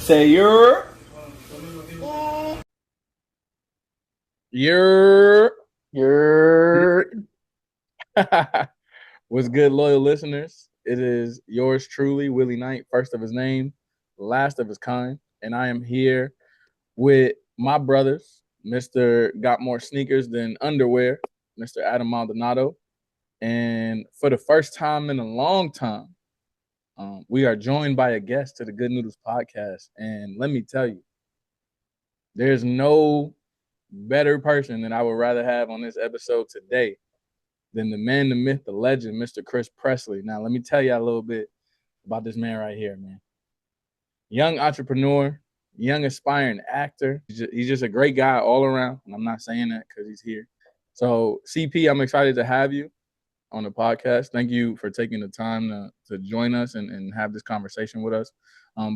Say your. You're You're what's good, loyal listeners? It is yours truly, Willie Knight, first of his name, last of his kind, and I am here with my brothers, Mr. Got More Sneakers Than Underwear, Mr. Adam Maldonado, and for the first time in a long time, we are joined by a guest to the Good Noodles podcast, and let me tell you, there's no better person that I would rather have on this episode today than the man, the myth, the legend, Mr. Chris Presley. Now, let me tell you a little bit about this man right here, man. Young entrepreneur, young aspiring actor. He's just a great guy all around, and I'm not saying that because he's here. So, CP, I'm excited to have you on the podcast. Thank you for taking the time to join us and have this conversation with us.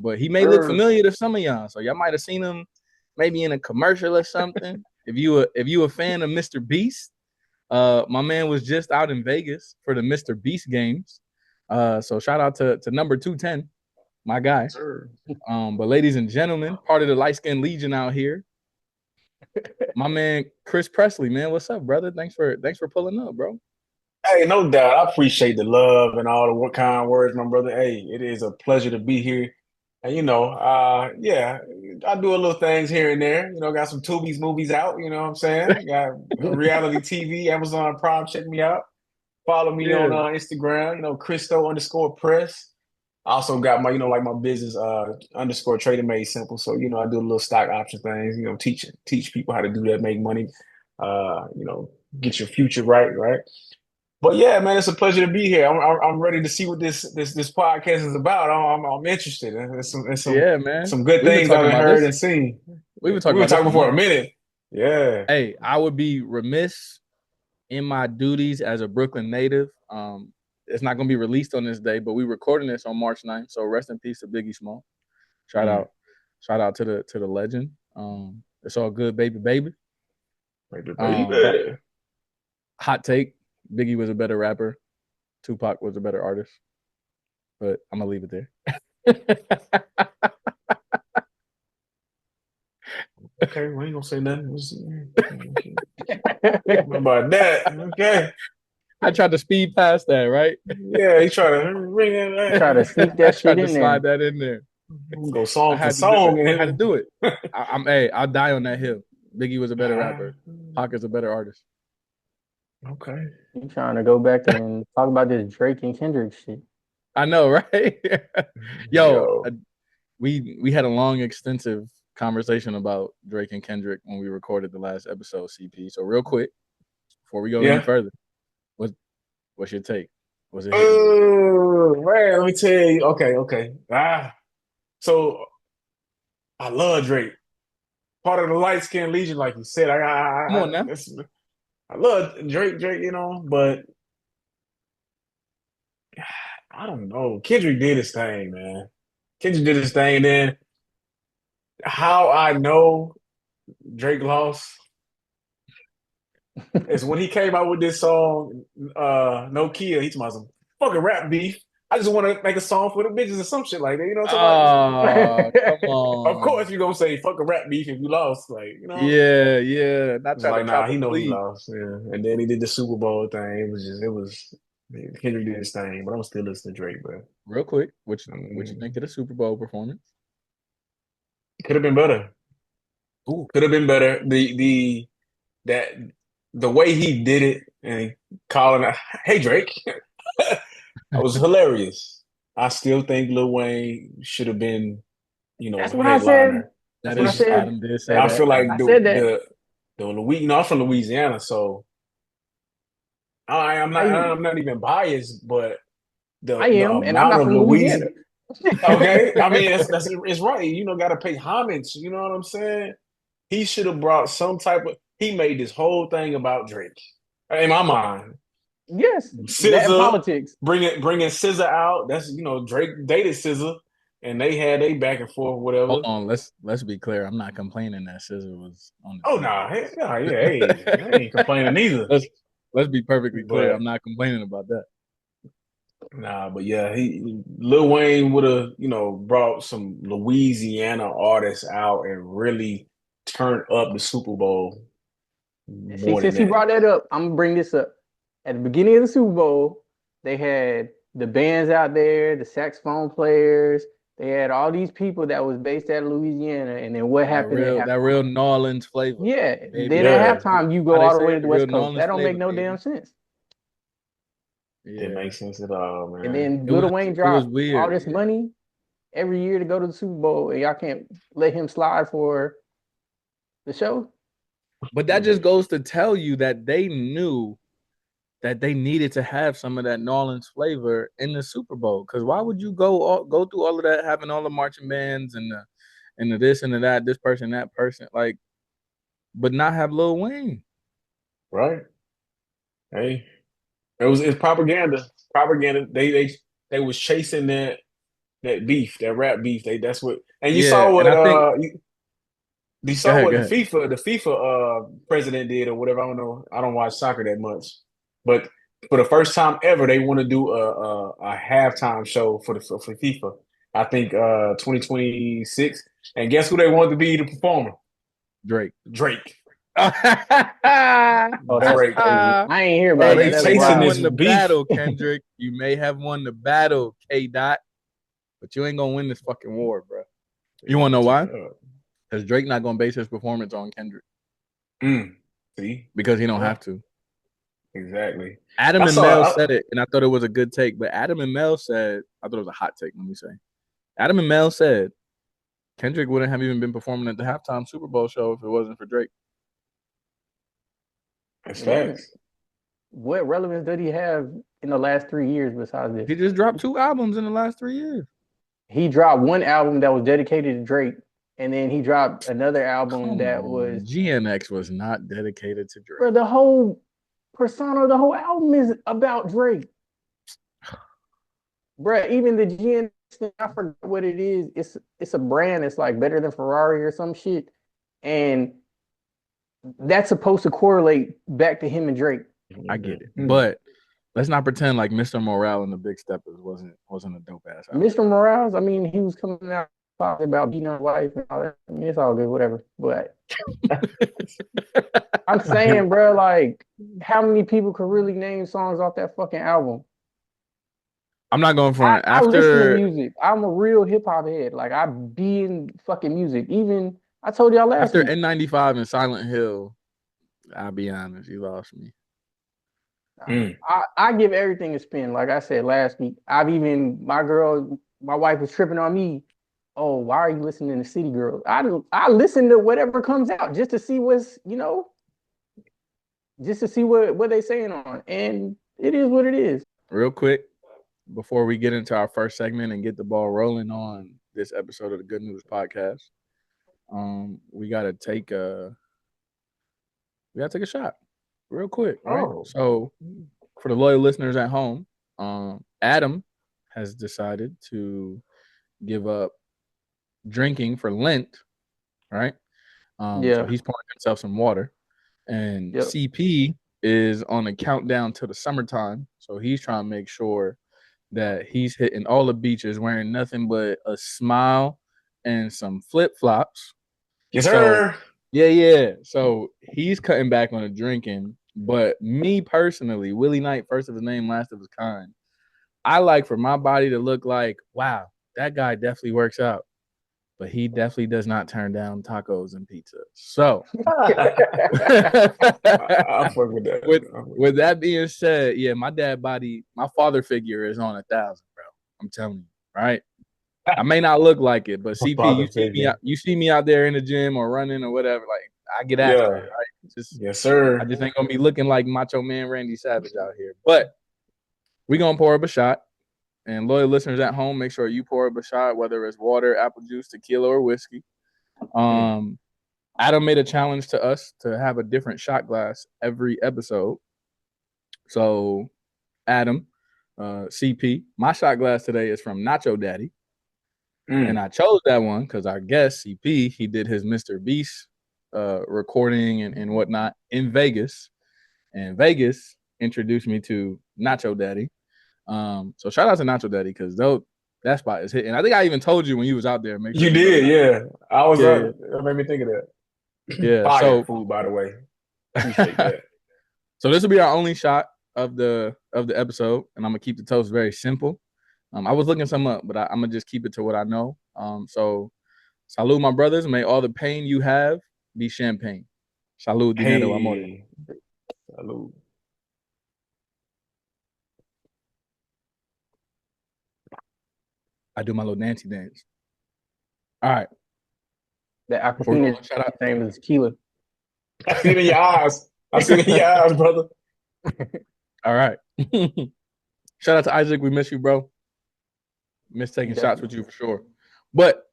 But he may look familiar to some of y'all, so y'all might have seen him maybe in a commercial or something. If you a fan of Mr. Beast, my man was just out in Vegas for the Mr. Beast games. So shout out to number 210, my guy. sir. But ladies and gentlemen, part of the light skinned legion out here, my man Chris Presley, man. What's up, brother? Thanks for pulling up, bro. Hey, no doubt. I appreciate the love and all the what kind words, my brother. Hey, it is a pleasure to be here. And yeah, I do a little things here and there. Got some Tubi's movies out, you know what I'm saying? Got reality TV, Amazon Prime, check me out. Follow me on Yeah. Instagram, Christo_press. I also got my, like my business underscore trading made simple. So, I do a little stock option things, teach people how to do that, make money, get your future right? But yeah, man, it's a pleasure to be here. I'm ready to see what this podcast is about. I'm interested. There's Yeah, man. some good We've been things talking I've about heard this. and seen. We've been We talking were about this talking for for a months. minute. Yeah. Hey, I would be remiss in my duties as a Brooklyn native. It's not gonna be released on this day, but we recording this on March 9th. So rest in peace to Biggie Small. Shout Mm. out to the legend. It's all good, baby. Baby. Hot take: Biggie was a better rapper. Tupac was a better artist. But I'm gonna leave it there. Okay, we ain't gonna say nothing. About that. Okay. I tried to speed past that, right? Yeah, he tried to bring it. Try to sneak I that shit tried to in there. slide that in there. Go I song for had to do it. song. I had to do it. Hey, I'll die on that hill. Biggie was a better Ah, rapper. Pac is a better artist. okay. You trying to go back and talk about this Drake and Kendrick shit? I know, right? Yo, Yo. we had a long, extensive conversation about Drake and Kendrick when we recorded the last episode, CP. So real quick, before we go any Yeah. further, what's your take? Was it hitting? Oh man, let me tell you. Okay. So I love Drake. Part of the light skinned legion, like you said. Come on now. I love Drake, but I don't know. Kendrick did his thing, man. Kendrick did his thing. And then how I know Drake lost is when he came out with this song, No Kia. He's my some fucking rap beef. I just want to make a song for the bitches or some shit like that. You know what I'm talking Oh, come about? Of on. course, you're gonna say fuck a rap beef if you lost, Yeah. Not It's trying to like, nah, cop a he know he plea. lost. Yeah. And then he did the Super Bowl thing. Kendrick did his thing, but I'm still listening to Drake, bro. Real quick, what you think of the Super Bowl performance? Could have been better. Ooh. Could have been better. That the way he did it and calling out, hey Drake, that was hilarious. I still think Lil Wayne should have been, That's what I said. headliner. That's That what I is It's I, said. Adam did say I that. feel like I said that. the I'm from Louisiana, so I I'm not even biased, but I the am, and I'm amount not of from Louisiana. Louisiana. Okay, I mean it's right. Got to pay homage. You know what I'm saying? He should have brought some type of. He made this whole thing about Drake. In my mind, Yes, that and SZA politics. bringing SZA out. That's Drake dated SZA, and they had a back and forth, Hold whatever. on, let's be clear. I'm not complaining that SZA was on Oh the no, team. yeah, hey, I ain't complaining either. let's let's be perfectly clear. But I'm not complaining about that. Nah, but yeah, Lil Wayne would have, brought some Louisiana artists out and really turned up the Super Bowl And see, more than since he that. brought that up, I'm gonna bring this up. At the beginning of the Super Bowl, they had the bands out there, the saxophone players. They had all these people that was based out of Louisiana. And then what happened at That halftime? real New Orleans flavor, Yeah. baby. Then at Yeah, halftime, you How go they all the say way it, to the the real West New Coast. That Orleans don't make flavor, no damn baby. sense. didn't Yeah, make sense at all, And man. then it Lil was Wayne it was dropped all weird. this Yeah. money every year to go to the Super Bowl, and y'all can't let him slide for the show. But that just goes to tell you that they knew that they needed to have some of that New Orleans flavor in the Super Bowl. Because why would you go through all of that, having all the marching bands and the this and the that, this person, that person, like, but not have Lil Wayne? Right? Hey, it's propaganda. Propaganda. They was chasing that beef, that rap beef. That's what. And you Yeah, saw and what I think you go saw ahead, what go the ahead. FIFA president did or whatever. I don't know. I don't watch soccer that much, but for the first time ever, they want to do a halftime show for FIFA. I think 2026. And guess who they want to be the performer? Drake. Drake. Oh, that's Drake. crazy. I ain't hear about Hey, that. you Drake That's may chasing have wild. this won the beef. battle, Kendrick. You may have won the battle, K. Dot, but you ain't gonna win this fucking war, bro. You wanna know why? Because Drake not gonna base his performance on Kendrick See? because he don't Yeah, have to. exactly. Adam I and Mel saw. said it, and I thought it was a good take. But Adam and Mel said, I thought it was a hot take. Let me say, Adam and Mel said Kendrick wouldn't have even been performing at the halftime Super Bowl show if it wasn't for Drake. It's It wouldn't. facts. What relevance did he have in the last 3 years besides this? He just dropped 2 albums in the last 3 years. He dropped one album that was dedicated to Drake, and then he dropped another album Come that on, was, GNX was not dedicated to bro, Drake. the whole persona, the whole album is about Drake. Bro, even the GN thing, I forgot what it is. It's a brand. It's like better than Ferrari or some shit, and that's supposed to correlate back to him and Drake. I get it, Mhm. but let's not pretend like Mr. Morale and the Big Steppers wasn't a dope ass album. Mr. Morales, I mean, he was coming out talking about beating his wife and all that. I mean, it's all good, whatever. But I'm saying, bro, like, how many people could really name songs off that fucking album? I'm not going front. I listen to After music. I'm a real hip hop head. Like, I be in fucking music. Even I told y'all last after week. N95 and Silent Hill, I'll be honest, you lost me. I give everything a spin. Like I said last week, my wife was tripping on me. Oh, why are you listening to City Girls? I listen to whatever comes out just to see just to see what they saying on, and it is what it is. Real quick, before we get into our first segment and get the ball rolling on this episode of the Good Noodles podcast, we gotta take a shot real quick, right? Oh. So for the loyal listeners at home, Adam has decided to give up drinking for Lent, right? So he's pouring himself some water, and Yep. CP is on a countdown to the summertime, so he's trying to make sure that he's hitting all the beaches wearing nothing but a smile and some flip flops. Yes, So sir. yeah. So he's cutting back on the drinking. But me personally, Willie Knight, first of his name, last of his kind, I like for my body to look like, wow, that guy definitely works out. But he definitely does not turn down tacos and pizza. So I fuck with that. with that being said, yeah, my dad body, my father figure is on 1,000, bro. I'm telling you, right? I may not look like it, but CP, Father figure. you see me out there in the gym or running or whatever, like I get after Yeah. it, right? Yes, sir. I just ain't gonna be looking like Macho Man Randy Savage out here. But we gonna pour up a shot. And loyal listeners at home, make sure you pour up a shot, whether it's water, apple juice, tequila, or whiskey. Adam made a challenge to us to have a different shot glass every episode. So, Adam, CP, my shot glass today is from Nacho Daddy. And I chose that one because our guest, CP, he did his Mr. Beast recording and whatnot in Vegas. And Vegas introduced me to Nacho Daddy. So shout out to Nacho Daddy because that spot is hitting. I think I even told you when you was out there. Make sure You you go to did, yeah. I was Yeah. that made me think of that. Yeah. Fire So food, by the way. Appreciate that. so this will be our only shot of the episode, and I'm gonna keep the toast very simple. I was looking some up, but I'm gonna just keep it to what I know. So salud, my brothers. May all the pain you have be champagne. Salud, dinero, amore. Hey, salud. I do my little Nancy dance. All right. The Before we go Aquafina on, shout out. name is tequila. I see it in your eyes. I see it in your eyes, brother. All right. Shout out to Isaac. We miss you, bro. Miss taking shots with you for sure. But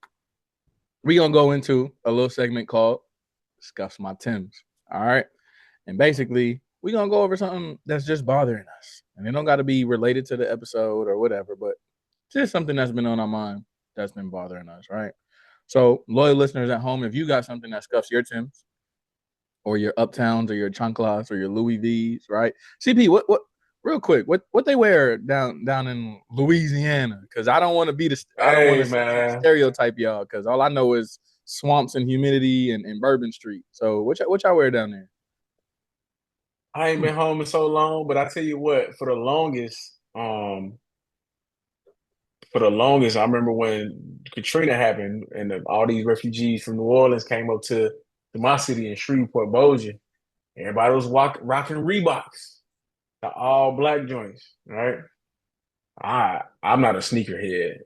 we're going to go into a little segment called Scuffs My Tims. All right. And basically, we're going to go over something that's just bothering us. And it don't got to be related to the episode or whatever, but just something that's been on our mind that's been bothering us, right? So, loyal listeners at home, if you got something that scuffs your Tims or your Uptowns or your Chanclas or your Louis V's, right? CP, what real quick, what they wear down in Louisiana? Because I don't want to be I don't want Hey, to man. stereotype y'all. Because all I know is swamps and humidity and Bourbon Street. So what y'all wear down there? I ain't been home in so long, but I tell you what, for the longest, I remember when Katrina happened and all these refugees from New Orleans came up to my city in Shreveport, Bossier. Everybody was rocking Reeboks, the all black joints, right? I'm not a sneakerhead.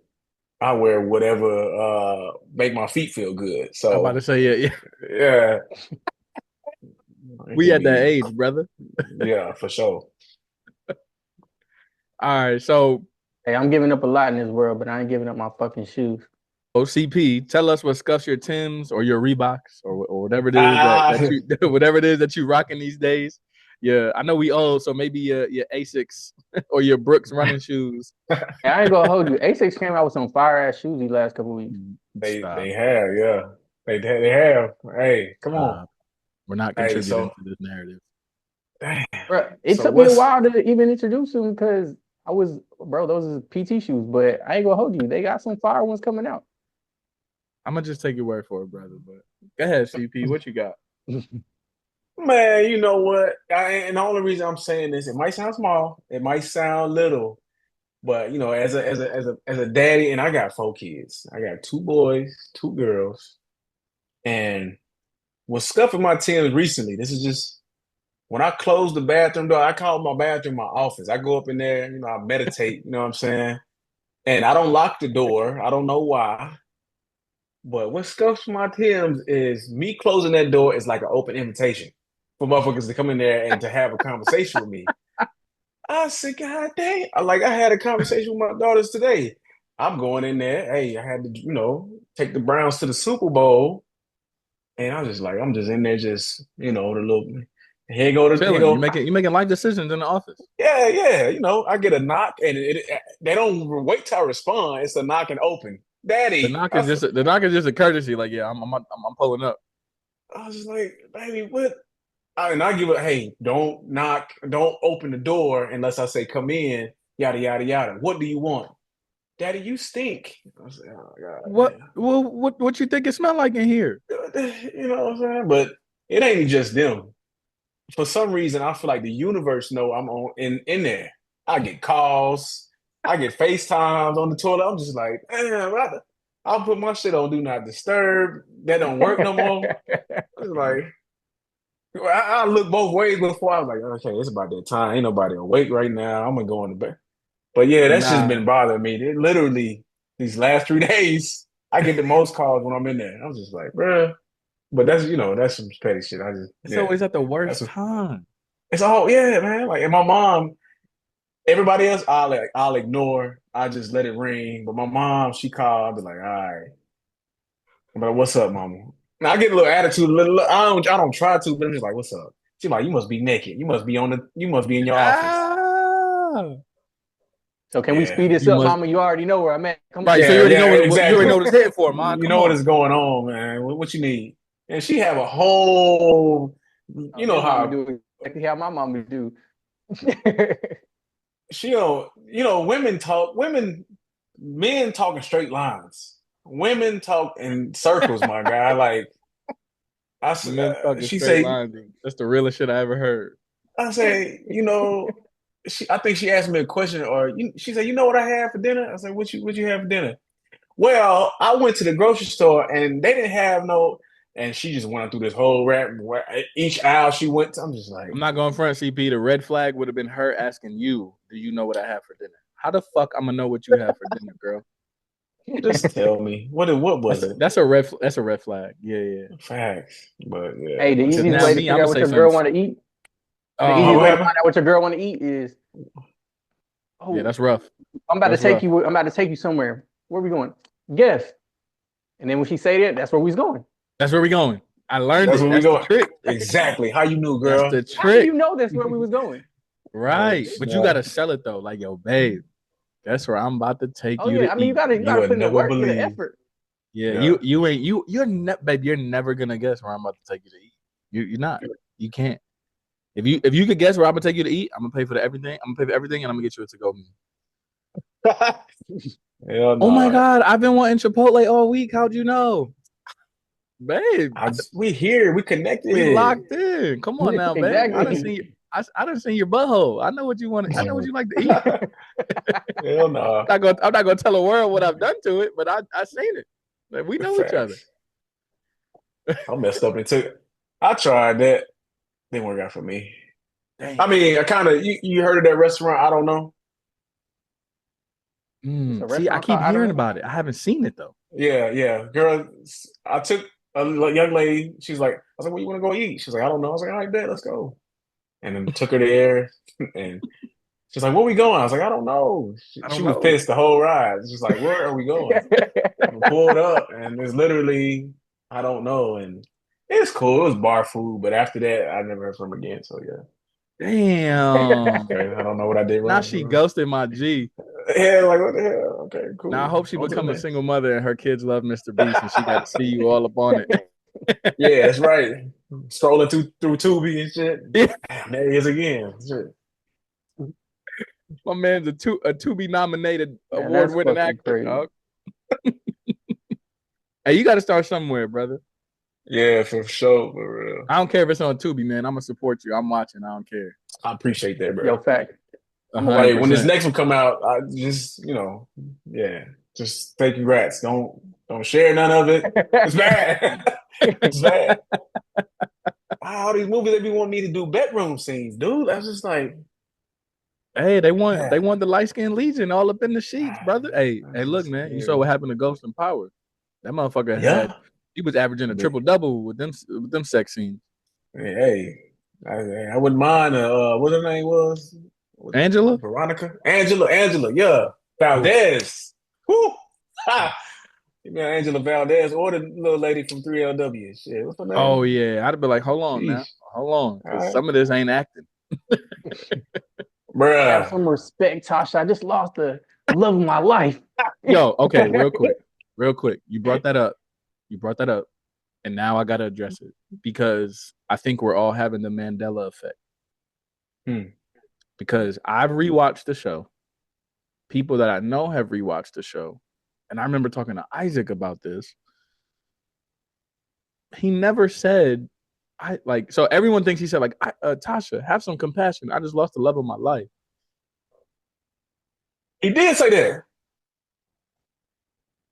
I wear whatever make my feet feel good. I'm about to So say yeah. yeah, it We can at that be age, brother. yeah, for sure. All right, so Hey, I'm giving up a lot in this world, but I ain't giving up my fucking shoes. OCP, tell us what scuffs your Tims or your Reeboks or whatever it is Ah, that you whatever it is that you rocking these days. Yeah, I know we old, so maybe your Asics or your Brooks running shoes. Hey, I ain't gonna hold you. A6 came out with some fire ass shoes these last couple weeks. Stop. they have, yeah. They have. Hey, come on. We're not Hey, contributing to this narrative. damn. Bro, it So took me a what's while to even introduce them because those is PT shoes, but I ain't gonna hold you. They got some fire ones coming out. I'm gonna just take your word for it, brother. But go ahead, CP. What you got? man, you know what? And the only reason I'm saying this, it might sound small, it might sound little, but you know, as a daddy, and I got 4 kids. I got 2 boys, 2 girls, and was scuffing my Timbs recently. This is just when I close the bathroom door, I call my bathroom my office. I go up in there, I meditate, you know what I'm saying? And I don't lock the door. I don't know why. But what scuffs my Timbs is me closing that door is like an open invitation for motherfuckers to come in there and to have a conversation with me. I said, God dang. I had a conversation with my daughters today. I'm going in there. Hey, I had to, take the Browns to the Super Bowl. And I was just like, I'm just in there, just, the little, here Chilling. go. You making life decisions in the office. Yeah, yeah. I get a knock and they don't wait till I respond. It's a knock and open. Daddy. The knock is just a courtesy. Like, yeah, I'm pulling up. I was just like, baby, what? And I give it, hey, don't knock, don't open the door unless I say come in, yada, yada, yada. What do you want? Daddy, you stink. I was like, oh, God, What? man. Well, what you think it smell like in here? You know what I'm saying? But it ain't just them. For some reason, I feel like the universe know I'm in there. I get calls, I get FaceTimes on the toilet. I'm just like, damn, I'll put my shit on Do Not Disturb. That don't work no more. It's like, I look both ways before I was like, okay, it's about that time. Ain't nobody awake right now. I'm gonna go in the bed. But yeah, that's just Nah. been bothering me. It literally these last 3 days, I get the most calls when I'm in there. I'm just like, bruh. But that's some petty shit. It's always at the worst that's time. it's all yeah, man. Like, and my mom, everybody else, I'll ignore. I just let it ring. But my mom, she called. I'll be like, all right. I'm like, what's up, mama? Now I get a little attitude, I don't try to, but I'm just like, what's up? She's like, you must be naked. You must be in your office. Ah. So can we Yeah. speed this You up, must. mama? You already know where I'm at. Come on. Right. So you Yeah, already yeah, know you already exactly. know what it's headed for, man. You Come know what on. is going on, man. What you need? And she have a whole, Oh, know his mama how do exactly how my mama do. she don't, men talk in straight lines. Women talk in circles, my guy. Like Men talking she straight say, lines. That's the realest shit I ever heard. I say, I think she asked me a question, or she said, "You know what I had for dinner?" I said, what you have for dinner?" Well, I went to the grocery store and they didn't have no. And she just went through this whole rap. Each aisle she went to, I'm just like, I'm not going front, CP. The red flag would have been her asking you, "Do you know what I have for dinner?" How the fuck I'm gonna know what you have for dinner, girl? just tell me what was it? That's a red. That's a red flag. Yeah, yeah. Facts, but yeah, Hey, the Because easiest now way to me, I'm figure gonna out what say your girl something. want to eat, the Oh, easiest what way to happened? find out what your girl want to eat is, yeah, oh, that's rough. I'm about to That's take rough. you. I'm about to take you somewhere. Where we going? Guess. And then when she say that, that's where we's going. That's where we going. I learned That's it. where we That's the going. trick. Exactly. How you knew, That's girl? the How do trick. you know that's where we was going? Right. But you Yeah. gotta sell it though. Like, yo, babe, that's where I'm about to take Oh you yeah, to I mean you eat. gotta You would put in the never work, in the believe. effort. Yeah, Yeah. babe, you're never gonna guess where I'm about to take you to eat. You're not. You can't. If you could guess where I'm gonna take you to eat, I'm gonna pay for everything. I'm gonna pay for everything, and I'm gonna get you a to-go meal. Hell Oh my no. god, I've been wanting Chipotle all week. How'd you know, babe? We here. We We connected. locked in. Come on now, babe. I done Exactly. seen. I done seen your butthole. I know what you want. I know what you like to eat. Hell no. I'm not gonna tell the world what I've done to it, but I seen it. Like, we know each other. Facts. I messed up and took. I tried that. Didn't work out for me. I Damn. mean, I kind of you heard of that restaurant? I don't know. It's a See, I restaurant keep called I don't hearing know. about it. I haven't seen it though. Yeah. Girl, I took a young lady. She's like, I was like, "Where you want to go eat?" She's like, "I don't know." I was like, "All right, bet, let's go." And then took her there, and she's like, "Where we going?" I was like, "I don't know." I She don't was know. pissed the whole ride. She's like, "Where are we going?" We pulled up, and it's literally, I don't know, and it's cool. It was bar food, but after that, I never heard from her again. So yeah, Damn. okay, I don't know what I did Now wrong. she ghosted my G. Yeah, like what the hell? Okay, Now I cool. hope she On to the become a next. single mother and her kids love Mr. Beast and she got to see you all up on it. Yeah, that's right. Scrolling through Tubi and shit. Yeah, Damn, there he is again. Shit. my man's a to be nominated Man, award that's winning fucking actor, crazy. dog. Hey, you got to start somewhere, brother. Yeah, for sure, for real. I don't care if it's on Tubi, man. I'm gonna support you. I'm watching. I don't care. I appreciate that, bro. Yo, fact. A I'm gonna hundred watch Hey, when that this percent. shit. next one come out, I just, yeah, just say congrats. Don't share none of it. It's bad. It's bad. All these movies they be wanting me to do bedroom scenes, dude. That's just like, Hey, they yeah, want the light skinned Legion all up in the sheets, brother. Hey, that's look, just man. You saw weird. what happened to Ghost and Power. That motherfucker had Yeah, he was averaging a but triple double with them sex scenes. hey, I wouldn't mind. What her name was? Angela? Veronica, Angela. Yeah, Oh, Valdez. Whoo! Ha! You know Angela Valdez or the little lady from 3LW. Shit, what's her oh name? yeah. I'd be like, hold on now. Sheesh. Hold on. All Because right. some of this ain't acting. Have Bruh. some respect, Tasha. I just lost the love of my life. Yo, okay, real quick. Real quick. You brought that up. You brought that up. And now I gotta address it. Because I think we're all having the Mandela effect. Hmm. Because I've rewatched the show. People that I know have rewatched the show. And I remember talking to Isaac about this. He never said, so everyone thinks he said, like, Tasha, have some compassion. I just lost the love of my life. He did say that.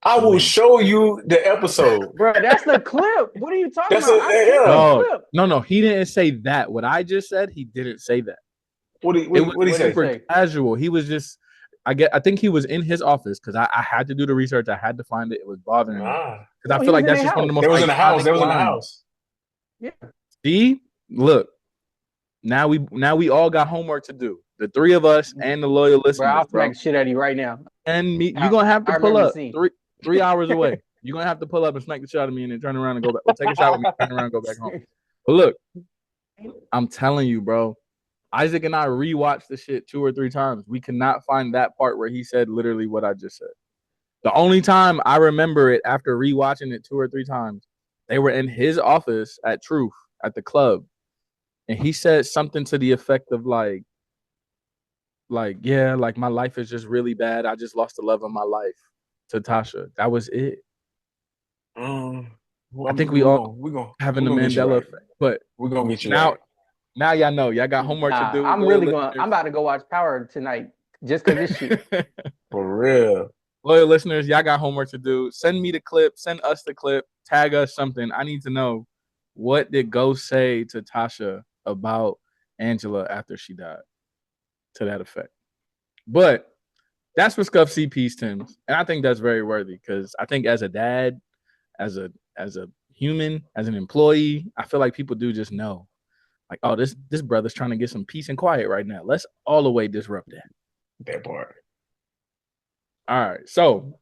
I will When? show you the episode. Bro, that's the clip. What are you talking That's about? a I seen the yeah. clip. No, he didn't say that. What I just said, he didn't say that. What did It was what did he What did he say? super say? casual. He was just, I think he was in his office because I had to do the research. I had to find it. It was bothering me Ah, because I No, he feel was like in that's their just one of the house. most they was in the house. iconic They was in the lines. house. Yeah. See, look, now we all got homework to do. The three of us and the loyal Bro, I'll listeners, smack bro. the shit out of you right now. And me, you're gonna have to I pull remember the up scene. 3 hours away. You're gonna have to pull up and smack the shit out of me and then turn around and go back. Or take a shot with me, turn around, and go back home. But look, I'm telling you, bro. Isaac and I rewatched the shit 2 or 3 times. We cannot find that part where he said literally what I just said. The only time I remember it after rewatching it 2 or 3 times, they were in his office at Truth at the club, and he said something to the effect of like, like, yeah, like my life is just really bad. I just lost the love of my life to Tasha. That was it. Well, I think we we're all gonna we're gonna having we're the gonna get you Mandela right. effect. But We're gonna get you now, right. now y'all know. Y'all got homework to Nah, do. I'm Loyal really going. I'm listeners. about to go watch Power tonight just because this shit. For real. Loyal listeners, y'all got homework to do. Send me the clip. Send us the clip. Tag us something. I need to know, what did Ghost say to Tasha about Angela after she died? To that effect. But that's what Scuff CP's Tim's. And I think that's very worthy, because I think as a dad, as a human, as an employee, I feel like people do just know. Like, oh, this brother's trying to get some peace and quiet right now. Let's all the way disrupt that. That part. All right. So,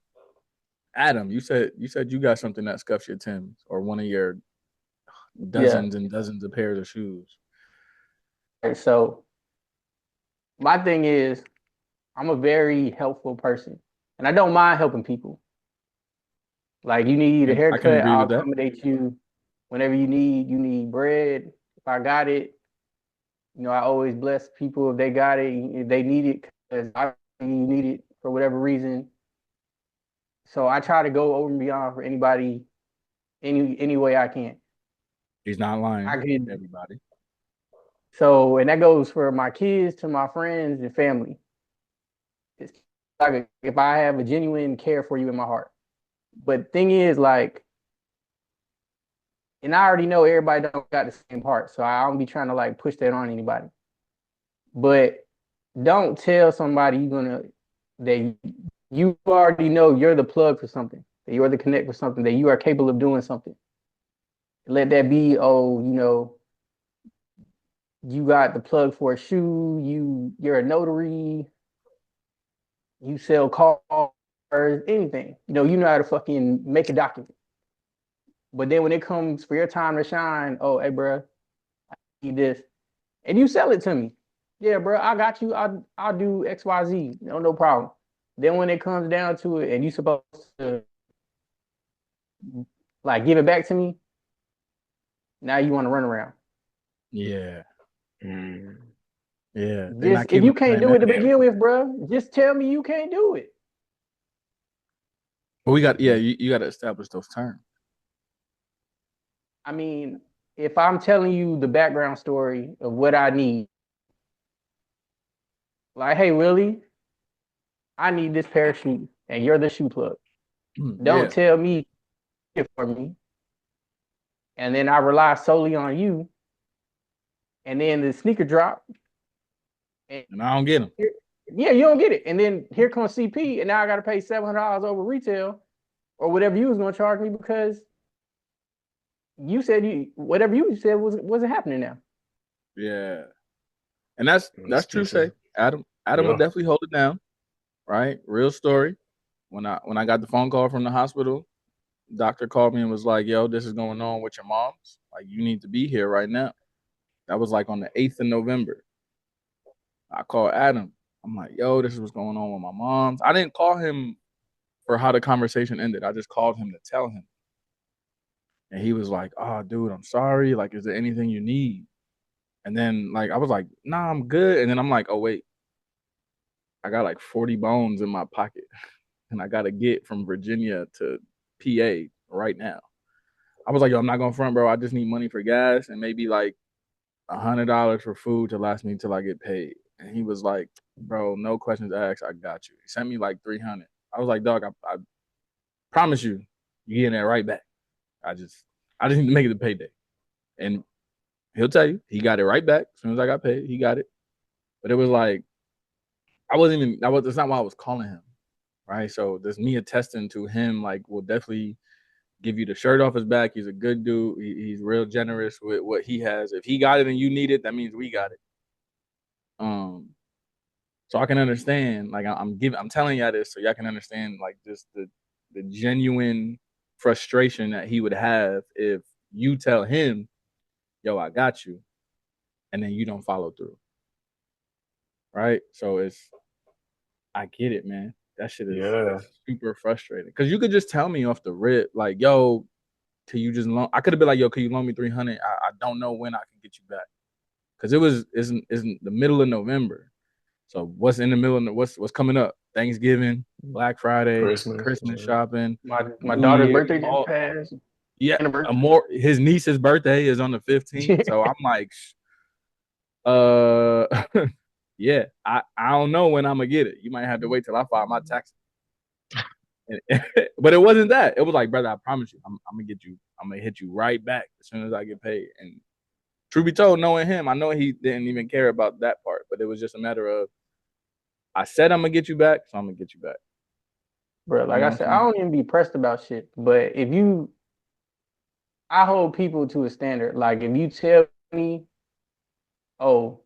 Adam, you said you got something that scuffs your Tim's, or one of your Yeah. dozens and dozens of pairs of shoes. So my thing is, I'm a very helpful person, and I don't mind helping people. Like you need a And I can haircut, agree I'll with that. accommodate you. Whenever you need bread. If I got it, I always bless people if they got it, if they need it, because I need it for whatever reason. So I try to go over and beyond for anybody, any way I can. He's not I lying, could. everybody. So, and that goes for my kids, to my friends and family. It's like if I have a genuine care for you in my heart. But thing is, like, and I already know everybody don't got the same heart, so I don't be trying to like push that on anybody. But don't tell somebody that you already know you're the plug for something, that you're the connect for something, that you are capable of doing something. Let that be, oh, you got the plug for a shoe, you're a notary, you sell cars, anything. You know how to fucking make a document. But then when it comes for your time to shine, oh, hey, bro, I need this, and you sell it to me. Yeah, bro, I got you. I'll do X, Y, Z. No problem. Then when it comes down to it, and you supposed to like give it back to me, now you want to run around. Yeah. Mm. Yeah. They're Just not if keeping you a can't plan do it to A. begin with, bro, just tell me you can't do it. But you got to establish those terms. I mean, if I'm telling you the background story of what I need, like, hey, Willie, I need this pair of shoes, and you're the shoe plug. Don't Yeah. tell me it for me, and then I rely solely on you, and then the sneaker drop, and And I don't get them. yeah, you don't get it, and then here comes CP, and now I got to pay $700 over retail or whatever you was gonna charge me because you said whatever you said wasn't happening now. Yeah. And that's true. This is Say Adam would yeah. definitely hold it down. Right. Real story. When I got the phone call from the hospital, doctor called me and was like, "Yo, this is going on with your mom's. Like, you need to be here right now." That was like on the 8th of November. I called Adam. I'm like, "Yo, this is what's going on with my mom's." I didn't call him for how the conversation ended. I just called him to tell him. And he was like, "Oh, dude, I'm sorry. Like, is there anything you need?" And then like I was like, "Nah, I'm good." And then I'm like, "Oh wait, I got like 40 bones in my pocket, and I gotta get from Virginia to PA right now." I was like, "Yo, I'm not gonna front, bro. I just need money for gas and maybe like $100 for food to last me until I get paid." And he was like, "Bro, no questions asked. I got you." He sent me like 300. I was like, "Dog, I promise you, you getting that right back. I just need to make it a payday." And he'll tell you, he got it right back as soon as I got paid. He got it. But it was like that's not why I was calling him. Right. So there's me attesting to him, like, will definitely give you the shirt off his back. He's a good dude. He's real generous with what he has. If he got it and you need it, that means we got it. So I can understand. Like, I'm telling y'all this so y'all can understand, like, just the genuine frustration that he would have if you tell him, "Yo, I got you," and then you don't follow through. Right. So I get it, man. That shit is Yeah. super frustrating. Cause you could just tell me off the rip, like, "Yo, can you just loan?" I could have been like, "Yo, can you loan me 300? I don't know when I can get you back." Cause isn't the middle of November. So what's in the middle of what's coming up? Thanksgiving, Black Friday, Christmas shopping, My New daughter's Year, birthday just all passed. yeah. Anniversary. His niece's birthday is on the 15th. So I'm like, uh yeah, I don't know when I'm gonna get it. You might have to wait till I file my taxes. But it wasn't that. It was like, brother, I promise you, I'm gonna hit you right back as soon as I get paid. And truth be told, knowing him, I know he didn't even care about that part, but it was just a matter of I said I'm gonna get you back, so I'm gonna get you back. Bro, like You know I what I'm said, I saying? don't even be pressed about shit. But I hold people to a standard. Like if you tell me, oh,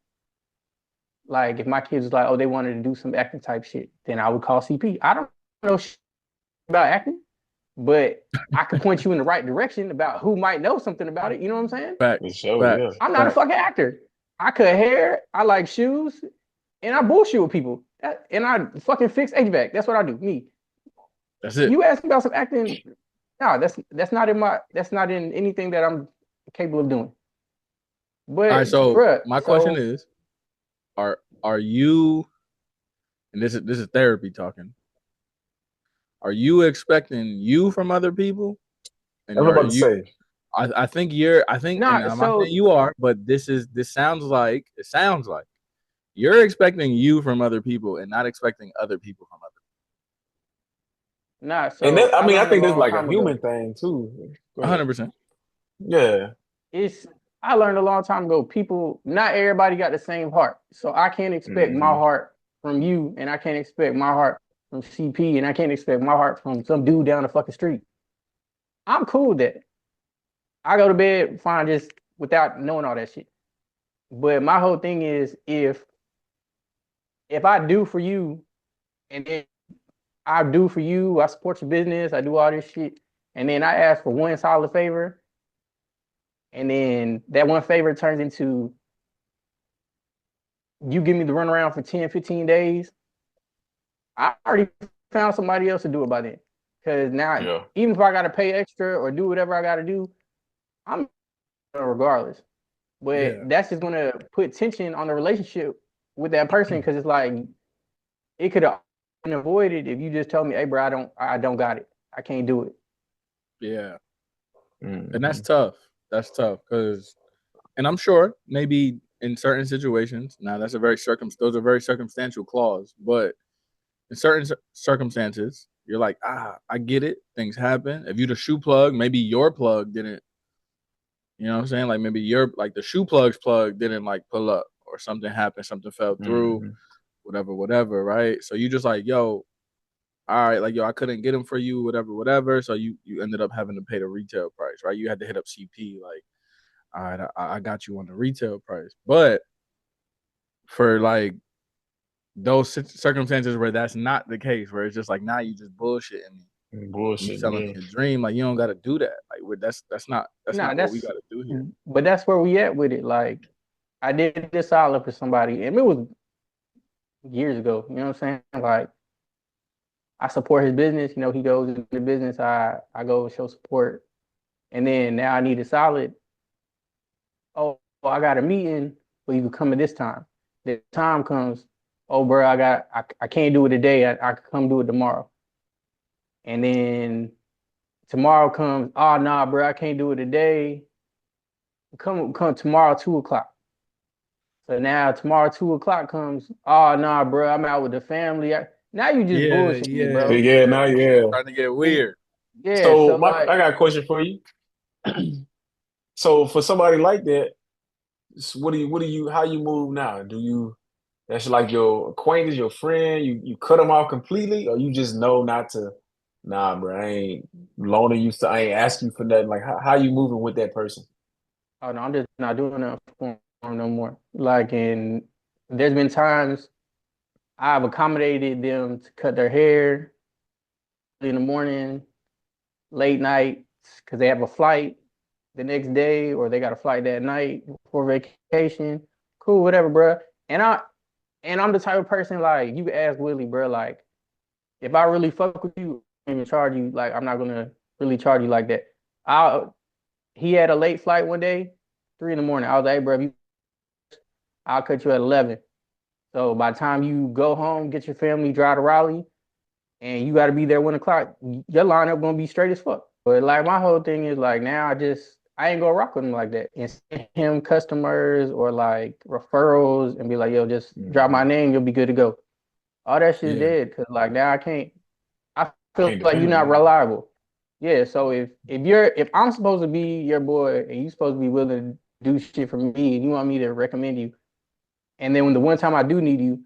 like if my kids was like, oh, they wanted to do some acting type shit, then I would call CP. I don't know shit about acting, but I could point you in the right direction about who might know something about it. You know what I'm saying? For Facts, sure, yeah. facts, I'm not a facts. fucking actor. I cut hair, I like shoes, and I bullshit with people. And I fucking fix HVAC. That's what I do. Me. That's it. You ask me about some acting, no, that's not in anything that I'm capable of doing. All right, But so bruh, my question so is, are you, and this is therapy talking, are you expecting you from other people? I And was are about to you say, I think, and not I'm not saying so you are, but this sounds like you're expecting you from other people and not expecting other people from other not and so that, I I mean, I learned a think that's long like a time ago. human thing too. Go people. ahead. 100%. Yeah. It's I learned a long time ago, people, not everybody got the same heart. So I can't expect my Mm-hmm. heart from you, and I can't expect my heart from CP, and I can't expect my heart from some dude down the fucking street. I'm cool with that. I go to bed fine just without knowing all that shit. But my whole thing is if I do for you and then I do for you, I support your business, I do all this shit, and then I ask for one solid favor, and then that one favor turns into you give me the runaround for 10, 15 days, I already found somebody else to do it by then. Because now, Yeah. even if I got to pay extra or do whatever I got to do, I'm regardless. But Yeah. that's just going to put tension on the relationship with that person because it's like it could have been avoided if you just told me, hey, bro, I don't got it. I can't do it. Yeah. And Mm-hmm. that's tough. That's tough because, and I'm sure maybe in certain situations, now that's a very those are very circumstantial clause, but in certain circumstances, you're like, I get it. Things happen. If you the shoe plug, maybe your plug didn't, you know what I'm saying? Like maybe your, like the shoe plug's plug didn't like pull up or something happened, something fell through, Mm-hmm. whatever, right? So you just like, yo, all right, like yo, I couldn't get them for you, whatever. So you ended up having to pay the retail price, right? You had to hit up CP, like, all right, I got you on the retail price. But for like those circumstances where that's not the case, where it's just like now you just bullshitting me, you Bullshit, selling me yeah. a dream, like you don't got to do that. Like that's Nah, not what we that's, got to do here. but that's where we at with it. Like, I did this solid for somebody, and it was years ago. You know what I'm saying? Like, I support his business. You know, he goes into the business. I go show support, and then now I need a solid. Oh, I got a meeting, but you can come at this time. The time comes. Oh, bro, I can't do it today. I can come do it tomorrow. And then tomorrow comes. Oh, nah, bro, I can't do it today. Come tomorrow 2 o'clock. So now tomorrow 2 o'clock comes. Oh, nah, bro, I'm out with the family. Now you just Yeah, bullshit me, yeah, bro. Yeah, now, yeah. yeah. Starting to get And weird. yeah, So so I like, got a question for you. So for somebody like that, what do you, how you move now? Do you, that's like your acquaintance, your friend, you cut them off completely, or you just know not to, nah, bro, I ain't loaning you, I ain't asking you for nothing. Like, how you moving with that person? oh no, I'm just not doing that for him no more. Like, and there's been times I've accommodated them to cut their hair in the morning, late night, because they have a flight the next day or they got a flight that night for vacation. Cool, whatever, bro. And I and I'm the type of person like you can ask Willie, bro. Like if I really fuck with you, I'm gonna charge you. Like I'm not gonna really charge you like that. I He had a late flight one day, 3 in the morning. I was like, hey, bro, I'll cut you at 11. So by the time you go home, get your family, drive to Raleigh, and you got to be there 1 o'clock, your lineup gonna be straight as fuck. But like my whole thing is like now I ain't gonna rock with him like that and send him customers or like referrals and be like, yo, just drop my name, you'll be good to go. All that shit's Yeah. dead because like now I can't. I feel Can't like depend you're on not that. reliable. Yeah. So if I'm supposed to be your boy and you supposed to be willing to do shit for me and you want me to recommend you, and then when the one time I do need you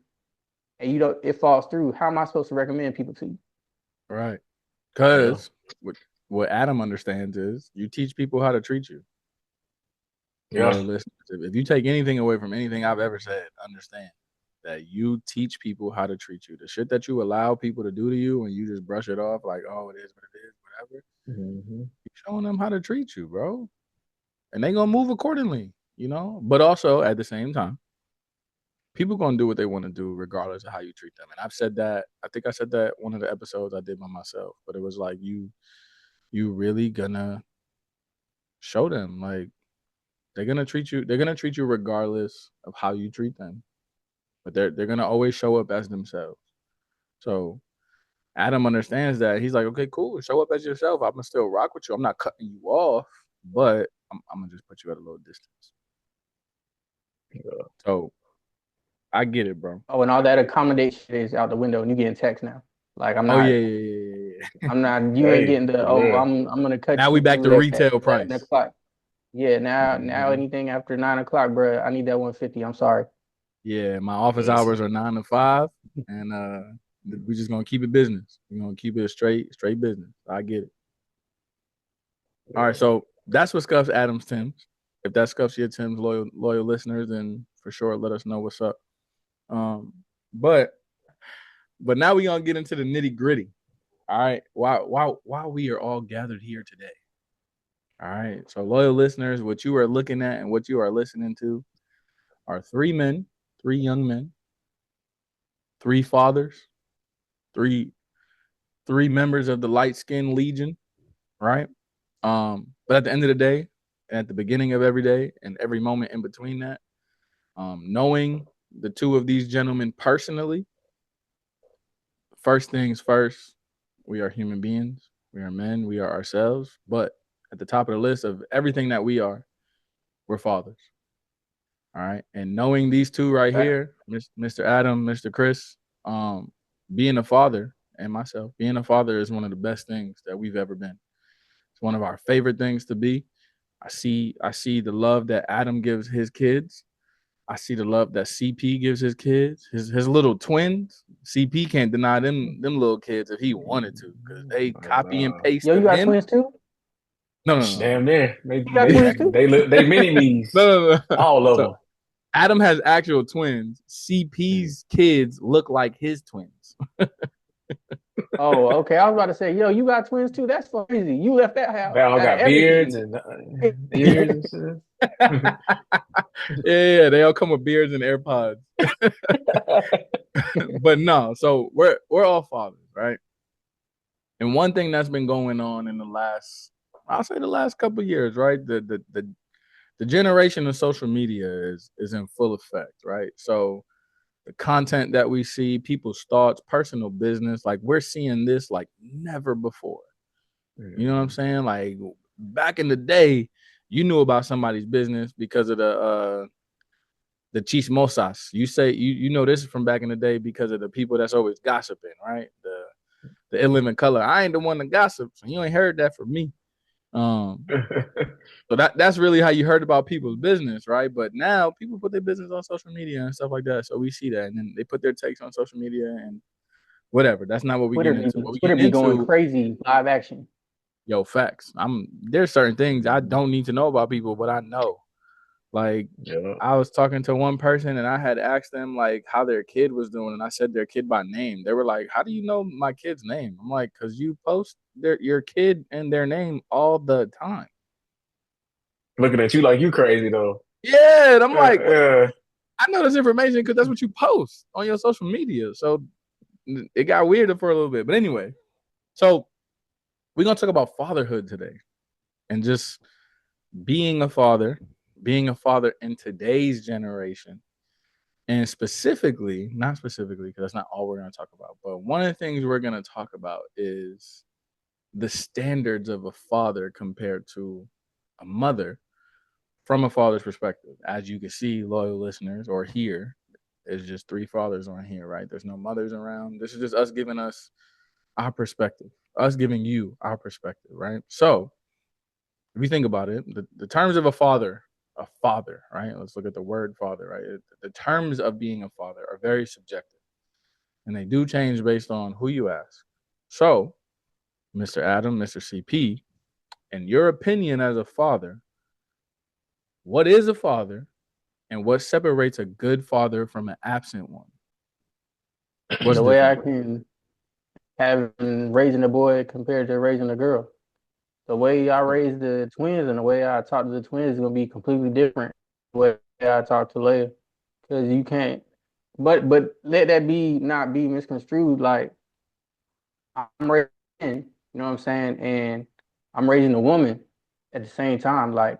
and you don't, it falls through. How am I supposed to recommend people to you? Right. Yeah. Because what Adam understands is you teach people how to treat you. Yeah. Loyal listeners. If you take anything away from anything I've ever said, understand that you teach people how to treat you. The shit that you allow people to do to you and you just brush it off like, oh, it is what it is, whatever. You're showing them how to treat you, bro. And they gonna move accordingly, you know? But also at the same time, people gonna do what they want to do regardless of how you treat them. And I've said that, I think I said that one of the episodes I did by myself, but it was like you really gonna show them like they're gonna treat you regardless of how you treat them. But they're gonna always show up as themselves. So Adam understands that. He's like, okay, cool, show up as yourself. I'm gonna still rock with you. I'm not cutting you off, but I'm gonna just put you at a little distance. So I get it, bro. Oh, and all that accommodation is out the window and you getting text now. Like Oh yeah. I'm not, you ain't Hey, getting the, for oh, real. I'm gonna cut Now we back to you at retail 11 price. o'clock. Yeah, now Mhm. anything after 9 o'clock, bro, I need that 150. I'm sorry. Yeah, my office Yes. hours are 9 to 5, and we just gonna keep it business. We're gonna keep it straight business. I get it. All right, so that's what scuffs Adam's Tim's. If that scuffs your Tim's loyal listeners, then for sure let us know what's up. Um, but now we gonna get into the nitty gritty. All right, why we are all gathered here today. All right, so loyal listeners, what you are looking at and what you are listening to are three young men, three fathers, three members of the light skin legion, right? But at the end of the day, at the beginning of every day, and every moment in between that, knowing the two of these gentlemen personally, first things first, we are human beings, we are men, we are ourselves. But at the top of the list of everything that we are, we're fathers. All right, and knowing these two right here, Mr. Adam, Mr. Chris, being a father, and myself, being a father is one of the best things that we've ever been. It's one of our favorite things to be. I see the love that Adam gives his kids. I see the love that CP gives his kids, his little twins. CP can't deny them little kids if he wanted to, because they copy and paste Yo, you of got him. twins too? No. Damn near. You got twins too? They mini me's. No. All of So them. Adam has actual twins. CP's kids look like his twins. Oh, okay. I was about to say, yo, you got twins too? That's crazy. You left that They house. all got beards Everything. and ears and shit. Yeah, they all come with beards and AirPods. But no, so we're all fathers, right? And one thing that's been going on in I'll say the last couple of years, right? The generation of social media is in full effect, right? So the content that we see, people's thoughts, personal business, like we're seeing this like never before. You know what I'm saying? Like back in the day, you knew about somebody's business because of the chismosas. You say you know this is from back in the day because of the people that's always gossiping, right? The ill living color. I ain't the one to gossip, so you ain't heard that from me. So that's really how you heard about people's business, right? But now people put their business on social media and stuff like that. So we see that, and then they put their takes on social media and whatever. That's not what we Twitter get be into. What we Twitter getting be going into, crazy live action. yo, facts. There's certain things I don't need to know about people, but I know. Like Yeah. I was talking to one person and I had asked them like how their kid was doing, and I said their kid by name. They were like, "How do you know my kid's name?" I'm like, "Cause you post your kid and their name all the time." Looking at you like you crazy though. Yeah, and I'm like, "What?" Yeah. I know this information because that's what you post on your social media. So it got weirder for a little bit. But anyway, so we're gonna talk about fatherhood today and just being a father in today's generation. And specifically, not specifically, because that's not all we're going to talk about, but one of the things we're going to talk about is the standards of a father compared to a mother from a father's perspective. As you can see, loyal listeners, or hear, there's just 3 fathers on here, right? There's no mothers around. This is just us giving us our perspective, us giving you our perspective, right? So if you think about it, the terms of a father, right? Let's look at the word father, right? The terms of being a father are very subjective, and they do change based on who you ask. So, Mr. Adam, Mr. CP, in your opinion as a father, what is a father, and what separates a good father from an absent one? What's The way I different? can have raising a boy compared to raising a girl. The way I raise the twins and the way I talk to the twins is gonna be completely different. The way I talk to Leia, because you can't. But let that be not be misconstrued. Like I'm raising, you know what I'm saying, and I'm raising a woman at the same time. Like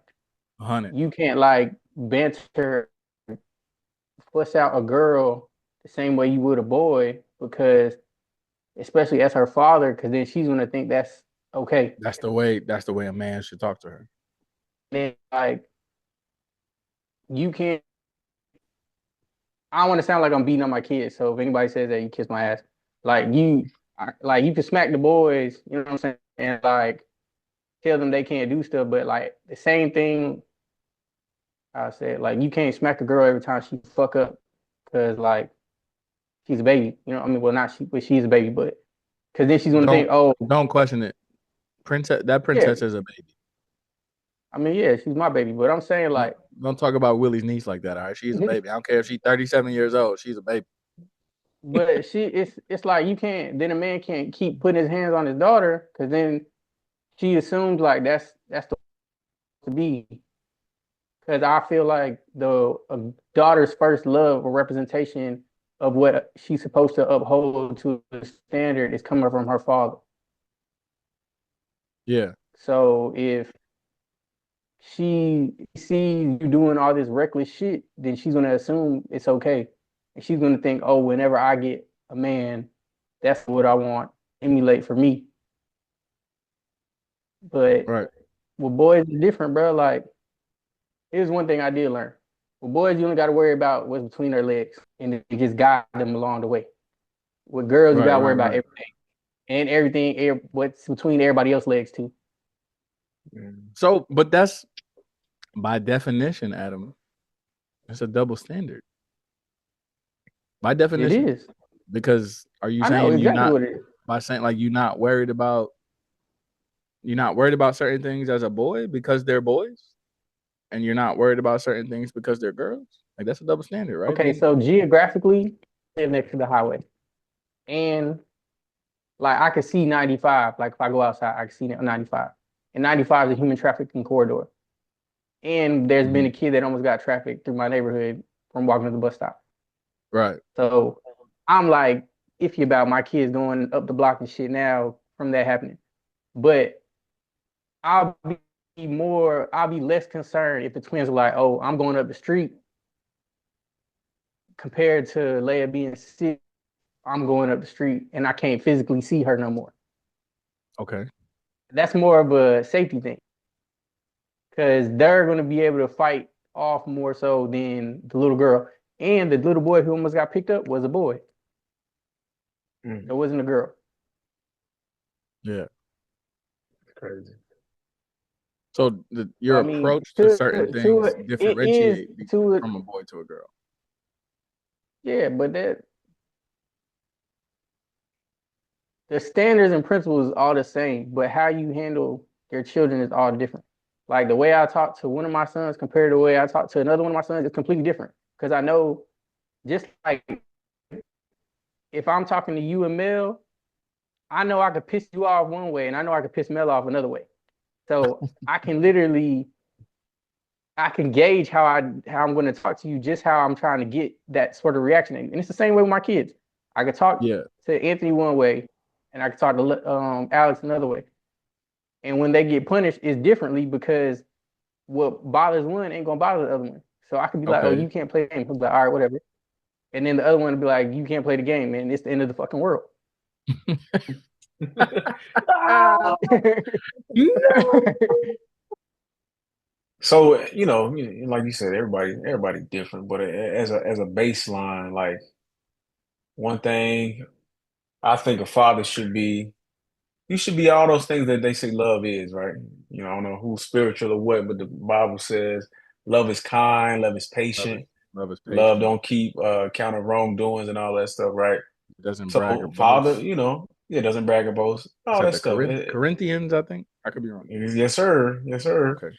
100. you can't like banter, fuss out a girl the same way you would a boy, because especially as her father, because then she's gonna think that's okay. That's the way. That's the way a man should talk to her. Then like you can't. I don't want to sound like I'm beating on my kids. So if anybody says that, you kiss my ass. Like you can smack the boys, you know what I'm saying, and like tell them they can't do stuff. But like the same thing I said, like you can't smack a girl every time she fuck up, because like she's a baby. You know, I mean, well not she, but she's a baby, but because then she's gonna Don't think, oh don't question it. Princess, that yeah, princess is a baby. I mean yeah, she's my baby. But I'm saying Don't like, don't talk about Willie's niece like that. All right, she's a baby. I don't care if she's 37 years old. She's a baby. but it's like you can't. Then a man can't keep putting his hands on his daughter, because then she assumes like that's the to be. Because I feel like the daughter's first love or representation of what she's supposed to uphold to the standard is coming from her father. Yeah. So if she sees you doing all this reckless shit, then she's gonna assume it's okay, and she's gonna think, oh, whenever I get a man, that's what I want emulate for me. But Right. with boys, it's different, bro. Like here's one thing I did learn. With boys, you only got to worry about what's between their legs, and you just guide them along the way. With girls, you Right. got to worry Right. about Right. everything and everything, what's between everybody else's legs too. So, but that's by definition, Adam. It's a double standard. By It definition, is. because are you I know saying you exactly not what it is. by saying like you're not worried about certain things as a boy because they're boys, and you're not worried about certain things because they're girls? Like that's a double standard, right? Okay, so geographically, I live next to the highway, and like I could see 95. Like if I go outside, I can see 95, and 95 is a human trafficking corridor. And there's been a Mhm. kid that almost got trafficked through my neighborhood from walking to the bus stop. Right. So I'm like iffy about my kids going up the block and shit now from that happening. But I'll I'll be less concerned if the twins are like, oh, I'm going up the street, compared to Leia being sick. I'm going up the street and I can't physically see her no more. Okay. That's more of a safety thing, because they're going to be able to fight off more so than the little girl. And the little boy who almost got picked up was a boy. It wasn't a girl. Yeah. Crazy. So So, your I mean, approach to certain to things it is differentiate to it. from a boy to a girl. Yeah, but that the standards and principles is all the same, but how you handle your children is all different. Like the way I talk to one of my sons compared to the way I talk to another one of my sons is completely different. Because I know, just like if I'm talking to you and Mel, I know I could piss you off one way, and I know I could piss Mel off another way. So I can gauge how I'm going to talk to you, just how I'm trying to get that sort of reaction. And it's the same way with my kids. I could talk Yeah. to Anthony one way, and I could talk to Alex another way. And when they get punished, it's differently, because what bothers one ain't gonna bother the other one. So I could be like, "Oh, Okay. you can't play the game." He'll be like, "All right, whatever." and then the other one would be like, you can't play the game, man. It's the end of the fucking world. Ah, no. So like you said, everybody different, but as a baseline, like one thing I think a father should be, you should be all those things that they say love is, right? I don't know who's spiritual or what, but the Bible says love is kind, love is Love is patient, love is love patient. don't keep count of wrongdoings and all that stuff, right? It doesn't brag or So father, boast. yeah, doesn't brag or boast, Is all that that the stuff. Corinthians? I think I could be wrong. Yes, sir, yes, sir. Okay.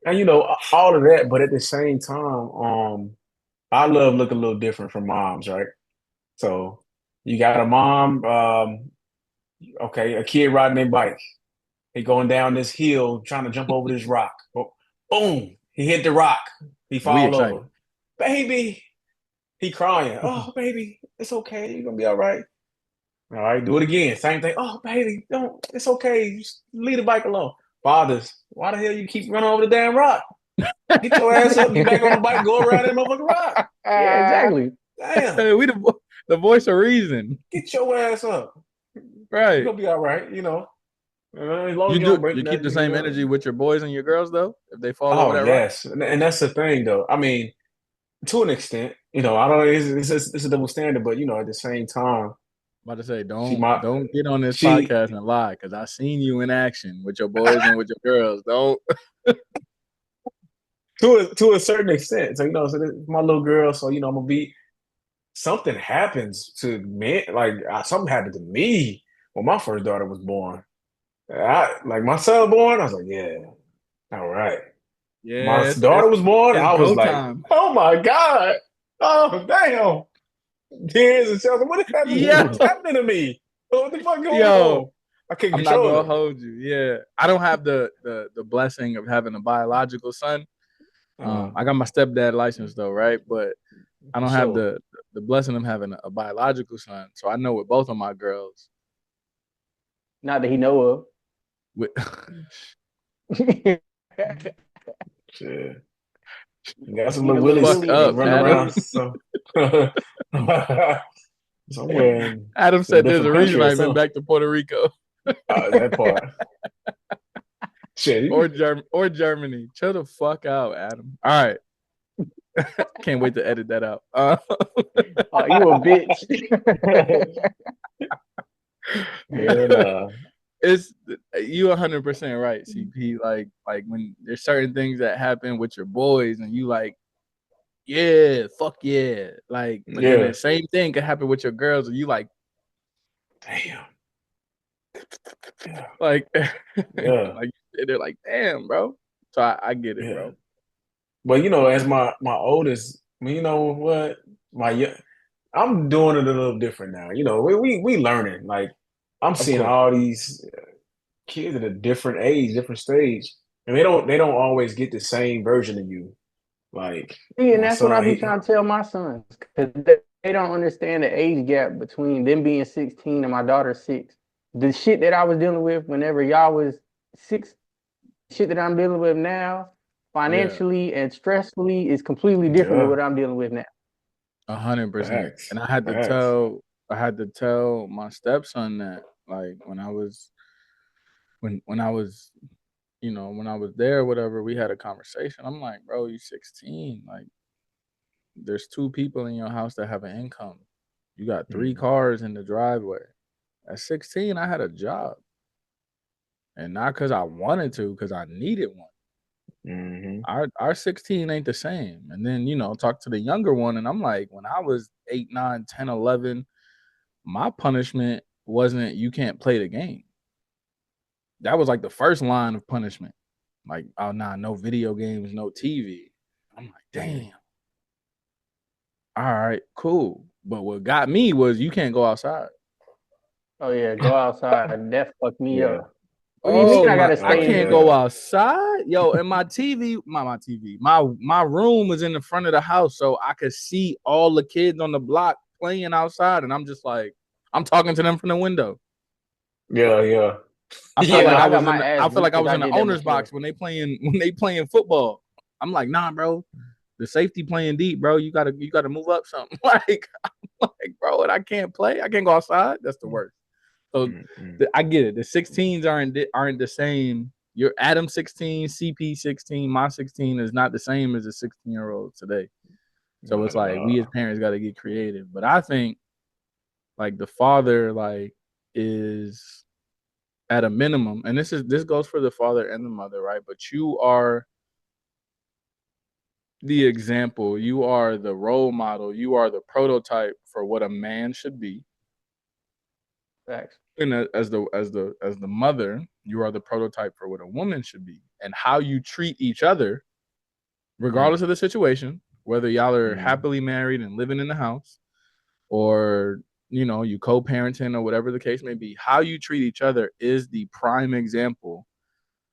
And all of that, but at the same time, I love look a little different from moms, right? So you got a mom, okay, a kid riding their bike. He going down this hill trying to jump over this rock. Boom! He hit the rock. He We fall excited. over. Baby, he crying. Oh, baby, it's okay. You're gonna be all right. All right, do it again. Same thing. Oh, baby, don't. It's okay. Just leave the bike alone. Fathers, why the hell you keep running over the damn rock? Get your ass up, get back on the bike, go around that motherfucking rock. Yeah, exactly. Damn, We the voice of reason, get your ass up. You're right? gonna be all right, as long as you don't break You keep the nothing. same energy with your boys and your girls though. If they fall over Oh that rock, yes, and that's the thing, though. I mean, to an extent, I don't. It's a double standard, but at the same time, I'm about to say she might don't get on this she podcast and lie because I seen you in action with your boys and with your girls. Don't. to a certain extent. So so this is my little girl. So I'm gonna be something happens to me. Like something happened to me when my first daughter was born. Like my son born. I was like, yeah, all right. My Yes, daughter was born. it's I was go like, time. oh my god, oh damn. Tears and shelter. Yo, What's happening to me? What the fuck going yo, on? I can't I'm not control gonna it. hold you. Yeah, I don't have the blessing of having a biological son. Uh, I got my stepdad license though, right? But I for don't have sure. the blessing of having a biological son. So I know with both of my girls, Not that he know of. with, Shit. You got some Need little a little willies fuck Willie in they that up, run Adam. around somewhere in Adam a said there's a different reason country or I ain't been something. back to Puerto Rico That part. Shit. or Germany. Chill the fuck out, Adam. All right. Can't wait to edit that out. Oh, you a bitch. Yeah, nah. It's you 100% right, CP. Like when there's certain things that happen with your boys, and you like, yeah, fuck yeah, like. But then Yeah. the same thing could happen with your girls, and you like, Damn. Yeah. like, Yeah. like they're like, damn, bro. So I get it, Yeah. bro. But as my oldest, I mean, you know what? I'm doing it a little different now. We learning. Like I'm Of seeing course. all these kids at a different age, different stage, and they don't always get the same version of you. Like See, and my that's what I son, be trying to tell my sons because they don't understand the age gap between them being 16 and my daughter 6. The shit that I was dealing with whenever y'all was 6, shit that I'm dealing with now, Yeah, financially and stressfully, is completely different than yeah, what I'm dealing with now. 100%. facts, And facts. I had to tell my stepson that, like, when I was, when I was there, whatever, we had a conversation. I'm like, bro, you 16. Like, there's two people in your house that have an income. You got three Mm-hmm. cars in the driveway. At 16, I had a job. And not because I wanted to, because I needed one. Mm-hmm. Our 16 ain't the same. And then, talk to the younger one. And I'm like, when I was 8, 9, 10, 11, my punishment wasn't you can't play the game. That was like the first line of punishment. Like, oh, nah, no video games, no TV. I'm like, damn. All right, cool. But what got me was you can't go outside. Oh yeah, go outside. That fucked me Yeah. up. What do you mean Oh I my! gotta I stay in can't here? go Yeah. outside, yo. And my TV, my TV, my room was in the front of the house, so I could see all the kids on the block playing outside, and I'm just like, I'm talking to them from the window. Yeah. Yeah. I felt Oh like no, Yeah. I I got was my ass I feel whooped like I because was I in the did that owner's before. box when they playing football. I'm like, nah, bro. The safety playing deep, bro. You gotta move up something. Like, bro, and I can't play. I can't go outside. That's the worst. So I get it. The 16s aren't the same. Your Adam 16, CP 16, my 16 is not the same as a 16-year-old today. So it's like we as parents got to get creative. But I think like the father like is at a minimum, and this goes for the father and the mother, right? But you are the example, you are the role model, you are the prototype for what a man should be. Facts. And as the mother, you are the prototype for what a woman should be, and how you treat each other, regardless of the situation, whether y'all are happily married and living in the house, or you co-parenting or whatever the case may be. How you treat each other is the prime example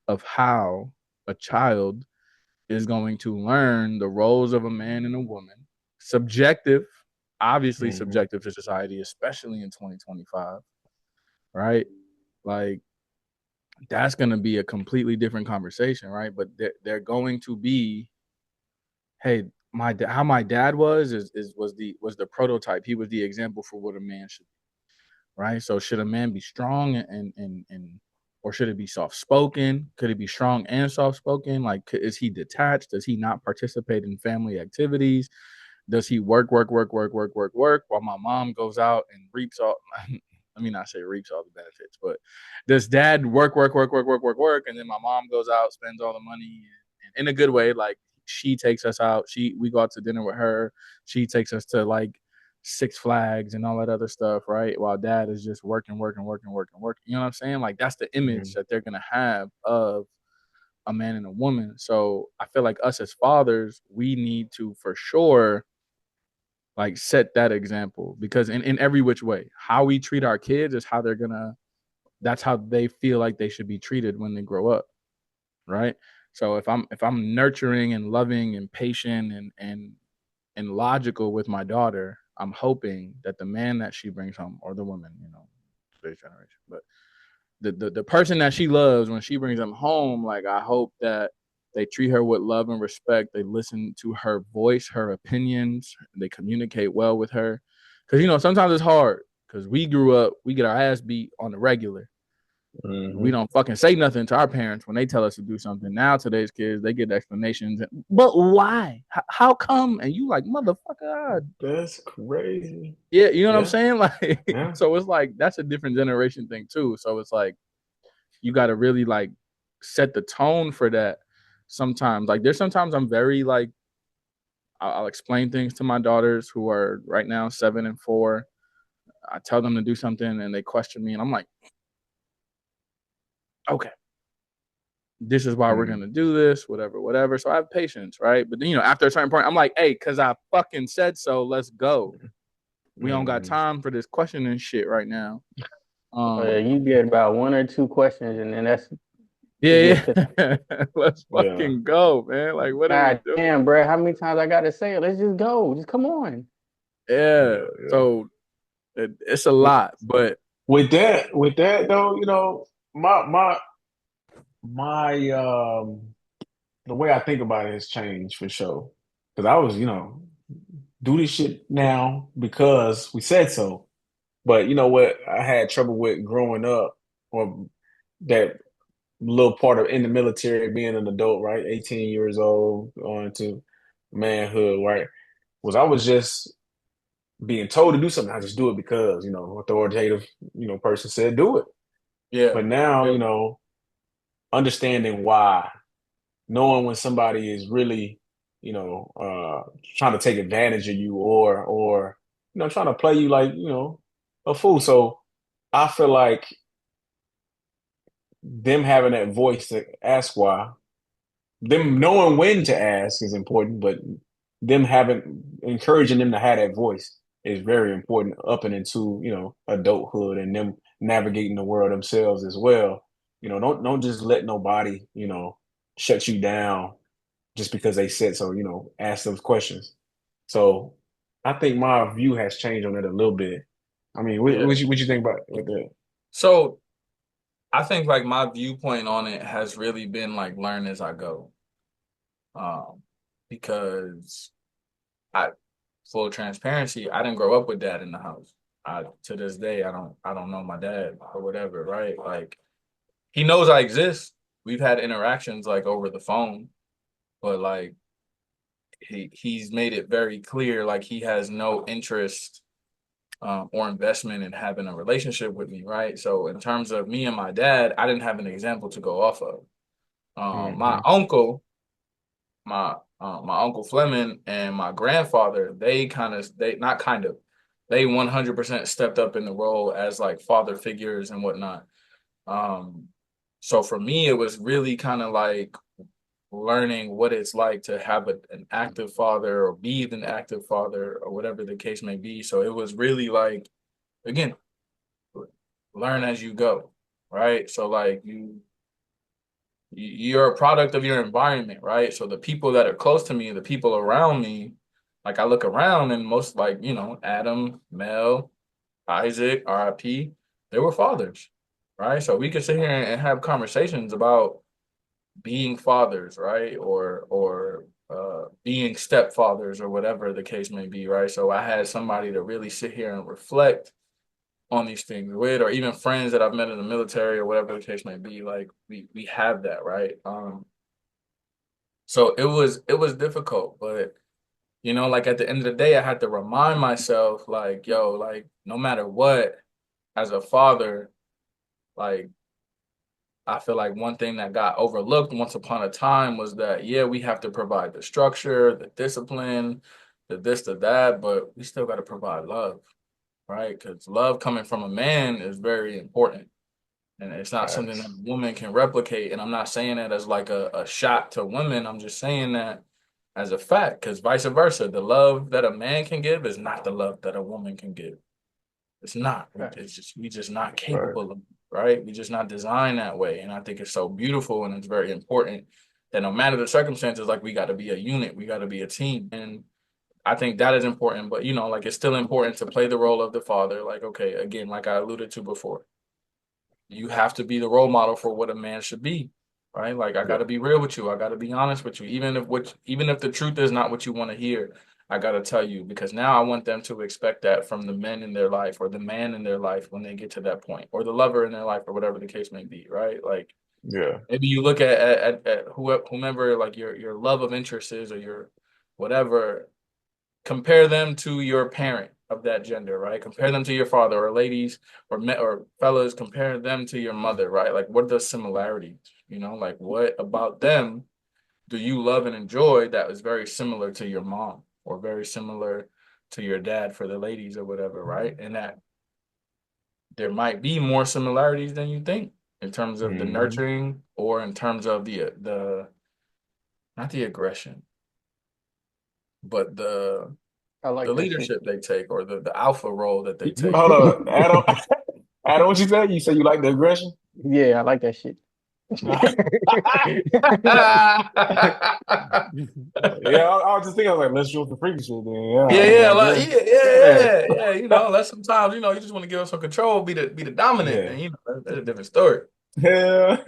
of how a child is going to learn the roles of a man and a woman. Subjective, obviously subjective to society, especially in 2025, right? Like, that's going to be a completely different conversation, right? But they're going to be, hey, how my dad was the prototype. He was the example for what a man should be, right? So should a man be strong and or should it be soft spoken? Could it be strong and soft spoken? Like, is he detached? Does he not participate in family activities? Does he work while my mom goes out and reaps all? Let me not say reaps all the benefits, but does dad work, and then my mom goes out, spends all the money, and in a good way. Like, she takes us out. We go out to dinner with her. She takes us to like Six Flags and all that other stuff, right? While dad is just working. You know what I'm saying? Like, that's the image that they're gonna have of a man and a woman. So I feel like us as fathers, we need to for sure like set that example, because in every which way, how we treat our kids is how that's how they feel like they should be treated when they grow up, right? So if I'm nurturing and loving and patient and logical with my daughter, I'm hoping that the man that she brings home, or the woman, today's generation, but the person that she loves when she brings them home, like, I hope that they treat her with love and respect. They listen to her voice, her opinions. They communicate well with her, because sometimes it's hard. Because we grew up, we get our ass beat on the regular. We don't fucking say nothing to our parents when they tell us to do something. Now today's kids, they get explanations. But why? How come? And you like, motherfucker. That's crazy. Yeah, you know what I'm saying? Like, Yeah. so it's like that's a different generation thing too. So it's like you got to really like set the tone for that. Sometimes, like, there's sometimes I'm very like, I'll explain things to my daughters who are right now 7 and 4. I tell them to do something and they question me, and I'm like, okay, this is why we're gonna do this, whatever. So I have patience, right? But then after a certain point, I'm like, hey, cause I fucking said so. Let's go. We don't got time for this questioning shit right now. You get about 1 or 2 questions, and then that's yeah. Let's fucking go, man. Like, what are we God doing? damn, bro. How many times I gotta say it? Let's just go. Just come on. Yeah. So it's a lot, but with that though, my the way I think about it has changed for sure. Because I was, do this shit now because we said so. But you know what I had trouble with growing up, or that little part of in the military, being an adult, right? 18 years old, going to manhood, right? I was just being told to do something. I just do it because, authoritative, person said do it. yeah. But now, understanding why, knowing when somebody is really, trying to take advantage of you, or trying to play you like, a fool. So I feel like them having that voice to ask why, them knowing when to ask is important, but them encouraging them to have that voice is very important up and into, adulthood, and them navigating the world themselves as well. Don't just let nobody, shut you down just because they said so. Ask those questions. So I think my view has changed on it a little bit. I mean, what you think about that? So I think like my viewpoint on it has really been like learn as I go. because I, full transparency, I didn't grow up with dad in the house. To this day, I don't know my dad or whatever, right? Like, he knows I exist. We've had interactions like over the phone, but like he's made it very clear like he has no interest or investment in having a relationship with me, right? So in terms of me and my dad, I didn't have an example to go off of. My uncle, my uncle Fleming and my grandfather, they 100% stepped up in the role as like father figures and whatnot. Um, so for me, it was really kind of like learning what it's like to have an active father or be an active father or whatever the case may be. So it was really like, again, learn as you go, right? So like you're a product of your environment, right? So the people that are close to me, the people around me, like I look around and most like, Adam, Mel, Isaac, RIP, they were fathers, right? So we could sit here and have conversations about being fathers, right? Or being stepfathers or whatever the case may be, right? So I had somebody to really sit here and reflect on these things with, or even friends that I've met in the military or whatever the case may be. Like we have that, right? So it was difficult, but like at the end of the day, I had to remind myself, like, yo, like no matter what, as a father, like I feel like one thing that got overlooked once upon a time was that, yeah, we have to provide the structure, the discipline, the this, the that, but we still got to provide love, right? Because love coming from a man is very important. And it's not something that Facts. a woman can replicate. And I'm not saying that as like a shot to women. I'm just saying that as a fact, because vice versa, the love that a man can give is not the love that a woman can give. It's not. We just not Right. capable of, right? We just not designed that way. And I think it's so beautiful and it's very important that no matter the circumstances, like we got to be a unit, we got to be a team. And I think that is important, but like it's still important to play the role of the father. Like, okay, again, like I alluded to before, you have to be the role model for what a man should be, right? Like I got Yeah. to be real with you. I got to be honest with you, even if the truth is not what you want to hear. I got to tell you because now I want them to expect that from the men in their life or the man in their life when they get to that point, or the lover in their life or whatever the case may be, right? Like Yeah. maybe you look at whomever like your love of interest is or your whatever, compare them to your parent of that gender, right? Compare them to your father, or ladies or fellas, compare them to your mother, right? Like what are the similarities? Like what about them do you love and enjoy that is very similar to your mom or very similar to your dad for the ladies or whatever, right? And that there might be more similarities than you think in terms of the Hmm. nurturing or in terms of the not the aggression, but I the like that shit. leadership they take or the alpha role that they take. Hold on, Adam. Adam, what you say? You say you like the aggression? Yeah, I like that shit. Yeah, I was just thinking, I was like, let's show the freaky shit then. Yeah, Yeah, yeah, I like guess. yeah. Like sometimes, you just want to give us some control, be the dominant, Yeah. and that's a different story. Yeah.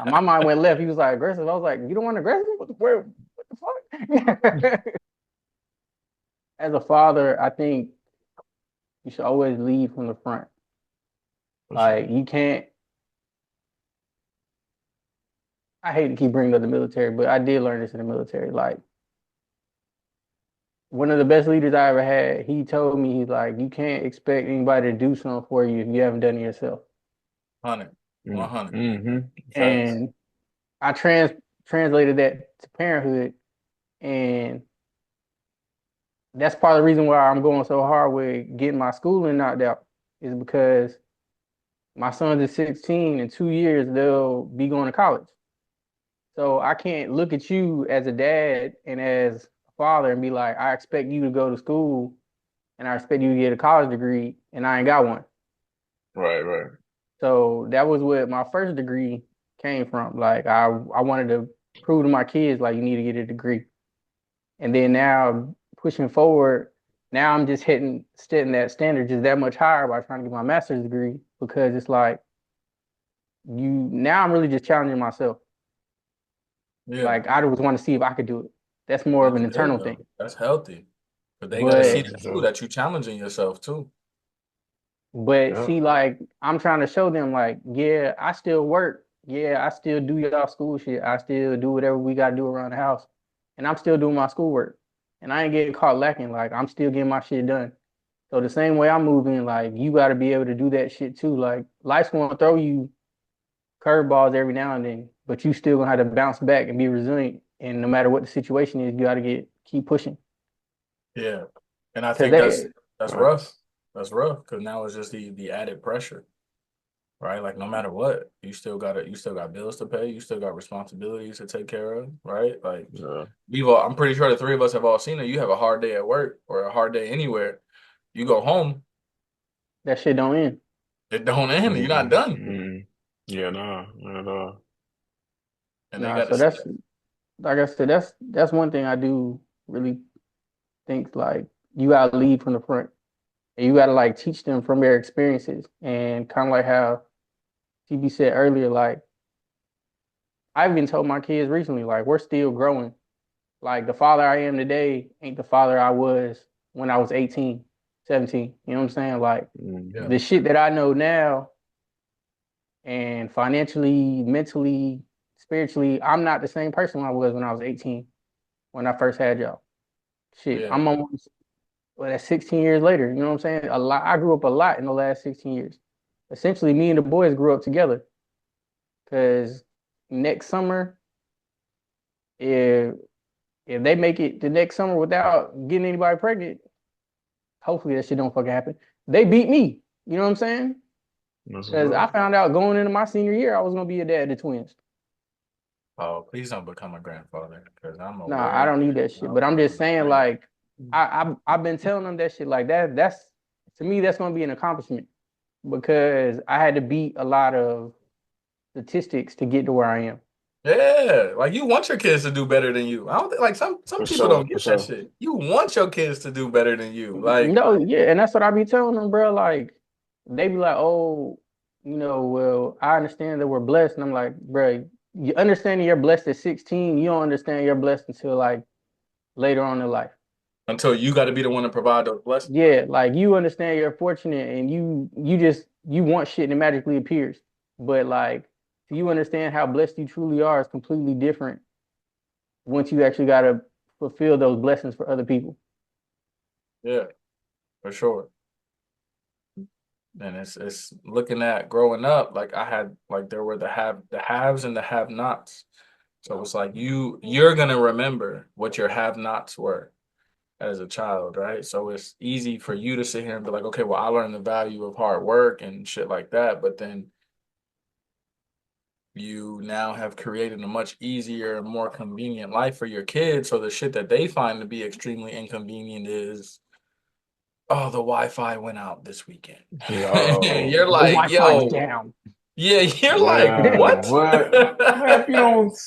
My mind went left. He was like aggressive. I was like, you don't want aggressive? What the fuck? As a father, I think you should always lead from the front. For Like sure. you can't. I hate to keep bringing up the military, but I did learn this in the military. Like one of the best leaders I ever had, he told me he's like, you can't expect anybody to do something for you if you haven't done it yourself. 100, 100. Mm-hmm. Facts. And I translated that to parenthood, and that's part of the reason why I'm going so hard with getting my schooling knocked out is because my son's is 16. In 2 years they'll be going to college. So I can't look at you as a dad and as a father and be like, I expect you to go to school and I expect you to get a college degree and I ain't got one. Right, right. So that was what my first degree came from. Like I wanted to prove to my kids like you need to get a degree. And then now pushing forward, now I'm just setting that standard just that much higher by trying to get my master's degree because it's like now I'm really just challenging myself. Yeah. Like I just want to see if I could do it. That's more of That's an good internal thing. though. That's healthy. But they gotta Yeah, see But for that too, sure. that you challenging yourself too. Yeah. see, like I'm trying to show them, like, yeah, I still work. Yeah, I still do y'all school shit. I still do whatever we gotta do around the house, and I'm still doing my schoolwork, and I ain't getting caught lacking. Like I'm still getting my shit done. So the same way I'm moving, like you got to be able to do that shit too. Like life's gonna throw you curveballs every now and then, but you still gonna have to bounce back and be resilient. And no matter what the situation is, you got to keep pushing. Yeah. And I Cause think they, that's rough. Facts. That's rough because now it's just the added pressure, right? Like no matter what, you still got bills to pay, you still got responsibilities to take care of, right? Like Yeah. I'm pretty sure the three of us have all seen it. You have a hard day at work or a hard day anywhere. You go home, that shit don't end. it don't end. You're not Mm-mm. done, Mm-mm. Yeah, nah, not at all. and they Nah, got to so see that's that. like I said, that's one thing I do really think, like you gotta lead from the front, and you gotta like teach them from their experiences, and kind of like how TB said earlier, like I've even told my kids recently, like we're still growing. Like the father I am today ain't the father I was when I was 18, 17. You know what I'm saying? Like Yeah. the Mm-hmm. shit that I know now, and financially, mentally, spiritually, I'm not the same person I was when I was 18, when I first had y'all. Shit, Yeah. I'm almost, well, that's 16 years later. You know what I'm saying? A lot. I grew up a lot in the last 16 years. Essentially, me and the boys grew up together. Because next summer, if they make it the next summer without getting anybody pregnant, hopefully that shit don't fucking happen. They beat me. You know what I'm saying? That's what's Because I up. found out going into my senior year, I was gonna be a dad to twins. Oh, please don't become a grandfather because I'm Nah, I aware. don't need that shit. But I'm I'm just putting saying, like, like, I've been telling them that shit like that. That's to me, that's gonna be an accomplishment because I had to beat a lot of statistics to get to where I am. yeah, like you want your kids to do better than you. I don't think like some For people don't sure, for get that sure. shit. You want your kids to do better than you. Like No, yeah, and that's what I be telling them, bro. Like, they be like, "Oh, well, I understand that we're blessed," and I'm like, "Bro, you understanding you're blessed at 16, you don't understand you're blessed until like later on in life." until you got to be the one to provide those blessings. Yeah, like you understand you're fortunate and you just you want shit and it magically appears. But like you understand how blessed you truly are is completely different once you actually gotta fulfill those blessings for other people. Yeah, for sure. And it's looking at growing up. Like I had like there were the haves and the have nots. So it's like you're gonna remember what your have nots were as a child, right? So it's easy for you to sit here and be like, okay, well, I learned the value of hard work and shit like that. But then you now have created a much easier and more convenient life for your kids. So the shit that they find to be extremely inconvenient is, oh, the Wi-Fi went out this weekend. Yeah, And oh, you're The like, Wi-Fi is yo, down. yeah, you're like, yeah. what? What if you don't?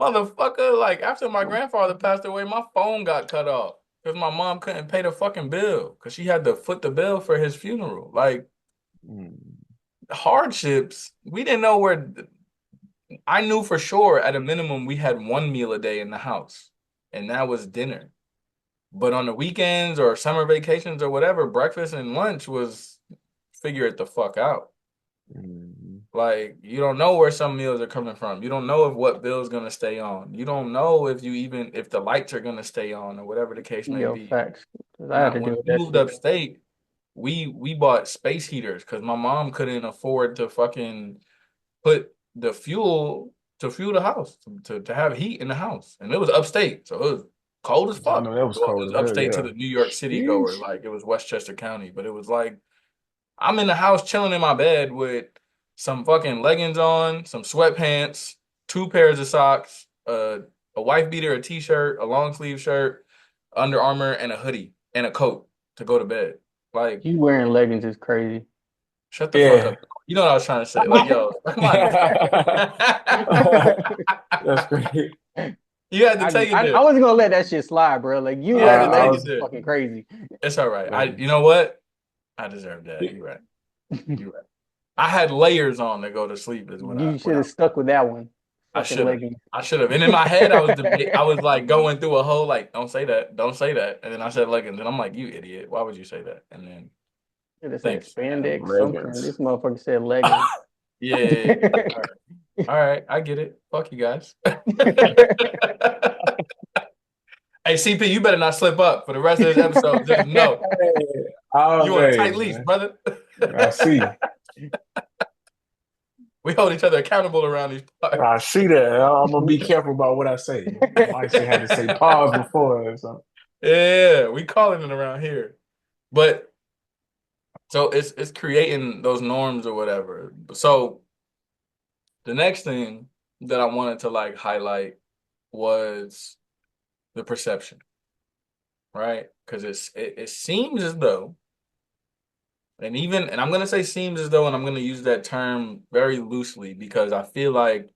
Motherfucker, like after my grandfather passed away, my phone got cut off because my mom couldn't pay the fucking bill because she had to foot the bill for his funeral. Like Mm, hardships, we didn't know where. I knew for sure at a minimum we had one meal a day in the house, and that was dinner. But on the weekends or summer vacations or whatever, breakfast and lunch was figure it the fuck out. mm, Like you don't know where some meals are coming from. You don't know if what bill's gonna stay on. You don't know if you even if the lights are gonna stay on or whatever the case may Yo, be. facts. 'Cause I had Now, to when deal with we that moved shit. upstate, we bought space heaters because my mom couldn't afford to fucking put the fuel to fuel the house to have heat in the house, and it was upstate, so it was cold as I fuck. know that was Well, it cold was as hell. upstate to Yeah. the New York City goer, Sheesh. like it was Westchester County, but it was like I'm in the house chilling in my bed with some fucking leggings on, some sweatpants, two pairs of socks, a wife beater, a t-shirt, a long sleeve shirt, Under Armour, and a hoodie and a coat to go to bed. Like, You wearing leggings is crazy. shut the fuck Yeah. up. You know what I was trying to say? Like, yo, come on now. That's great. You had to I, take it I there. wasn't gonna let that shit slide, bro. Like you You had wearing to I take leggings it was. is there. fucking crazy. It's all right. Man. You know what? I deserve that. You right. You right. I had layers on to go to sleep is what I You should have what stuck with that one. fucking leggings. I should have. And in my head, I was like going through a whole like, don't say that, don't say that. And then I said leggings, and I'm like, you idiot, why would you say that? And then It said thanks. spandex, something. Leggings. This motherfucker said leggings. Yeah. All right, I get it. Fuck you guys. Hey, CP, you better not slip up for the rest of this episode. Just know Hey, all you on a day, tight leash, man. brother. I see. We hold each other accountable around these parts. I see that. I'm gonna be careful about what I say. I might say had to say pause before or something. Yeah, we calling it around here. But so it's creating those norms or whatever. So the next thing that I wanted to like highlight was the perception, right? Because it seems as though, and I'm gonna say seems as though, and I'm gonna use that term very loosely because I feel like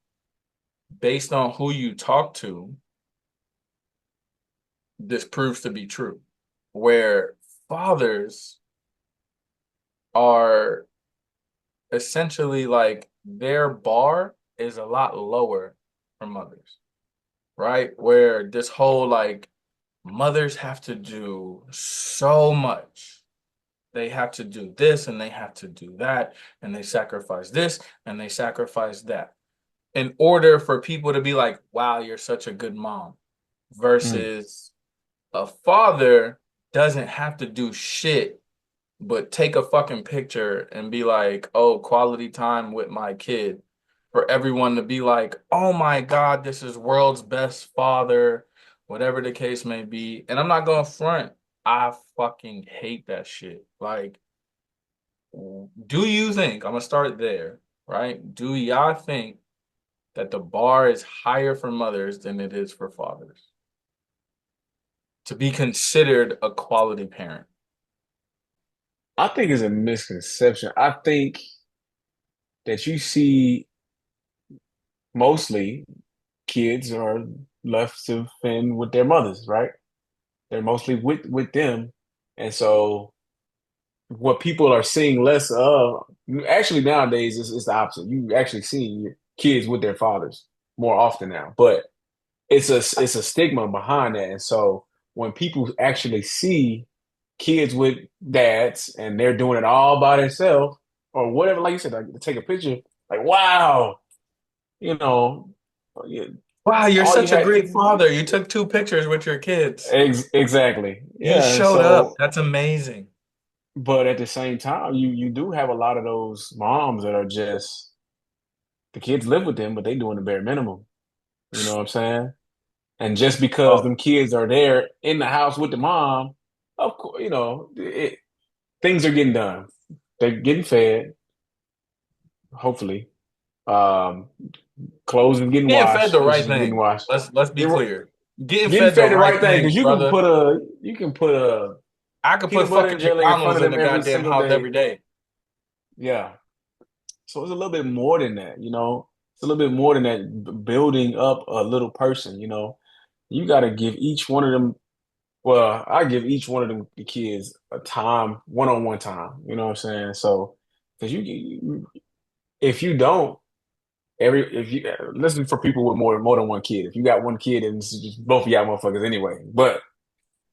based on who you talk to, this proves to be true. Where fathers are essentially like their bar is a lot lower from mothers, right? Where this whole like mothers have to do so much. They have to do this and they have to do that, and they sacrifice this and they sacrifice that in order for people to be like, wow, you're such a good mom. Mm, Versus a father doesn't have to do shit but take a fucking picture and be like, oh, quality time with my kid, for everyone to be like, oh my God, this is world's best father, whatever the case may be. And I'm not going to front. I fucking hate that shit. Like, do you think, I'm going to start there, right? Do y'all think that the bar is higher for mothers than it is for fathers to be considered a quality parent? I think it's a misconception. I think that you see mostly kids are left to fend with their mothers, right? They're mostly with them, and so what people are seeing less of, actually nowadays is the opposite. You actually see kids with their fathers more often now, but it's a stigma behind that, and so when people actually see kids with dads and they're doing it all by themselves or whatever, like you said, like take a picture, like wow, you know, Wow, you're all you such a had great father. You took two pictures with your kids. exactly, You yeah, and showed up. so. That's amazing. But at the same time, you do have a lot of those moms that are just the kids live with them, but they doing the bare minimum. You know what I'm saying? And just because Oh, them kids are there in the house with the mom, of course, things are getting done. They're getting fed, hopefully. Um, Clothes are getting getting fed washed, the right dishes are getting thing. washed. Let's be You're clear. Getting getting fed the fed the right right thing things, because brother. you can put a I could put peanut butter fucking and jelly in front McDonald's of in them the every goddamn single house every day. day. Yeah. So it's a little bit more than that. It's a little bit more than that building up a little person. You got to give each one of them, well, I give each one of them the kids a time, one-on-one time, you know what I'm saying? So, because if you don't, if you listen for people with more than one kid. If you got one kid, and it's just both of y'all motherfuckers anyway. But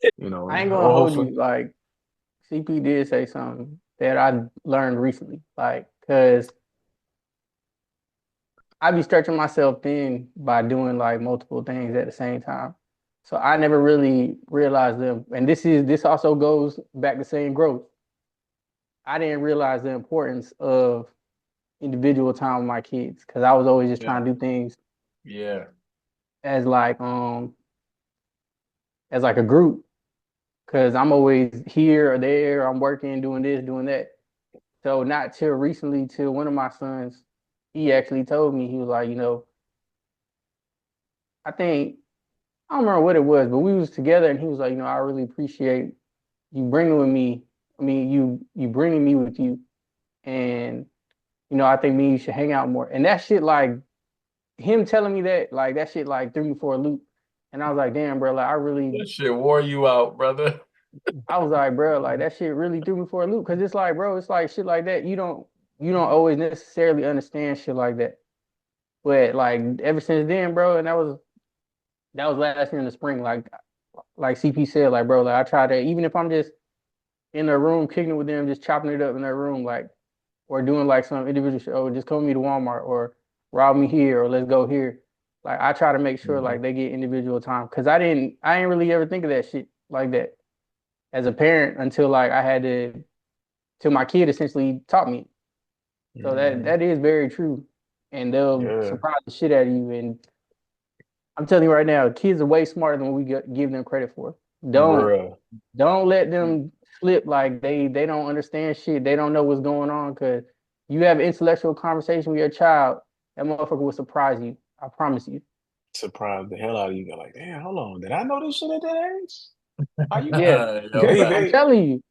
I ain't gonna or hold hopefully, you. Like CP did say something that I learned recently. Like, cause I be stretching myself thin by doing like multiple things at the same time. So I never really realized them. And this also goes back to saying growth. I didn't realize the importance of individual time with my kids because I was always just Yeah. trying to do things Yeah. as like as like a group because I'm always here or there. I'm working, doing this, doing that. So not till recently, till one of my sons, he actually told me he was like, I think I don't remember what it was, but we was together and he was like, I really appreciate you bringing with me. I mean, you bringing me with you, and I think me and you should hang out more. And that shit, like him telling me that, like that shit, like threw me for a loop. And I was like, damn, bro, like That shit wore you out, brother. I was like, bro, like that shit really threw me for a loop because it's like, bro, it's like shit like that. You don't always necessarily understand shit like that. But like ever since then, bro, and that was last year in the spring. Like CP said, like bro, like I try to, even if I'm just in their room kicking it with them, just chopping it up in their room, like or doing like some individual show, or just come with me to Walmart or rob me here or let's go here. Like I try to make sure Mm-hmm. like they get individual time because I didn't really ever think of that shit like that as a parent until like I had to till my kid essentially taught me. So that Mm-hmm. that is very true. And they'll Yeah, surprise the shit out of you. And I'm telling you right now, kids are way smarter than what we give them credit for. Don't bruh. don't let them slip like they don't understand shit. They don't know what's going on because you have an intellectual conversation with your child, that motherfucker will surprise you. I promise you. Surprised the hell out of you. You're like, damn, hold on. Did I know this shit at that age? How you? Yeah, Yo, I'm facts. telling you.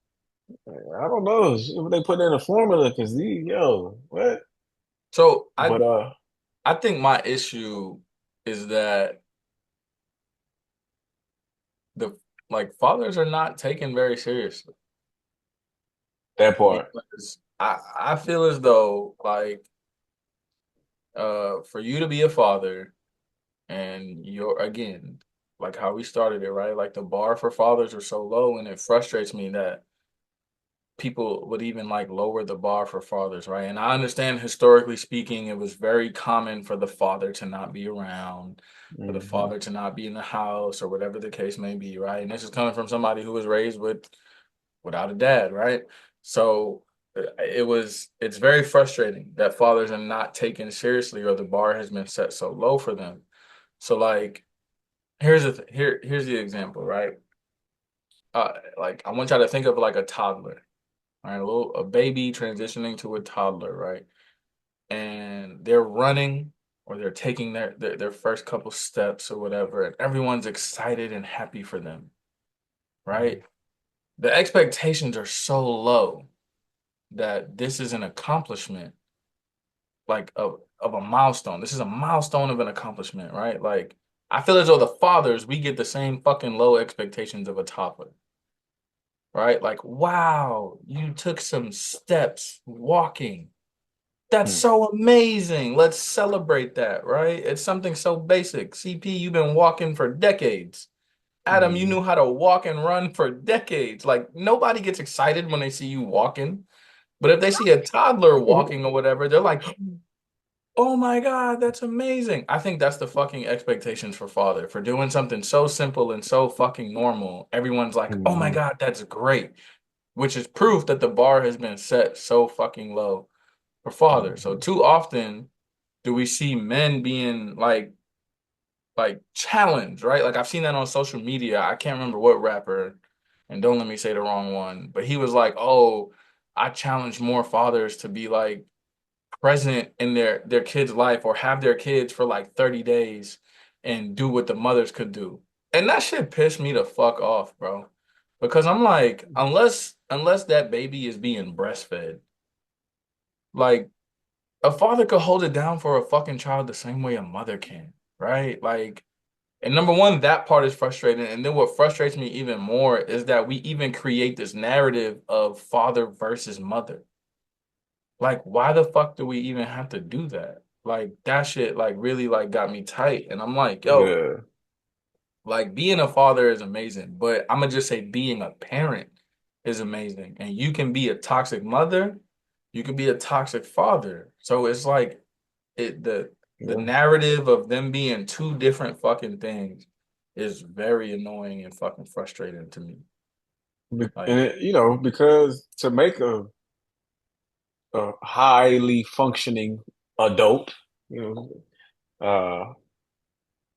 I don't know if they put in a formula because these, yo, what? So But I think my issue is that the like fathers are not taken very seriously that part. because I feel as though like for you to be a father and you're again like how we started it, right? Like the bar for fathers are so low, and it frustrates me that people would even like lower the bar for fathers, right? And I understand historically speaking, it was very common for the father to not be around, for the Mm-hmm. father to not be in the house or whatever the case may be, right? And this is coming from somebody who was raised without a dad, right? So it's very frustrating that fathers are not taken seriously or the bar has been set so low for them. So like here's the example, right? Like I want y'all to think of like a toddler. All right, a baby transitioning to a toddler, right? And they're running or they're taking their first couple steps or whatever, and everyone's excited and happy for them, right? The expectations are so low that this is an accomplishment, like of a milestone. This is a milestone of an accomplishment, right? Like I feel as though the fathers, we get the same fucking low expectations of a toddler, right? Like, wow, you took some steps walking. That's Mm-hmm. so amazing. Let's celebrate that, right? It's something so basic. CP, you've been walking for decades. Adam, you Mm-hmm. knew how to walk and run for decades. Like, nobody gets excited when they see you walking. But if they see a toddler walking or whatever, they're like, oh my God, that's amazing. I think that's the fucking expectations for father. For doing something so simple and so fucking normal, everyone's like, oh my Mm-hmm. God, that's great. Which is proof that the bar has been set so fucking low for father. So Mm-hmm. too often do we see men being like challenged, right? Like I've seen that on social media. I can't remember what rapper, and don't let me say the wrong one, but he was like, "Oh, I challenge more fathers to be like present in their kids' life or have their kids for like 30 days and do what the mothers could do." And that shit pissed me the fuck off, bro. Because I'm like, unless that baby is being breastfed, like a father could hold it down for a fucking child the same way a mother can, right? Like, and number one, that part is frustrating. And then what frustrates me even more is that we even create this narrative of father versus mother. Like, why the fuck do we even have to do that? Like that shit like really like got me tight. And I'm like, yo, Yeah. like being a father is amazing, but I'm gonna just say being a parent is amazing. And you can be a toxic mother, you can be a toxic father. So it's like the Yeah. narrative of them being two different fucking things is very annoying and fucking frustrating to me. And Like, it, because to make a highly functioning adult, you uh,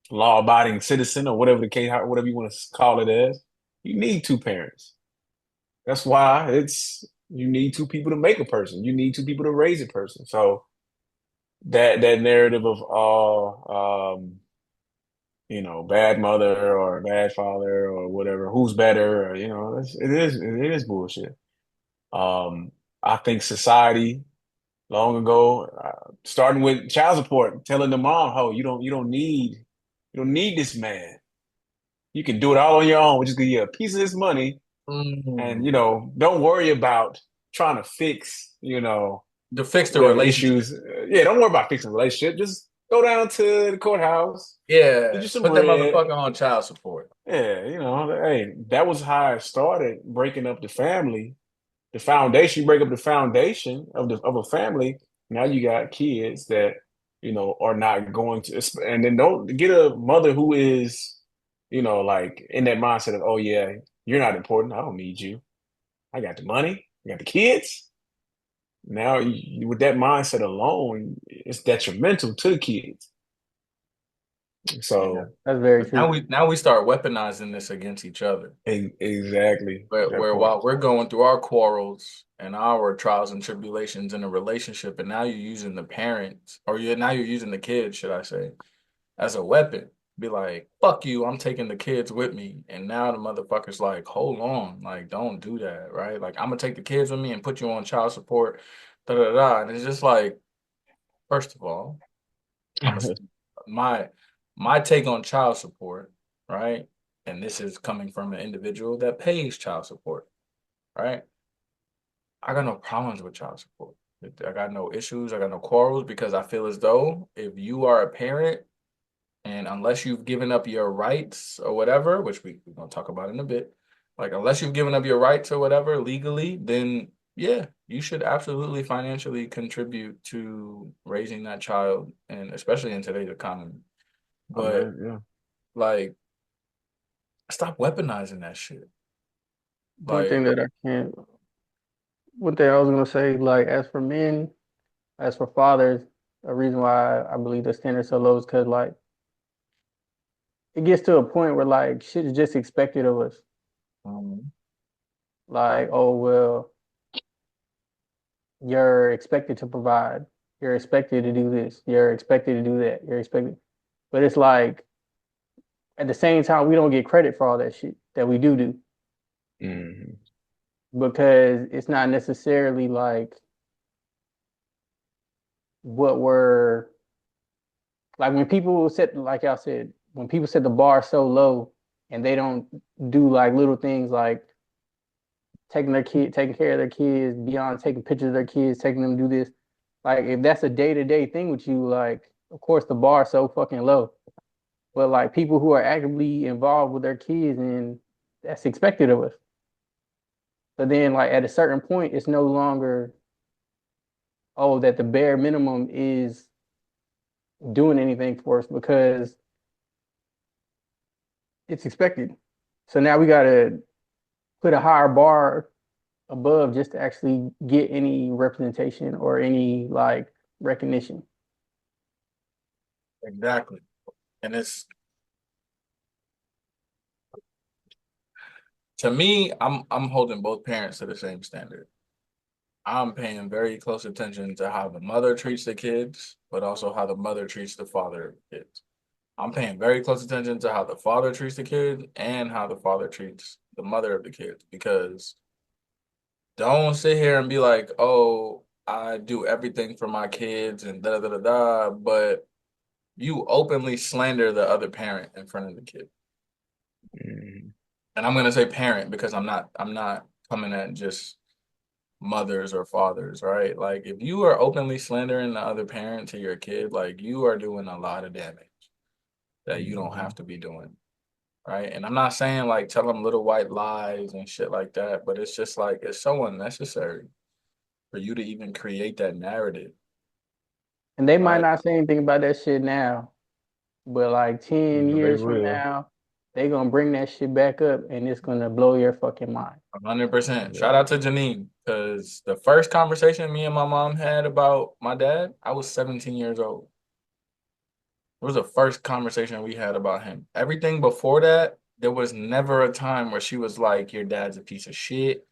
law-abiding citizen or whatever the case, whatever you want to call it as, you need two parents. That's why you need two people to make a person. You need two people to raise a person. So that narrative of bad mother or bad father or whatever, who's better, or it is bullshit. Um, I think society long ago, starting with child support, telling the mom, "Oh, you don't need this man. You can do it all on your own. We're just gonna give you a piece of this money, and mm, don't worry about trying to fix, to fix the whatever relationship. issues. Yeah, don't worry about fixing the relationship. Just Go down to the courthouse, get Yeah, you some put that bread. motherfucker on child support. Yeah, hey, that was how I started breaking up the family. The foundation, you break up the foundation of a family. Now you got kids that, are not going to, and then don't get a mother who is, like in that mindset of, oh yeah, you're not important. I don't need you. I got the money. I got the kids. Now, with that mindset alone, it's detrimental to the kids. Yeah. So, That's very But now true. we start weaponizing this against each other. exactly that Where part. while we're going through our quarrels and our trials and tribulations in a relationship, and now you're using the parents, or you're using the kids, should I say, as a weapon. Be like, fuck you, I'm taking the kids with me. And now the motherfucker's like, hold on, like, don't do that, right? Like, I'm gonna take the kids with me and put you on child support, da da da. And it's just like, first of all, I'm gonna my my take on child support, right? And this is coming from an individual that pays child support, right? I got no problems with child support. I got no issues. I got no quarrels because I feel as though if you are a parent and unless you've given up your rights or whatever, which we're going to talk about in a bit, like unless you've given up your rights or whatever legally, then yeah, you should absolutely financially contribute to raising that child and especially in today's economy. Oh But man, yeah. like, stop weaponizing that shit. One thing Like, that I can't, one thing I was gonna say, like as for men, as for fathers, a reason why I believe the standard's so low is because like it gets to a point where like shit is just expected of us. um, Like, oh well, you're expected to provide. You're expected to do this. You're expected to do that. You're expected. But it's like at the same time, we don't get credit for all that shit that we do hmm because it's not necessarily like what we're like when people set, like y'all said, when people set the bar so low and they don't do like little things like taking care of their kids, beyond taking pictures of their kids, taking them to do this. Like if that's a day-to-day thing with you, like of course the bar is so fucking low. But like people who are actively involved with their kids and that's expected of us. But then like at a certain point, it's no longer, oh, that the bare minimum is doing anything for us because it's expected. So now we gotta put a higher bar above just to actually get any representation or any like recognition. exactly. And it's to me, I'm holding both parents to the same standard. I'm paying very close attention to how the mother treats the kids, but also how the mother treats the father of the kids. I'm paying very close attention to how the father treats the kid and how the father treats the mother of the kids because don't sit here and be like, oh, I do everything for my kids and da da da da, but you openly slander the other parent in front of the kid. hmm And I'm gonna say parent because I'm not coming at just mothers or fathers, right? Like if you are openly slandering the other parent to your kid, like you are doing a lot of damage that you don't have to be doing, right? And I'm not saying like tell them little white lies and shit like that, but it's just like it's so unnecessary for you to even create that narrative, And they might right? not say anything about that shit now, but like 10 But they years from will. now, they gonna bring that shit back up and it's gonna blow your fucking mind. 100%. Yeah. Shout out to Janine because the first conversation me and my mom had about my dad, I was 17 years old. It was the first conversation we had about him. Everything before that, there was never a time where she was like, your dad's a piece of shit.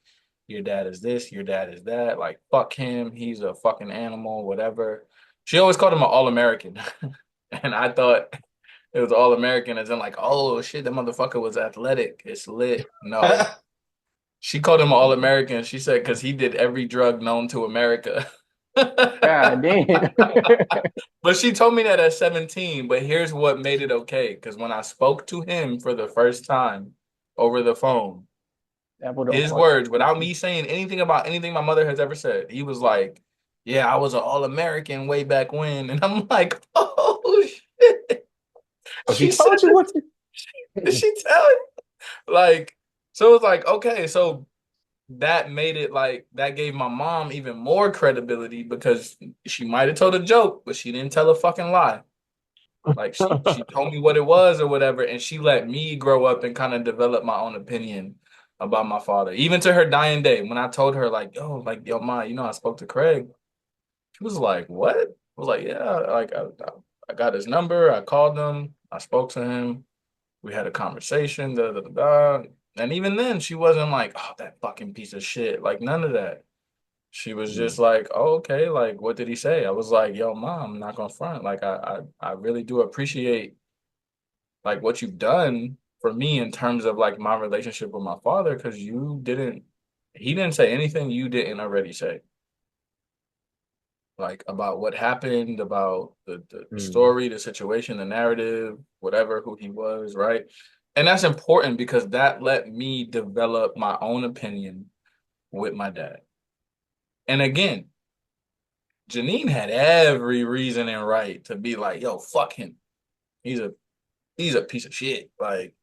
Your dad is this, your dad is that. Like, fuck him. He's a fucking animal, whatever. She always called him an All American. And I thought it was All American as in, like, oh shit, that motherfucker was athletic. It's lit. No. She called him All American. She said, because he did every drug known to America. God damn. But she told me that at 17. But here's what made it okay. Because when I spoke to him for the first time over the phone, Apple don't his fall far words, from the without tree. me saying anything about anything my mother has ever said, he was like, yeah, I was an All-American way back when. And I'm like, oh shit. So she She said told you what to. did she tell you? Like, so it's like, okay, so that made it like that gave my mom even more credibility because she might have told a joke, but she didn't tell a fucking lie. Like she told me what it was or whatever, and she let me grow up and kind of develop my own opinion about my father. Even to her dying day, when I told her like yo, ma, I spoke to Craig. She was like, what? I was like, yeah, like I got his number. I called him. I spoke to him. We had a conversation. Da, da, da, da. And even then, she wasn't like, oh, that fucking piece of shit. Like none of that. She was just Mm, like, oh, okay, like what did he say? I was like, yo, mom, I'm not gonna front. Like I really do appreciate like what you've done for me in terms of like my relationship with my father, because he didn't say anything you didn't already say. Like about what happened, about the mm, story, the situation, the narrative, whatever, who he was, right? And that's important because that let me develop my own opinion with my dad. And again, Janine had every reason and right to be like, yo, fuck him. He's a he's a piece of shit. Like,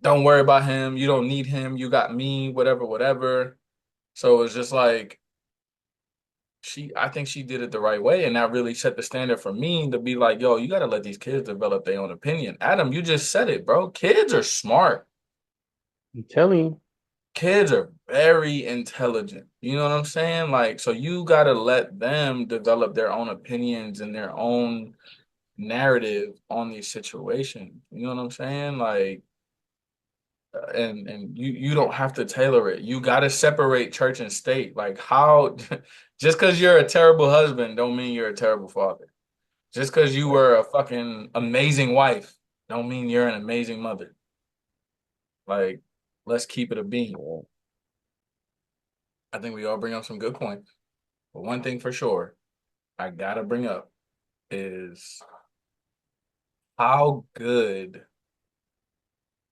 don't worry about him. You don't need him. You got me, whatever, whatever. So it's just like I think she did it the right way. And that really set the standard for me to be like, yo, you gotta let these kids develop their own opinion. Adam, you just said it, bro. Kids are smart. I'm telling you. Kids are very intelligent. You know what I'm saying? Like, so you gotta let them develop their own opinions and their own narrative on these situations. You know what I'm saying? Like, and you don't have to tailor it. You got to separate church and state. Like how just because you're a terrible husband don't mean you're a terrible father. Just because you were a fucking amazing wife don't mean you're an amazing mother. Like, let's keep it a beam. yeah. I think we all bring up some good points. But one thing for sure, I gotta bring up is how good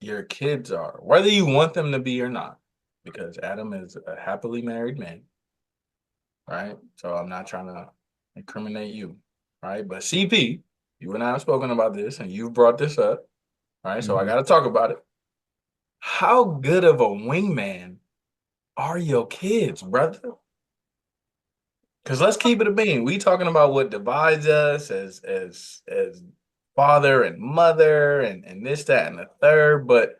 your kids are, whether you want them to be or not. Because Adam is a happily married man, right? So I'm not trying to incriminate you, right? But CP, you and I have spoken about this and you've brought this up, right? So I Mhm. got to talk about it. How good of a wingman are your kids, brother? Because let's keep it a bean. We talking about what divides us as father and mother and this, that, and the third, but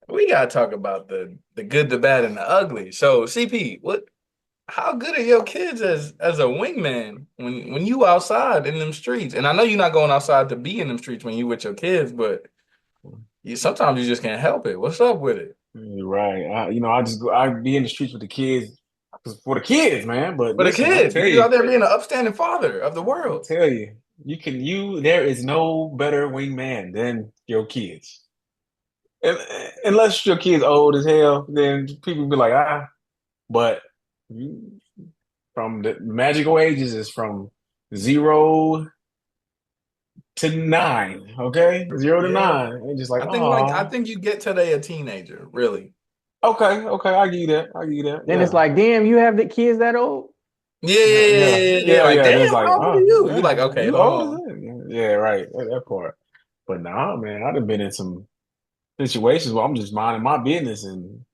we gotta talk about the good, the bad, and the ugly. So CP, how good are your kids as a wingman when you outside in them streets? And I know you're not going outside to be in them streets when you with your kids, but sometimes you just can't help it. What's up with it? You're right. I just go. I be in the streets with the kids for the kids, man. But For the listen, I kids, tell you you, out there being an upstanding father of the I world. tell you, there is no better wingman than your kids. And, unless your kid's old as hell, then people be like, ah. But you, from the magical ages is from 0 to 9. Okay, 0 to 9, Yeah. and just like, I oh, think you get till they a teenager, really. okay, okay, I give you that. I give you that. Then it's Yeah. like, damn, you have the kids that old? Yeah, yeah, Yeah, yeah, yeah, yeah, yeah. yeah, Like, yeah. damn, There's like, how old are oh, you? You like, yeah, okay, you hold old as on. that? Yeah, right. That part. But nah, man, I've been in some situations where I'm just minding my business, and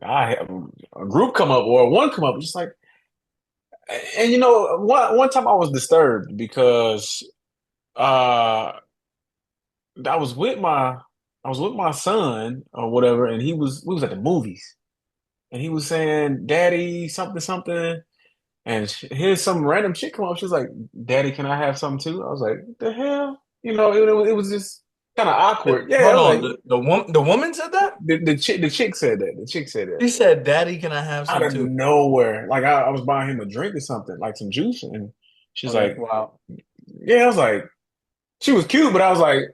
I have a group come up or one come up, just like, and one time I was disturbed because uh, I was with my I was with my son or whatever, and we was at the movies, and he was saying, "Daddy, something, something." And here's some random chick come up. She's like, "Daddy, can I have some too?" I was like, "What the hell?" It was just kind of awkward. Yeah, I Hold was on, like, the woman said that? the chick said that. The chick said that She said, "Daddy, can I have out some of too?" nowhere. Like I was buying him a drink or something, like some juice, and she's Oh, that's like, wild. "Yeah." I was like, she was cute, but I was like,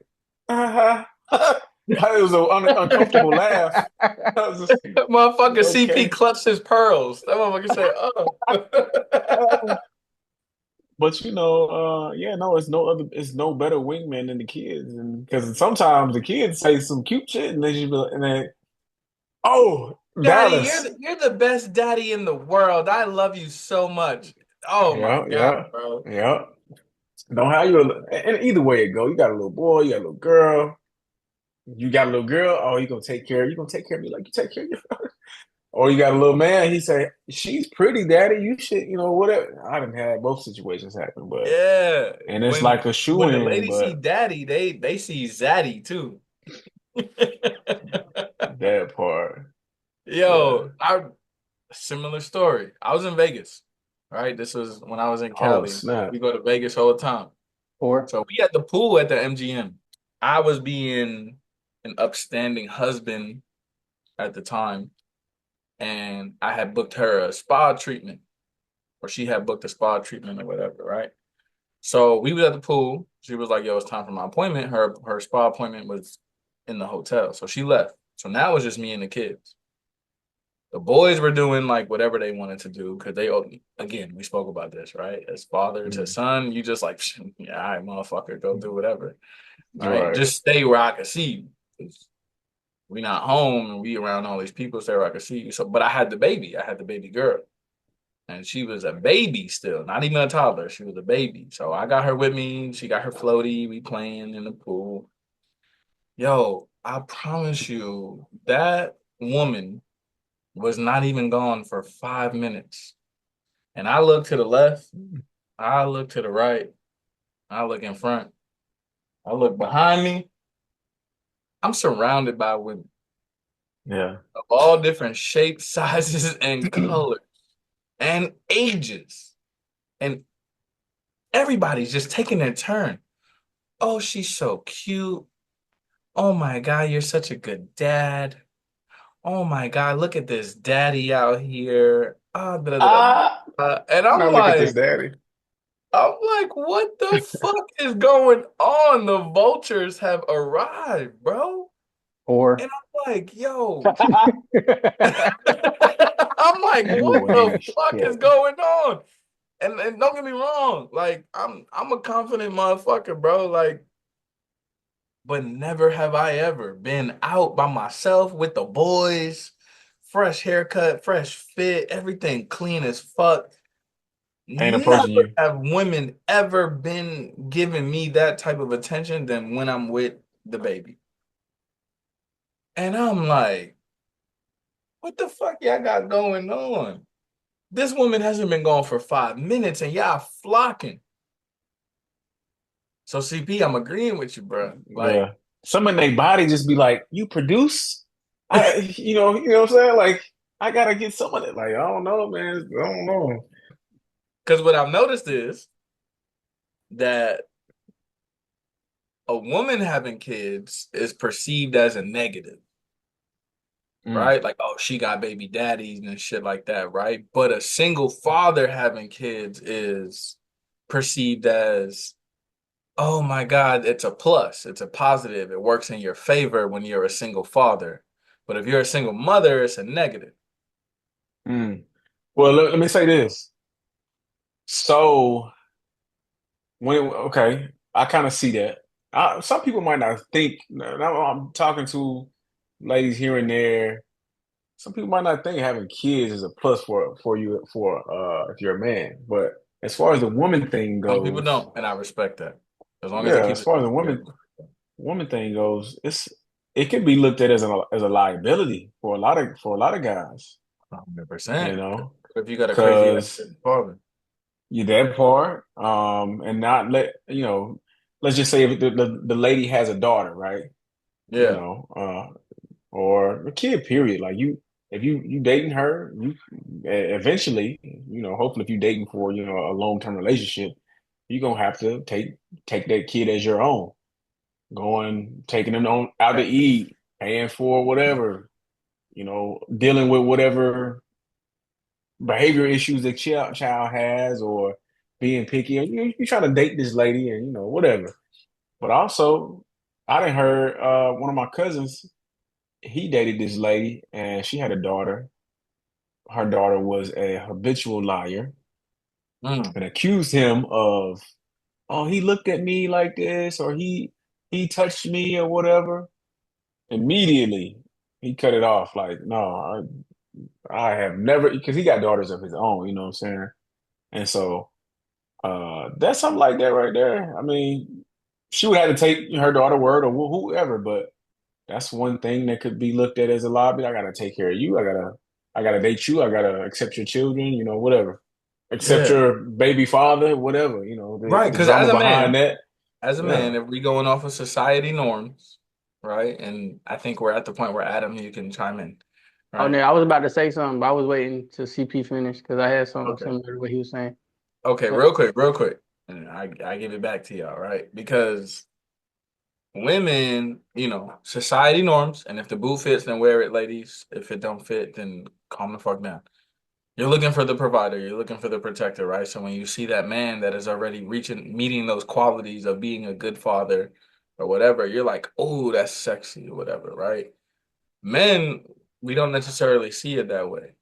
uh-huh. It was an uncomfortable laugh. I was just Motherfucker CP okay. clutched his pearls. That motherfucker said, "Oh." But yeah, no, it's no better wingman than the kids, and because sometimes the kids say some cute shit, and then oh, Daddy, Dallas, you're the best daddy in the world. I love you so much. Oh my Yeah, God, yeah, bro. yeah. Don't have you, and either way it go, you got a little boy, you got a little girl. You got a little girl, oh, you gonna take care of me like you take care of your or you got a little man, he say, she's pretty, daddy. You should, whatever. I done had both situations happen, but Yeah. and it's When like a shoe when the in, ladies see but daddy, they see zaddy too. that part, yeah. Yo, I similar story. I was in Vegas, right? This was when I was in Oh Cali. snap. We go to Vegas all the time. Or So we at the pool at the MGM. I was being an upstanding husband at the time, and I had booked her a spa treatment, or she had booked a spa treatment or whatever, right? So we was at the pool. She was like, "Yo, it's time for my appointment." Her spa appointment was in the hotel, so she left. So now it was just me and the kids. The boys were doing like whatever they wanted to do because they, again, we spoke about this, right? As father to Mm, son, you just like, yeah, all right, motherfucker, go do whatever, right? right. Just stay where I can see you. We not home and we around all these people, stay where I can see you. So, but I had the baby. I had the baby girl. And she was a baby still, not even a toddler. She was a baby. So I got her with me. She got her floaty. We playing in the pool. Yo, I promise you, that woman was not even gone for 5 minutes. And I look to the left, I look to the right, I look in front, I look behind me. I'm surrounded by women Yeah. of all different shapes, sizes, and colors and ages. And everybody's just taking their turn. Oh, she's so cute. Oh my God, you're such a good dad. Oh my God, look at this daddy out here. Ah, da, da, da, Ah, da. And now look at this, daddy. I'm like, what the fuck is going on? The vultures have arrived, bro. And or I'm like, yo, I'm like, what You the ain't fuck is shit. going on? And don't get me wrong, like I'm a confident motherfucker, bro. Like, but never have I ever been out by myself with the boys, fresh haircut, fresh fit, everything clean as fuck. Ain't Never approaching you. have women ever been giving me that type of attention than when I'm with the baby. And I'm like, what the fuck y'all got going on? This woman hasn't been gone for 5 minutes and y'all flocking. So CP, I'm agreeing with you, bro. Like, Yeah. Some in their body just be like, you produce? What I'm saying? Like, I gotta get some of it. Like, I don't know, man. I don't know. because what I've noticed is that a woman having kids is perceived as a negative, Mm, right? Like, oh, she got baby daddies and shit like that, right? But a single father having kids is perceived as, oh my God, it's a plus, it's a positive, it works in your favor when you're a single father. But if you're a single mother, it's a negative. mm. Well, let me say this. So okay, I kind of see that. Some people might not think. Now I'm talking to ladies here and there. Some people might not think having kids is a plus for you if you're a man. But as far as the woman thing Some people goes, don't, and I respect that. As long as they yeah, keep as it far as the sincere. woman thing goes, it can be looked at as a liability for a lot of guys, 100%. you know, If you got a crazy ass because father. you that part, and not let's just say if the lady has a daughter, right? You Yeah. know, or a kid, period. Like if you dating her, you eventually, hopefully if you dating for, a long-term relationship, you're gonna have to take that kid as your own, going, taking them on out to eat, paying for whatever, dealing with whatever behavior issues the child has, or being picky. And you're trying to date this lady, and whatever. But also, I done heard one of my cousins, he dated this lady and she had a daughter. Her daughter was a habitual liar Mm. and accused him of, oh, he looked at me like this, or he touched me or whatever. Immediately, he cut it off. Like, no, I have never, because he got daughters of his own, you know what I'm saying? And so that's something like that right there. I mean, she would have to take her daughter word or whoever, but that's one thing that could be looked at as a lobby. I gotta take care of you. I gotta date you. I gotta accept your children. Whatever. Accept Yeah. your baby father. Whatever. Right. The Because drama behind that. as a Yeah. man, if we going off of society norms, right? And I think we're at the point where Adam, you can chime in, Oh, right? no, I was about to say something, but I was waiting to CP finish because I had something Okay. similar to what he was saying. Okay, But real quick. And I give it back to y'all, right? Because women, society norms, and if the boot fits, then wear it, ladies. If it don't fit, then calm the fuck down. You're looking for the provider, you're looking for the protector, right? So when you see that man that is already meeting those qualities of being a good father or whatever, you're like, oh, that's sexy or whatever, right? Men, we don't necessarily see it that way,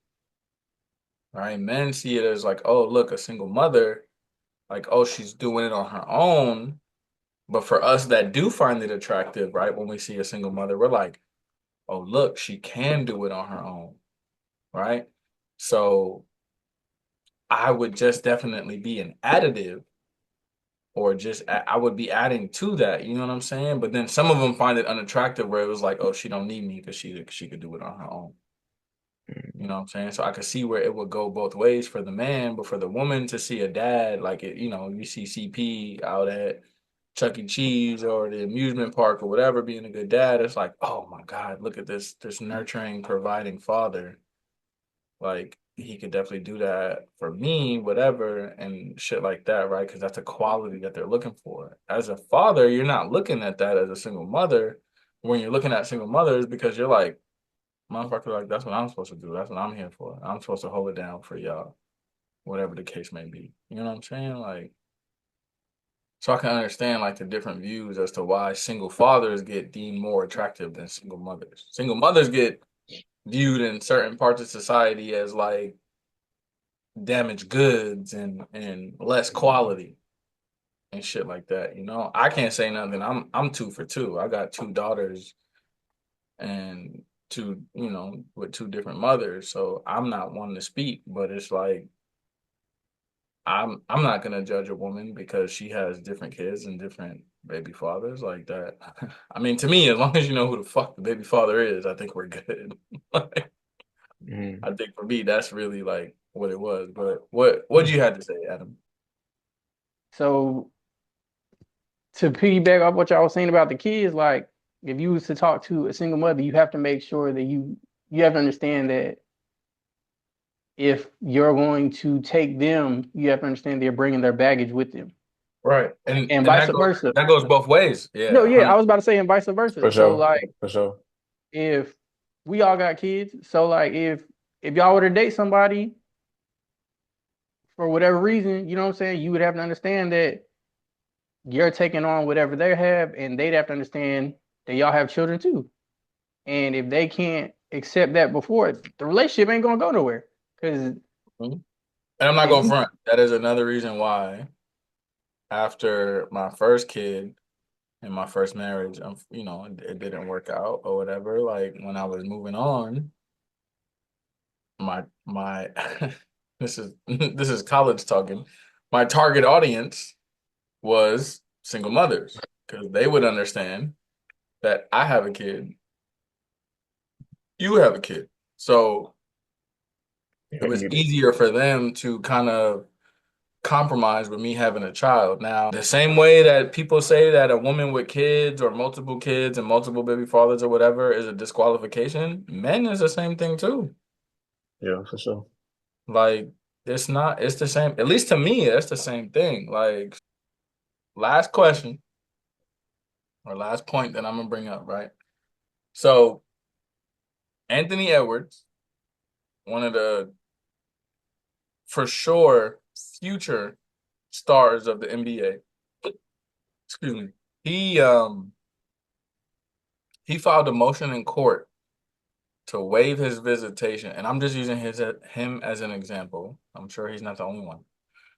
right? Men see it as like, oh, look, a single mother, like, oh, she's doing it on her own. But for us that do find it attractive, right, when we see a single mother, we're like, oh, look, she can do it on her own, right? So I would just definitely be an additive or just I would be adding to that, you know what I'm saying? But then some of them find it unattractive where it was like, oh, she don't need me because she could do it on her own. You know what I'm saying? So I could see where it would go both ways for the man, but for the woman to see a dad like it, you see CP out at Chuck E. Cheese or the amusement park or whatever, being a good dad, it's like, oh my God, look at this nurturing, providing father. Like he could definitely do that for me, whatever, and shit like that, right? Because that's a quality that they're looking for. As a father, you're not looking at that as a single mother. When you're looking at single mothers, because you're like, motherfucker, like that's what I'm supposed to do. That's what I'm here for. I'm supposed to hold it down for y'all, whatever the case may be. You know what I'm saying? Like, so I can understand like the different views as to why single fathers get deemed more attractive than single mothers. Single mothers get viewed in certain parts of society as like damaged goods and less quality and shit like that. I can't say nothing. I'm two for two. I got two daughters and two, with two different mothers. So I'm not one to speak, but it's like I'm not gonna judge a woman because she has different kids and different baby fathers like that. I mean, to me, as long as you know who the fuck the baby father is, I think we're good. Like, Mm. I think for me, that's really like what it was. But what you had to say, Adam? so to piggyback off what y'all was saying about the kids, like if you was to talk to a single mother, you have to make sure that you have to understand that if you're going to take them, you have to understand they're bringing their baggage with them, Right. And and and vice that goes versa. that goes both ways. Yeah, No, yeah, I 100. was about to say, and vice For versa. So sure. like, For sure. if we all got kids, so like, if y'all were to date somebody for whatever reason, you know what I'm saying, you would have to understand that you're taking on whatever they have, and they'd have to understand that y'all have children too. And if they can't accept that before, the relationship ain't gonna go nowhere. Because And I'm not if going you, front. That is another reason why after my first kid and my first marriage, it didn't work out or whatever. Like when I was moving on, my this is college talking. My target audience was single mothers because they would understand that I have a kid, you have a kid. So Yeah, it I was get it. easier for them to kind of compromise with me having a child. Now, the same way that people say that a woman with kids or multiple kids and multiple baby fathers or whatever is a disqualification, men is the same thing too. Yeah, for sure. Like it's not, it's the same, at least to me, it's the same thing. Like last question or last point that I'm gonna bring up, right? So Anthony Edwards, one of the for sure future stars of the NBA, excuse me, he um he filed a motion in court to waive his visitation, and I'm just using him as an example. I'm sure he's not the only one.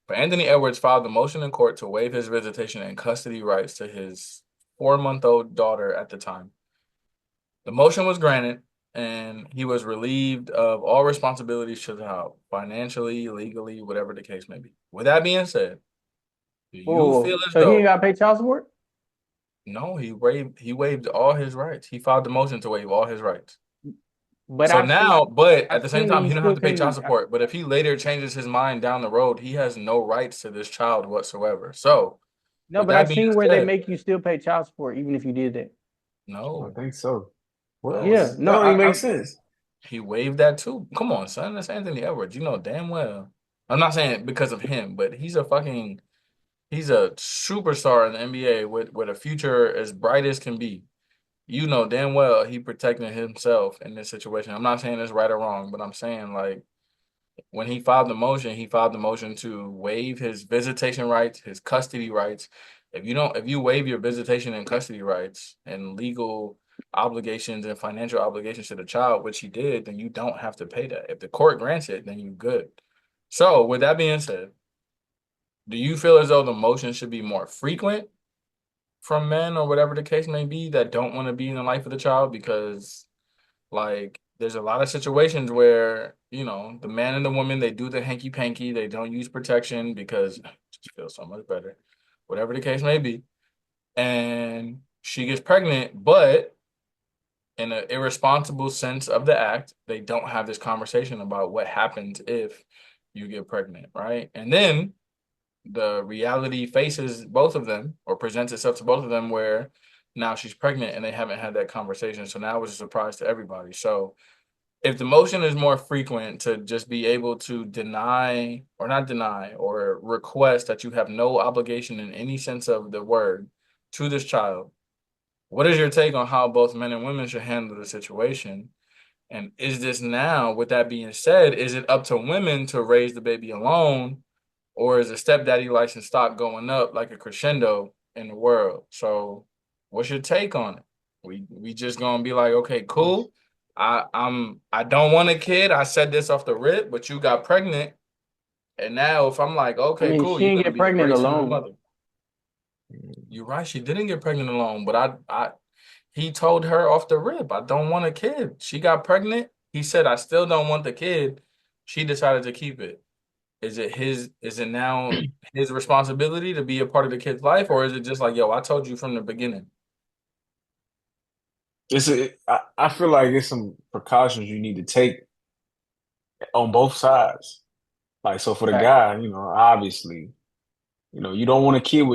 But Anthony Edwards filed a motion in court to waive his visitation and custody rights to his 4-month-old daughter at the time. The motion was granted, and he was relieved of all responsibilities to the child, financially, legally, whatever the case may be. With that being said, do you feel Whoa. as So he ain't though got to pay child support? no, he waived all his rights. He filed the motion to waive all his rights. But So now, but at I've the same seen that time, you he don't have still to pay child can. support. But if he later changes his mind down the road, he has no rights to this child whatsoever. So, No, with but that I've being seen where they said, make you still pay child support even if you did that. I no, think so. no, What? Yeah, he That no, don't even make sense. he waived that too. Come on, son, that's Anthony Edwards. You know damn well. I'm not saying it because of him, but he's a superstar in the NBA with a future as bright as can be. You know damn well he protecting himself in this situation. I'm not saying it's right or wrong, but I'm saying like when he filed the motion to waive his visitation rights, his custody rights. If you waive your visitation and custody rights and legal obligations and financial obligations to the child, which he did, then you don't have to pay that. If the court grants it, then you're good. So, with that being said, do you feel as though the motion should be more frequent from men or whatever the case may be that don't want to be in the life of the child? Because like, there's a lot of situations where, the man and the woman, they do the hanky panky, they don't use protection because it just feels so much better, whatever the case may be. And she gets pregnant, but in an irresponsible sense of the act, they don't have this conversation about what happens if you get pregnant, right? And then the reality faces both of them or presents itself to both of them where now she's pregnant and they haven't had that conversation. So now it's a surprise to everybody. So if the motion is more frequent to just be able to deny or not deny or request that you have no obligation in any sense of the word to this child, what is your take on how both men and women should handle the situation? And is this now, with that being said, is it up to women to raise the baby alone, or is the stepdaddy license stock going up like a crescendo in the world? So, what's your take on it? We just gonna be like, okay, cool. I don't want a kid. I said this off the rip, but you got pregnant, and now if I'm like, I okay, mean, cool, she you're didn't gonna get be the pregnant great single alone. mother. You're right. She didn't get pregnant alone, but he told her off the rip, I don't want a kid. She got pregnant. He said, I still don't want the kid. She decided to keep it. Is it now his responsibility to be a part of the kid's life, or is it just like, yo, I told you from the beginning? I feel like it's some precautions you need to take on both sides. Like, so for the Right. guy, obviously, you don't want a kid,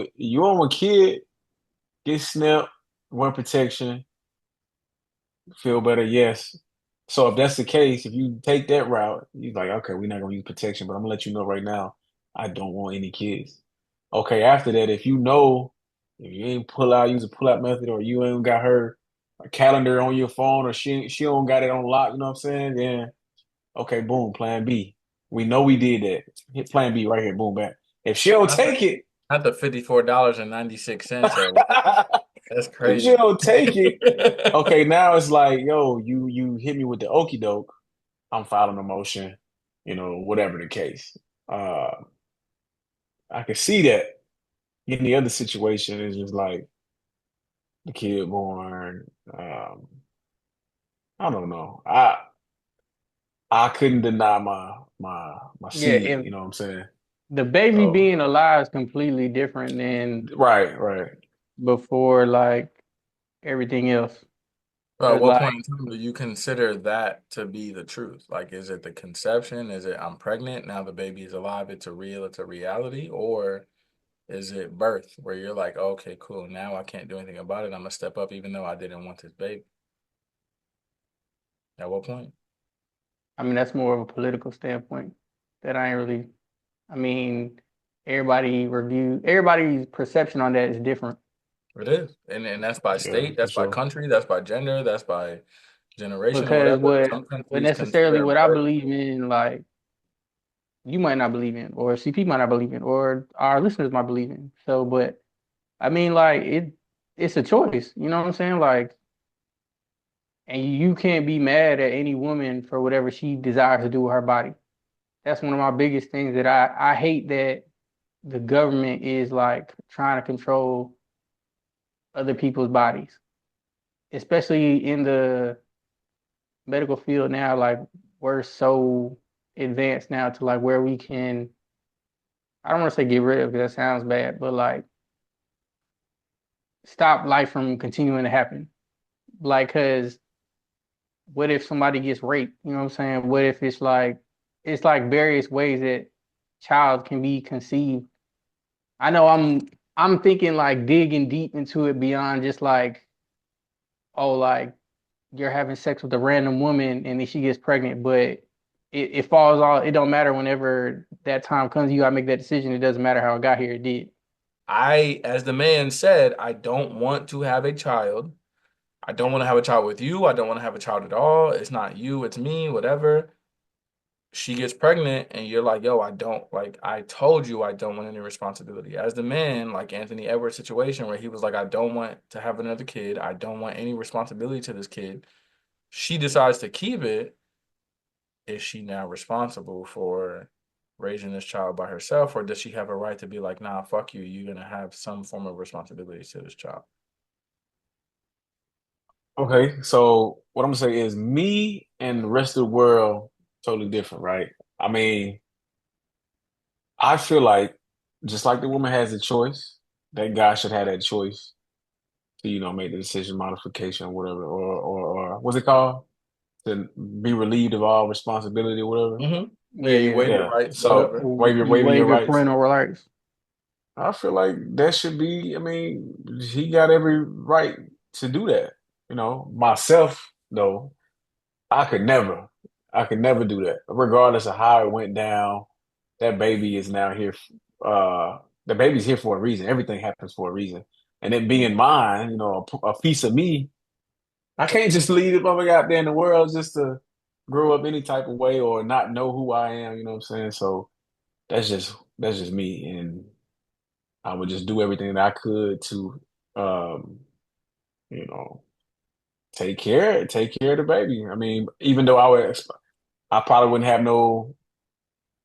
get snapped, want protection, feel better, yes. So if that's the case, if you take that route, you're like, okay, we're not gonna use protection, but I'm gonna let you know right now, I don't want any kids. Okay, after that, if you ain't use a pull out method, or you ain't got her a calendar on your phone, or she don't got it on lock, you know what I'm saying? Then okay, boom, plan B. We know we did that. Hit plan B right here, boom, back. If she don't Not the take it, not the $54.96 though. That's if she crazy. don't take it, okay, now it's like, yo, you hit me with the okey doke. I'm filing a motion, whatever the case. Uh, I can see that. In the other situation, it's just like the kid born. I don't know. I couldn't deny my Yeah, seed. if You know what I'm saying? the baby So being alive is completely different than right. before, like everything else. At Cause what like, point in time do you consider that to be the truth? Like, is it the conception? Is it I'm pregnant, now the baby is alive, it's a reality? Or is it birth where you're like, okay, cool, now I can't do anything about it. I'm gonna step up even though I didn't want this baby. At what point? I mean, that's more of a political standpoint that I ain't really. I mean, everybody's perception on that is different. It is. And that's by yeah, state, for that's by sure. country, that's by gender, that's by generation or Because whatever. what Some what countries necessarily consider what I birth. believe in, like you might not believe in, or CP might not believe in, or our listeners might believe in. So, but I mean, like it's a choice. You know what I'm saying? Like, and you can't be mad at any woman for whatever she desires to do with her body. That's one of my biggest things that I hate that the government is like trying to control other people's bodies, especially in the medical field now, like we're so advanced now to like where we can. I don't want to say get rid of because that sounds bad, but like stop life from continuing to happen. Like, cause what if somebody gets raped? You know what I'm saying? What if it's like various ways that child can be conceived. I know I'm thinking like digging deep into it beyond just like, oh, like you're having sex with a random woman and then she gets pregnant, but it falls all it don't matter whenever that time comes, you gotta make that decision. It doesn't matter how it got here, it did. As the man said, I don't want to have a child. I don't want to have a child with you. I don't want to have a child at all. It's not you, it's me, whatever. She gets pregnant and you're like, yo, I don't like, I told you I don't want any responsibility. As the man, like Anthony Edwards' situation where he was like, I don't want to have another kid. I don't want any responsibility to this kid. She decides to keep it. Is she now responsible for raising this child by herself? Or does she have a right to be like, nah, fuck you. You're going to have some form of responsibility to this child? Okay, so what I'm gonna say is me and the rest of the world totally different, right? I mean, I feel like just like the woman has a choice, that guy should have that choice to, make the decision modification or whatever, or what's it called? To be relieved of all responsibility or whatever. Yeah, Yeah, you yeah. waive your Yeah. rights, So whatever. You waving your waive your rights. parental rights. I feel like that should be, I mean, he got every right to do that. Myself though, I could never. I could never do that. Regardless of how it went down, that baby is now here. Uh, the baby's here for a reason. Everything happens for a reason. And it being mine, a piece of me, I can't just leave it over out there in the world just to grow up any type of way or not know who I am. You know what I'm saying? So that's just me, and I would just do everything that I could to, um, you know, take care of the baby. I mean, even though I probably wouldn't have no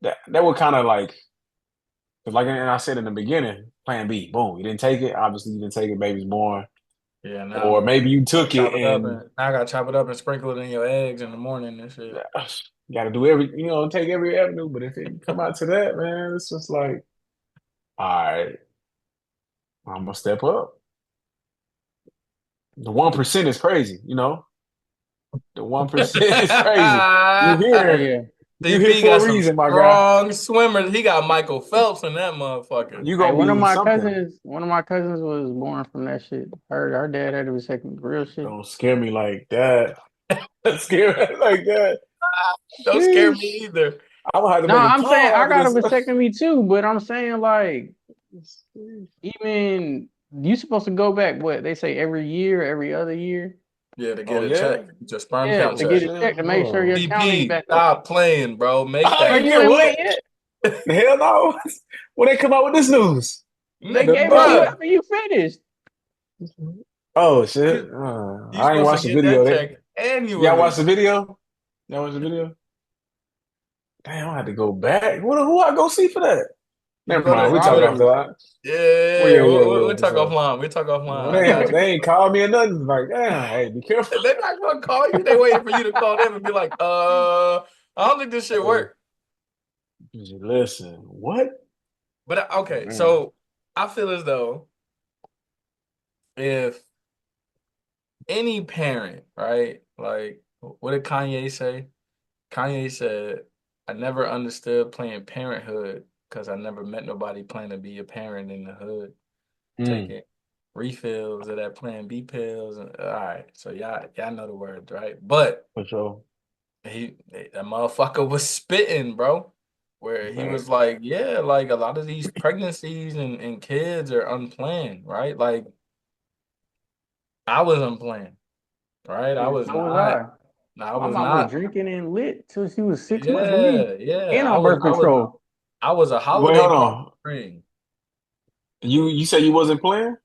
that would kind of like, 'cause like and I said in the beginning, plan B, boom, you didn't take it. Obviously, you didn't take it. Baby's born, Yeah, or now maybe you took it chop it up and and now I gotta chop it up and sprinkle it in your eggs in the morning and shit. you got to do take every avenue. But if it come out to that, man, it's just like, all right, I'm gonna step up. The 1% is crazy. The 1% is crazy. You Oh here, yeah. you here CP for got a some reason, my guy. strong swimmers. He got Michael Phelps in that motherfucker. You Hey, gonna be something. one of my cousins was born from that shit. Her dad had a vasectomy, real shit. Don't scare me like that. Don't scare me like that. Don't scare Sheesh. me either. I'm gonna have to No, make a I'm saying call I after got a this. vasectomy too, but I'm saying like even you supposed to go back what they say every year, every other year. Yeah, to Oh get a yeah? check, get your sperm Yeah, count to Oh get check. a shit. check to make sure your Oh. count ain't CP, back up. stop playing, bro. Make I Bro, that ain't you get ain't count. went what? yet. The hell no. When they come out with this news? They Nigga, gave it to you bruh, after you finished. Oh shit. you you I ain't supposed to watched the get that video. check Y'all watched annually. the video? Y'all watched the video? Damn, I had to go back. Who I go see for that? You Never go mind. to We talk off the Probably. line. Well, yeah. yeah, yeah, We'll yeah. talk So offline. We'll talk offline. I they got ain't, you. they ain't called me or nothing. Like, damn, hey, be careful. They're not gonna call you. They waiting for you to call them and be like, I don't think this shit Hey, work. listen, what? But okay, Man. so I feel as though if any parent, right? Like, what did Kanye say? Kanye said, I never understood playing parenthood because I never met nobody planning to be a parent in the hood, Mm, taking refills of that Plan B pills. And, all right, so y'all know the words, right? But for sure. that motherfucker was spitting, bro. Where he was Facts. like, yeah, like a lot of these pregnancies and kids are unplanned, right? Like I was unplanned, right? I Shit, was so was not. I. No, I My was mom was not. drinking and lit till she was 6 months with me Yeah, yeah. and on birth control. I was a Wait, holiday hold party on. ring. You said you wasn't playing?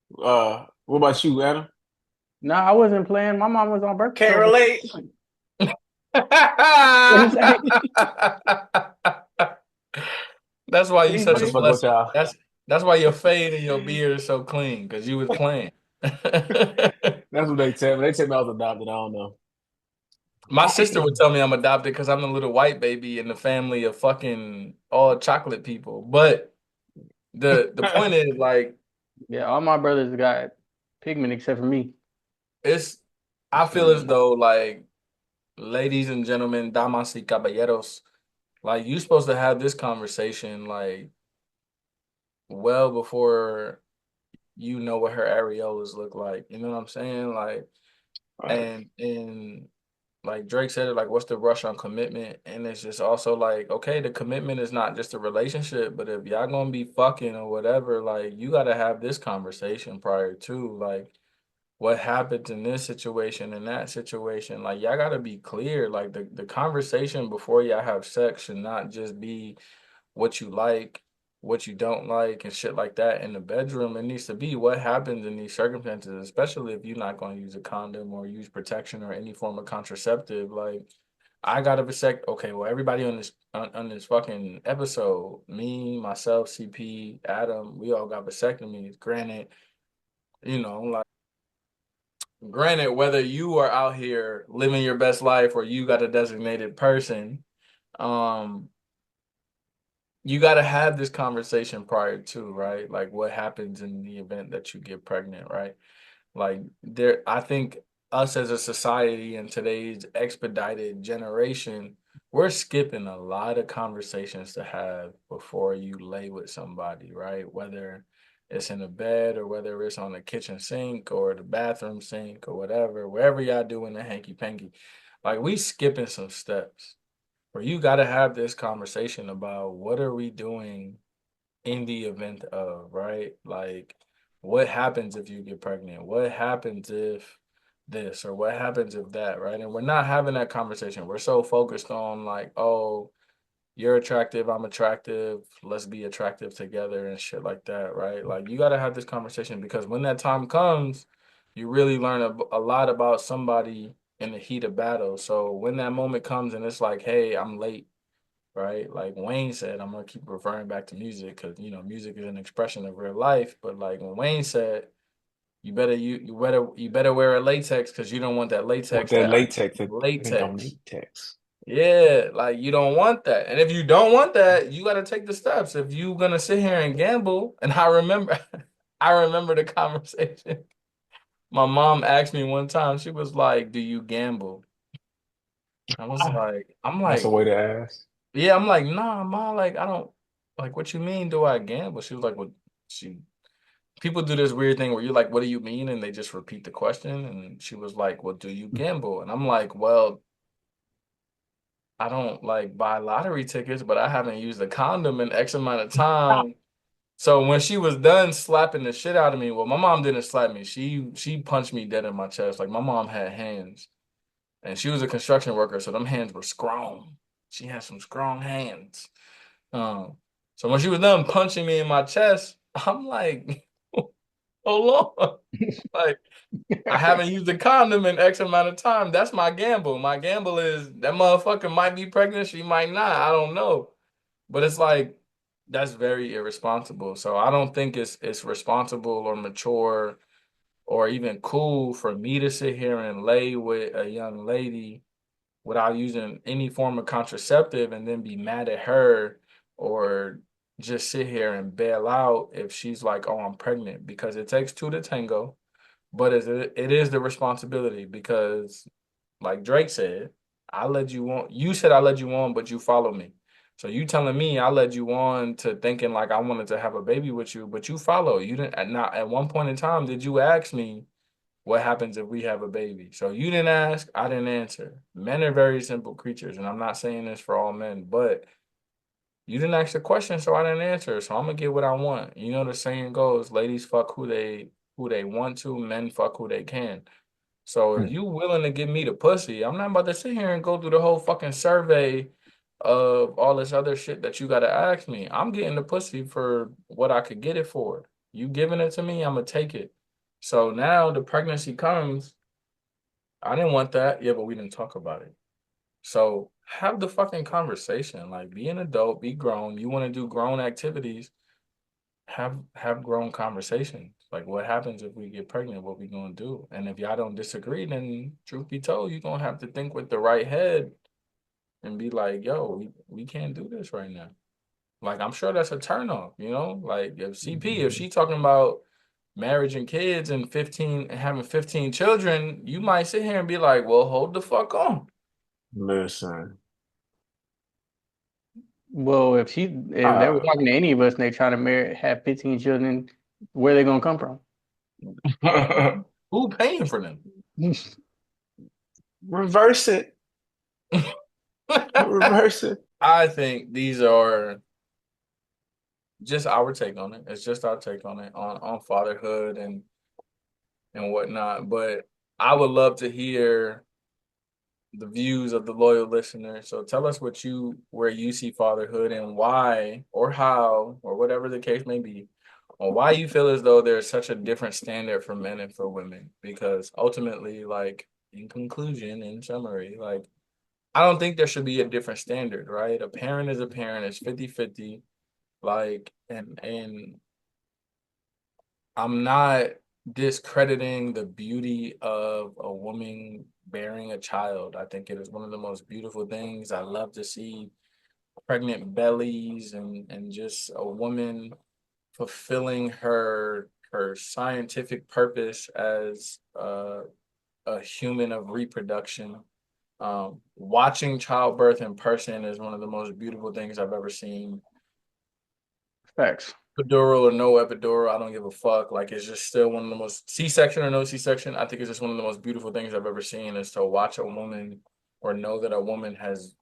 What about you, Adam? No, I wasn't playing. My mom was on birth Can't control for relate. 6 months. What do you say? That's why What do you you I'm such a just say? fucking with blessing. y'all. That's why your fade and your beard is so clean because you was playing. That's what they tell me. They tell me I was adopted. I don't know. My sister would tell me I'm adopted because I'm the little white baby in the family of fucking all chocolate people. But the point is like Yeah, all my brothers got pigment except for me. it's I feel as though like ladies and gentlemen, damas y caballeros, like you supposed to have this conversation like well before you know what her areolas look like. You know what I'm saying? Like Right. and like Drake said it, like what's the rush on commitment? And it's just also like, okay, the commitment is not just a relationship, but if y'all gonna be fucking or whatever, like you gotta have this conversation prior to like what happens in this situation and that situation. Like y'all gotta be clear. Like the conversation before y'all have sex should not just be what you like, what you don't like, and shit like that in the bedroom. It needs to be what happens in these circumstances, especially if you're not going to use a condom or use protection or any form of contraceptive. Like, I got a vasect. Okay, well, everybody on this fucking episode, me, myself, CP, Adam, we all got vasectomies. Granted, you know, like. Granted, whether you are out here living your best life or you got a designated person, um, you got to have this conversation prior to, right? Like what happens in the event that you get pregnant, right? Like there I think us as a society in today's expedited generation, we're skipping a lot of conversations to have before you lay with somebody, right? Whether it's in a bed or whether it's on the kitchen sink or the bathroom sink or whatever, wherever y'all doing the hanky panky. Like we skipping some steps where you got to have this conversation about what are we doing in the event of, right? Like, what happens if you get pregnant? What happens if this or what happens if that, right? And we're not having that conversation. We're so focused on, like, oh, you're attractive, I'm attractive, let's be attractive together and shit like that, right? Like, you got to have this conversation because when that time comes, you really learn a lot about somebody in the heat of battle. So when that moment comes and it's like, hey, I'm late, right? Like Wayne said, I'm gonna keep referring back to music because music is an expression of real life. But like when Wayne said, you better wear a latex because you don't want that Want latex that that latex? I think I'm latex. latex. Yeah, like you don't want that. And if you don't want that, you gotta take the steps. If you gonna sit here and gamble, and I remember I remember the conversation. My mom asked me one time, she was like, "Do you gamble?" I was like, I'm That's a like, way to ask. yeah, I'm like, nah, mom, like I don't like what you mean do I gamble? She was like, well, she people do this weird thing where you're like, what do you mean? And they just repeat the question. And she was like, well, do you gamble? And I'm like, well, I don't like buy lottery tickets, but I haven't used a condom in X amount of time. So when she was done slapping the shit out of me, well, my mom didn't slap me. She punched me dead in my chest. Like my mom had hands and she was a construction worker, so them hands were strong. She had some strong hands. Um, so when she was done punching me in my chest, I'm like, hold on. Like, I haven't used a condom in X amount of time. That's my gamble. My gamble is that motherfucker might be pregnant, she might not. I don't know. But it's like that's very irresponsible. So I don't think it's responsible or mature or even cool for me to sit here and lay with a young lady without using any form of contraceptive and then be mad at her or just sit here and bail out if she's like, oh, I'm pregnant because it takes two to tango, but it is the responsibility because like Drake said, I led you on. You said I led you on, but you follow me. So you telling me I led you on to thinking like I wanted to have a baby with you, but you follow. You didn't. Not at one point in time did you ask me what happens if we have a baby? So you didn't ask, I didn't answer. Men are very simple creatures, and I'm not saying this for all men, but you didn't ask the question, so I didn't answer. So I'm gonna get what I want. You know the saying goes, ladies fuck who they want to, men fuck who they can. So if Hmm. you willing to give me the pussy, I'm not about to sit here and go through the whole fucking survey of all this other shit that you gotta ask me. I'm getting the pussy for what I could get it for. You giving it to me, I'm gonna take it. So now the pregnancy comes. I didn't want that. Yeah, but we didn't talk about it. So have the fucking conversation. Like be an adult, be grown. You want to do grown activities, have grown conversations. Like, what happens if we get pregnant? What we gonna do? And if y'all don't disagree, then truth be told, you're gonna have to think with the right head and be like, yo, we can't do this right now. Like, I'm sure that's a turnoff, you know? Like, if she talking about marriage and kids and 15 and having 15 children, you might sit here and be like, well, hold the fuck on. Listen, Well, if they were uh, talking to any of us and they try to have 15 children, where are they gonna come from? Who paying for them? reverse it, reverse it. I think these are just our take on it. It's just our take on it on fatherhood and whatnot. But I would love to hear the views of the loyal listener. So tell us where you see fatherhood and why or how or whatever the case may be, or why you feel as though there's such a different standard for men and for women. Because ultimately, like in conclusion, in summary, like I don't think there should be a different standard, right? A parent is a parent, it's 50-50. Like and I'm not discrediting the beauty of a woman bearing a child. I think it is one of the most beautiful things. I love to see pregnant bellies and just a woman fulfilling her scientific purpose as a human of reproduction. Watching childbirth in person is one of the most beautiful things I've ever seen. Facts. Epidural or no epidural, I don't give a fuck. Like it's just still one of the most C-section or no C-section. I think it's just one of the most beautiful things I've ever seen is to watch a woman or know that a woman has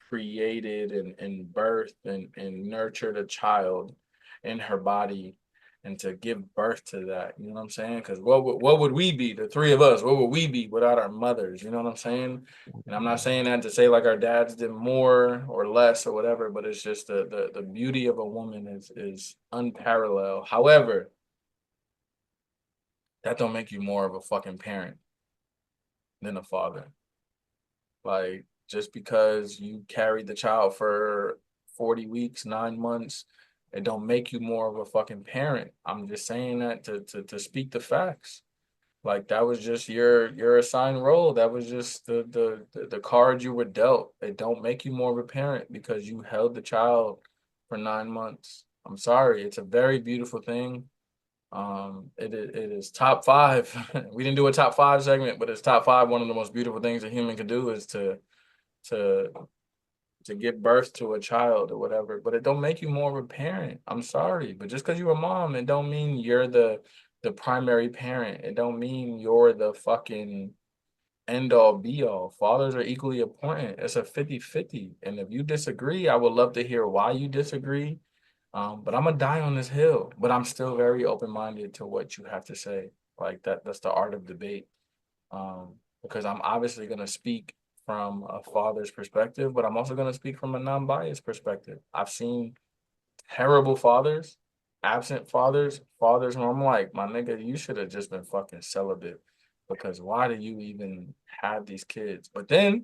created and birthed and nurtured a child in her body and to give birth to that. You know what I'm saying? Because what would we be, the three of us? What would we be without our mothers? You know what I'm saying? And I'm not saying that to say like our dads did more or less or whatever, but it's just the beauty of a woman is unparalleled. However, that don't make you more of a fucking parent than a father. Like just because you carried the child for 40 weeks, 9 months, it don't make you more of a fucking parent. I'm just saying that to speak the facts. Like that was just your assigned role. That was just the card you were dealt. It don't make you more of a parent because you held the child for 9 months. I'm sorry. It's a very beautiful thing. It is top five. We didn't do a top five segment, but it's top five. One of the most beautiful things a human can do is to to give birth to a child or whatever. But it don't make you more of a parent. I'm sorry, but just because you're a mom, it don't mean you're the primary parent. It don't mean you're the fucking end all be all. Fathers are equally important. It's a 50-50. And if you disagree, I would love to hear why you disagree. But I'm gonna die on this hill. But I'm still very open-minded to what you have to say. Like that's the art of debate. Because I'm obviously gonna speak from a father's perspective, but I'm also gonna speak from a non-biased perspective. I've seen terrible fathers, absent fathers, fathers where I'm like, my nigga, you should have just been fucking celibate because why do you even have these kids? But then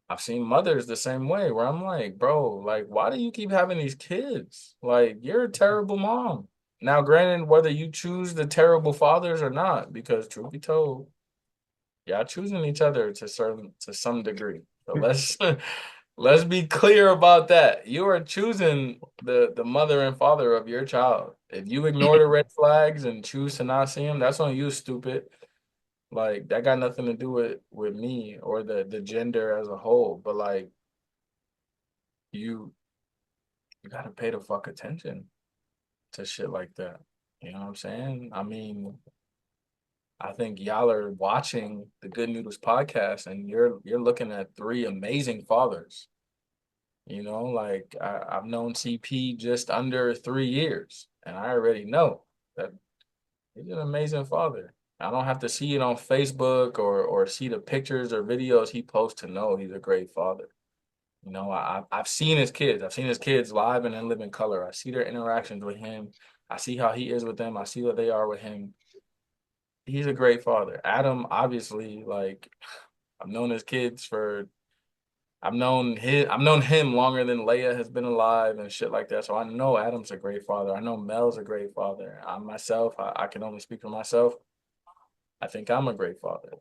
I've seen mothers the same way where I'm like, bro, like, why do you keep having these kids? Like, you're a terrible mom. Now, granted, whether you choose the terrible fathers or not, because truth be told, y'all choosing each other to some degree. So let's be clear about that. You are choosing the mother and father of your child. If you ignore the red flags and choose to not see them, that's on you, stupid. Like that got nothing to do with me or the gender as a whole. But like you you gotta pay the fuck attention to shit like that. You know what I'm saying? I mean, I think y'all are watching the Good Noodles podcast and you're looking at three amazing fathers. You know, like I've known CP just under 3 years, and I already know that he's an amazing father. I don't have to see it on Facebook or see the pictures or videos he posts to know he's a great father. You know, I've seen his kids. I've seen his kids live and in living color. I see their interactions with him. I see how he is with them. I see what they are with him. He's a great father. Adam, obviously, like I've known his kids for I've known him longer than Leia has been alive and shit like that. So I know Adam's a great father. I know Mel's a great father. I can only speak for myself. I think I'm a great father.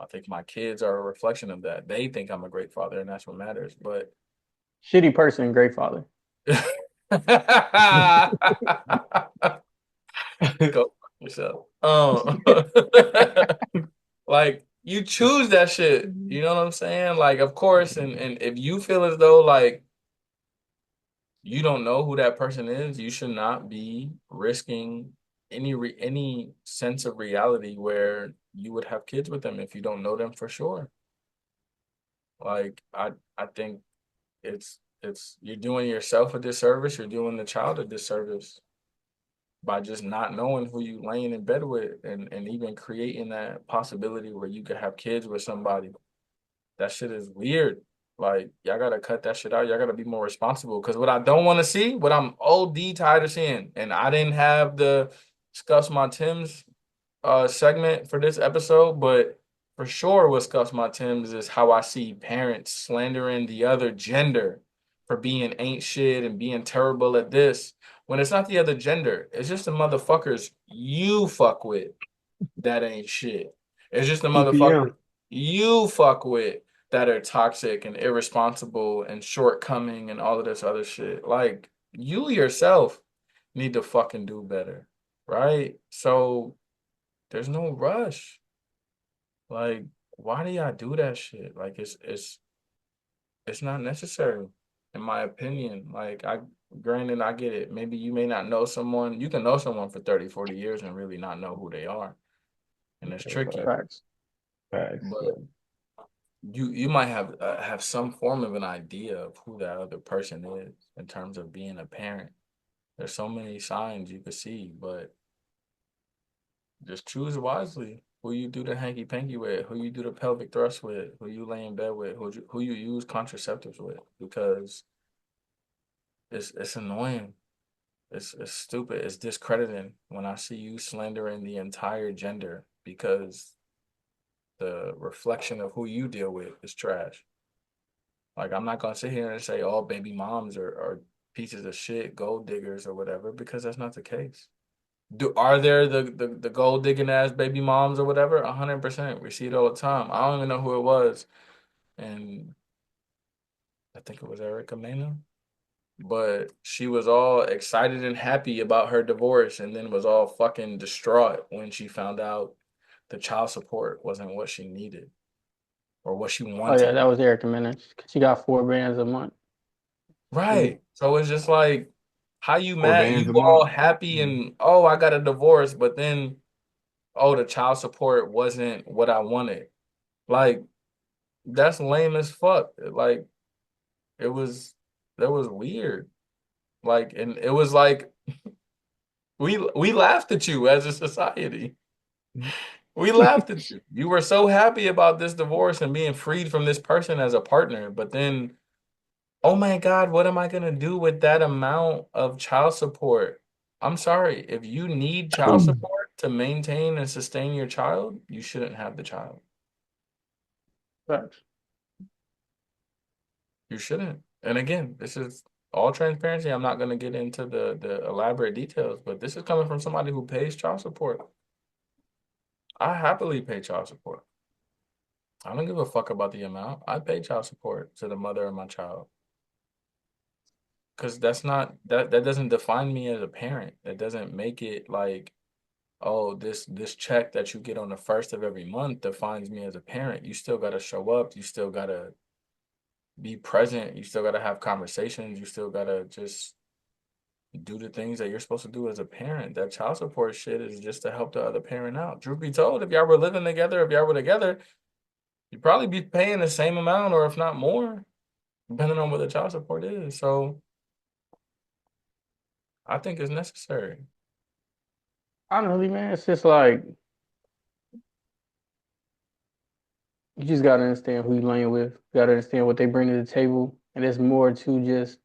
I think my kids are a reflection of that. They think I'm a great father, and that's what matters. But Shitty person, great father. go fuck yourself. Like you choose that shit. You know what I'm saying? Like, of course, and if you feel as though like you don't know who that person is, you should not be risking any sense of reality where you would have kids with them if you don't know them for sure. Like I think it's you're doing yourself a disservice, you're doing the child a disservice by just not knowing who you laying in bed with and even creating that possibility where you could have kids with somebody. That shit is weird. Like, y'all gotta cut that shit out. Y'all gotta be more responsible. Cause what I don't want to see, what I'm OD tired of seeing, and I didn't have the Scuffs My Tim's segment for this episode, but for sure what Scuffs My Tim's is how I see parents slandering the other gender for being ain't shit and being terrible at this. When it's not the other gender, it's just the motherfuckers you fuck with that ain't shit. It's just the motherfuckers TPM. you fuck with that are toxic and irresponsible and shortcoming and all of this other shit. Like you yourself need to fucking do better, right? So there's no rush. Like, why do y'all do that shit? Like it's not necessary, in my opinion. Like granted, I get it. Maybe you may not know someone. You can know someone for 30, 40 years and really not know who they are. And it's tricky. Facts. Facts. But you might have some form of an idea of who that other person is in terms of being a parent. There's so many signs you could see, but just choose wisely who you do the hanky panky with, who you do the pelvic thrust with, who you lay in bed with, who you use contraceptives with, because it's annoying. It's stupid. It's discrediting when I see you slandering the entire gender because the reflection of who you deal with is trash. Like I'm not gonna sit here and say all baby moms are pieces of shit, gold diggers or whatever, because that's not the case. Are there the gold digging ass baby moms or whatever? 100%. We see it all the time. I don't even know who it was, and I think it was Erica Mena, but she was all excited and happy about her divorce, and then was all fucking distraught when she found out the child support wasn't what she needed or what she Oh yeah, wanted. that was Erica Minutes. She got 4 bands a month. Right. So it's just like, how you Four mad? bands You a all month. happy and oh, I got a divorce, but then oh, the child support wasn't what I wanted. Like that's lame as fuck. Like it was that was weird. Like and it was like we laughed at you as a society. We laughed at you. You were so happy about this divorce and being freed from this person as a partner, but then oh my God, what am I gonna do with that amount of child support? I'm sorry, if you need child support to maintain and sustain your child, you shouldn't have the child. Facts. You shouldn't. And again, this is all transparency. I'm not gonna get into the elaborate details, but this is coming from somebody who pays child support. I happily pay child support. I don't give a fuck about the amount. I pay child support to the mother of my child. Because that's not that doesn't define me as a parent. That doesn't make it like oh, this check that you get on the first of every month defines me as a parent. You still got to show up. You still got to be present. You still got to have conversations. You still got to just do the things that you're supposed to do as a parent. That child support shit is just to help the other parent out. Truth be told, if y'all were living together, if y'all were together, you'd probably be paying the same amount or if not more, depending on what the child support is. So I think it's necessary. Honestly, man, it's just like you just gotta understand who you laying with. You gotta understand what they bring to the table, and it's more to just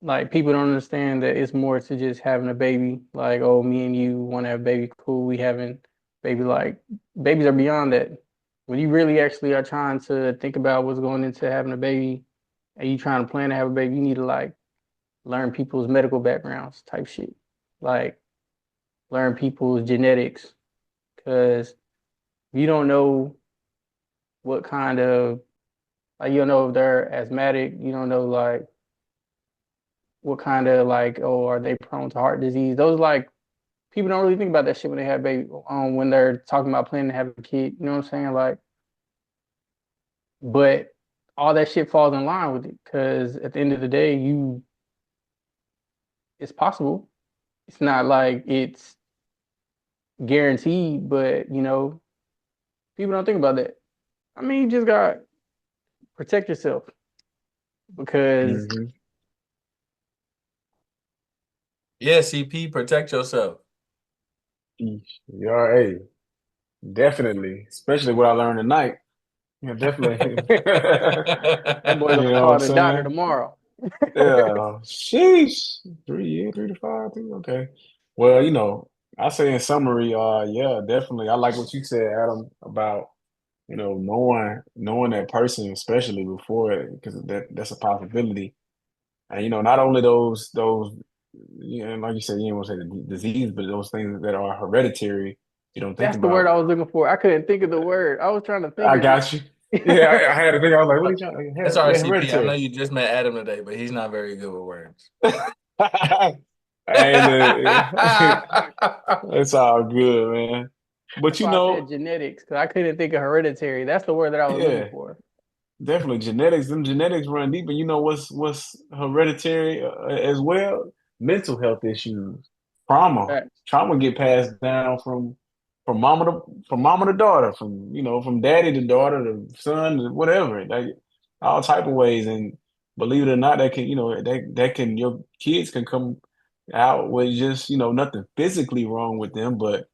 like people don't understand that it's more to just having a baby. Like, oh, me and you want to have a baby, cool. We having baby. Like, babies are beyond that. when you really actually are trying to think about what's going into having a baby, and you trying to plan to have a baby, you need to like learn people's medical backgrounds type shit. Like learn people's genetics. Cause you don't know what kind of like you don't know if they're asthmatic, you don't know like what kind of like, oh, are they prone to heart disease? Those like people don't really think about that shit when they have baby when they're talking about planning to have a kid. You know what I'm saying? Like, but all that shit falls in line with it because at the end of the day, it's possible. It's not like it's guaranteed, but people don't think about that. I mean, you just got to protect yourself because Mm-hmm. Yeah, CP, protect yourself. Yeah, hey, definitely. Especially what I learned tonight. Yeah, definitely. that boy You gonna know what I'm call the doctor saying? tomorrow. Yeah. Sheesh. 3 years, 3 to 5, okay. Well, I say in summary, yeah, definitely. I like what you said, Adam, about, knowing that person, especially before it, because that's a possibility. And not only those, like you said, you didn't want to say the disease, but those things that are hereditary, you don't think That's the word about. I was looking for. I couldn't think of the word. I was trying to think I of got you. Yeah, I had to think. I was like, what are you trying? That's all right, Yeah, CP. I know hereditary. you just met Adam today, but he's not very good with words. And it's all good, man. But That's why I said genetics because I couldn't think of hereditary. That's the word that I was looking yeah, for. definitely genetics. Them genetics run deep, and you know what's hereditary as well? Mental health issues, trauma. Facts. Trauma get passed down from mama to daughter, from daddy to daughter to son to whatever, like all type of ways. And believe it or not, that can that can your kids can come out with just nothing physically wrong with them, but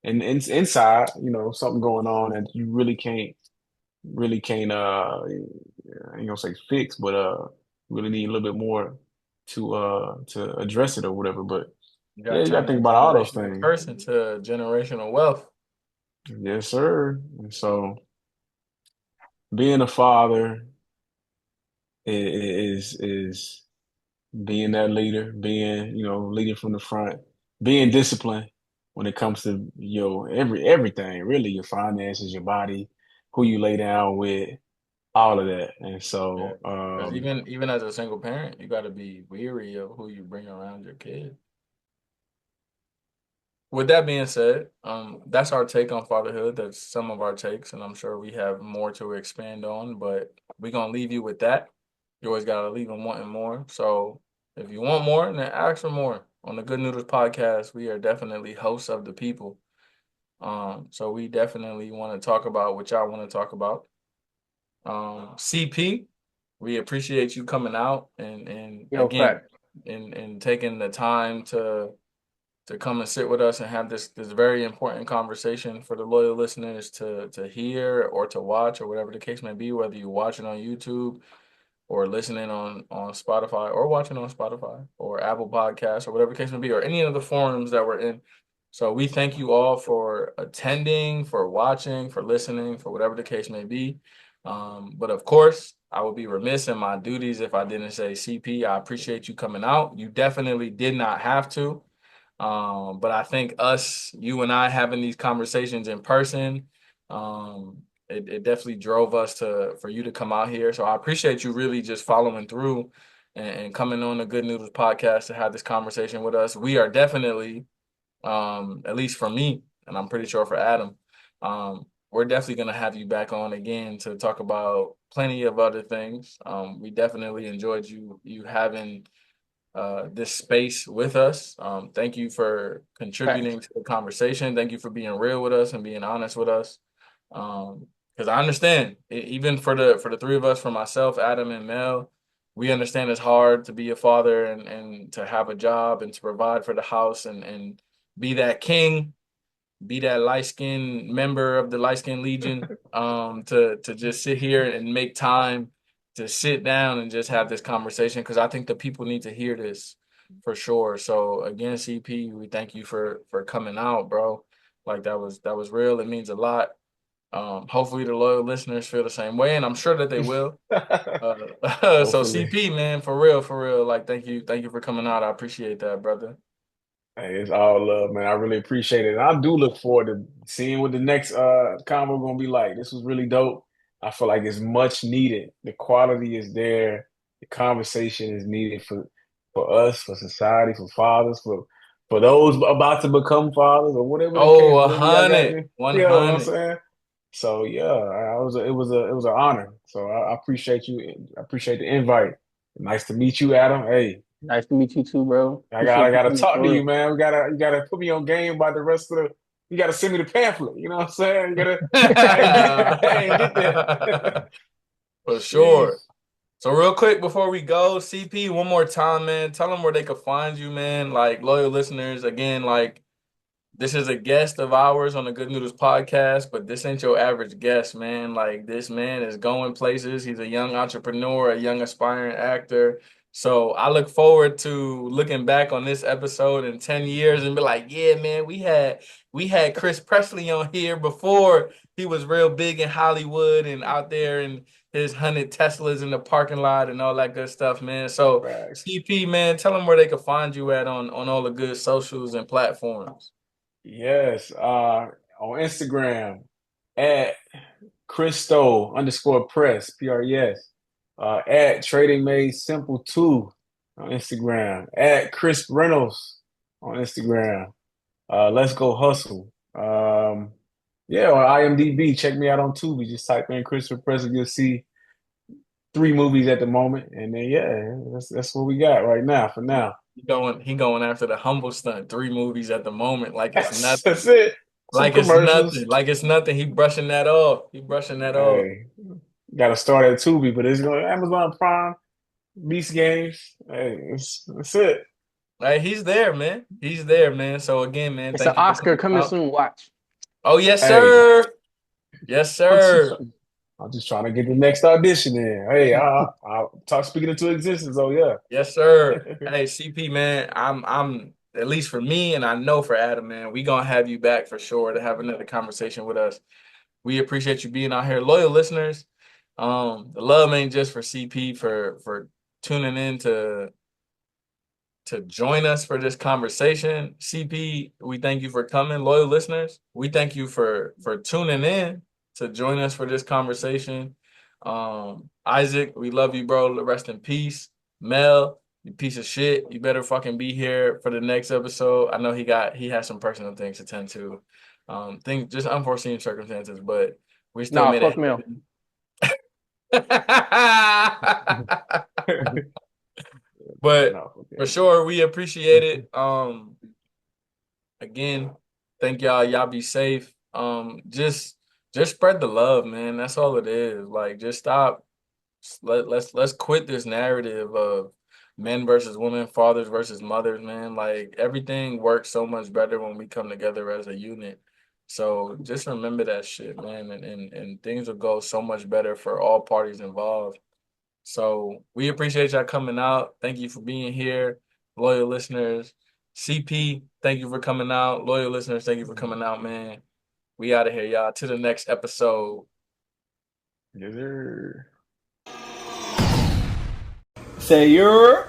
inside something going on that you really can't I ain't gonna say fix, but really need a little bit more to address it or whatever. But You yeah, gotta you gotta turn think that about all those generational things. curse into generational wealth. Yes, sir. And so being a father is being that leader, being leading from the front, being disciplined when it comes to everything, really, your finances, your body, who you lay down with, all of that. And Yeah. so Because even as a single parent, you gotta be weary of who you bring around your kid. With that being said, that's our take on fatherhood. That's some of our takes, and I'm sure we have more to expand on, but we're gonna leave you with that. You always gotta leave them wanting more. So if you want more, then ask for more. On the Good Noodles podcast, we are definitely hosts of the people. So we definitely want to talk about what y'all want to talk about. CP, we appreciate you coming out and Yo, again fact. and taking the time to come and sit with us and have this very important conversation for the loyal listeners to hear or to watch or whatever the case may be, whether you watch it on YouTube or listening on Spotify or watching on Spotify or Apple Podcasts or whatever the case may be, or any of the forums that we're in. So we thank you all for attending, for watching, for listening, for whatever the case may be. But of course, I would be remiss in my duties if I didn't say, CP, I appreciate you coming out. You definitely did not have to. But I think you and I having these conversations in person, um, it definitely drove us for you to come out here. So I appreciate you really just following through and coming on the Good Noodles podcast to have this conversation with us. We are definitely, at least for me, and I'm pretty sure for Adam, we're definitely gonna have you back on again to talk about plenty of other things. We definitely enjoyed you having this space with us. Thank you for Facts. contributing to the conversation. Thank you for being real with us and being honest with us. Because I understand, even for the three of us, for myself, Adam, and Mel, we understand it's hard to be a father and to have a job and to provide for the house and be that king, be that light skinned member of the light skinned legion, to just sit here and make time to sit down and just have this conversation because I think the people need to hear this for sure. So again, CP, we thank you for coming out, bro. Like that was real. It means a lot. Hopefully the loyal listeners feel the same way, and I'm sure that they will. So Hopefully. CP, man, for real, like thank you for coming out. I appreciate that, brother. Hey, it's all love, man. I really appreciate it. And I do look forward to seeing what the next convo gonna be like. This was really dope. I feel like it's much needed. The quality is there. The conversation is needed for us, for society, for fathers, for those about to become fathers or whatever the case, Oh, whatever y'all got to 100, do. You know what I'm 100. saying? So yeah, it was an honor. So I appreciate you. I appreciate the invite. Nice to meet you, Adam. Hey, Nice to meet you too, bro. I Appreciate you gotta coming talk to for you, real. man. You gotta put me on game about the rest of the. You gotta send me the pamphlet. You know what I'm saying? You gotta. I ain't get that. For Sheesh. sure. So real quick before we go, CP, one more time, man. Tell them where they could find you, man. Like loyal listeners, again, like this is a guest of ours on the Good Noodles podcast, but this ain't your average guest, man. Like this man is going places. He's a young entrepreneur, a young aspiring actor. So I look forward to looking back on this episode in 10 years and be like, yeah, man, we had Chris Presley on here before he was real big in Hollywood and out there in his 100 Teslas in the parking lot and all that good stuff, man. So Facts. CP, man, tell them where they can find you at on all the good socials and platforms. Yes. On Instagram at Christo underscore press, PRES. At Trading Made Simple 2 on Instagram. At Chris Reynolds on Instagram. Let's Go Hustle. Yeah, on IMDb. Check me out on Tubi. Just type in Christopher Presley. You'll see 3 movies at the moment. And then yeah, that's what we got right now for now. He going after the humble stunt. 3 movies at the moment, like it's That's nothing. it. Some Like it's commercials. nothing. Like it's nothing. He brushing that off. He brushing that off. Hey, got to start at Tubi, but it's going Amazon Prime, Beast Games. Hey, that's it. Like he's there, man. He's there, man. So again, man, It's an thank you for Oscar coming coming out. soon. Watch. Oh yes, Hey, sir. Yes, I'm just, sir. I'm just trying to get the next audition in. Hey, I'll talk speaking into existence. Oh yeah. Yes, sir. Hey, CP, man. I'm at least for me, and I know for Adam, man. We gonna have you back for sure to have another conversation with us. We appreciate you being out here, loyal listeners. The love ain't just for CP for tuning in to join us for this conversation. CP, we thank you for coming, loyal listeners. We thank you for tuning in to join us for this conversation. Isaac, we love you, bro. Rest in peace. Mel, you piece of shit. You better fucking be here for the next episode. I know he has some personal things to tend to. Things just unforeseen circumstances, but we still Nah, made fuck it Mel. happen. But No, for okay. sure, we appreciate it. Again, thank y'all. Y'all be safe. Just spread the love, man. That's all it is. Like, just stop. Let's quit this narrative of men versus women, fathers versus mothers, man. Like everything works so much better when we come together as a unit. So just remember that shit, man, and things will go so much better for all parties involved. So we appreciate y'all coming out. Thank you for being here, loyal listeners. CP, thank you for coming out. Loyal listeners, thank you for coming out, man. We out of here, y'all. To the next episode. Yes, sir. Say you're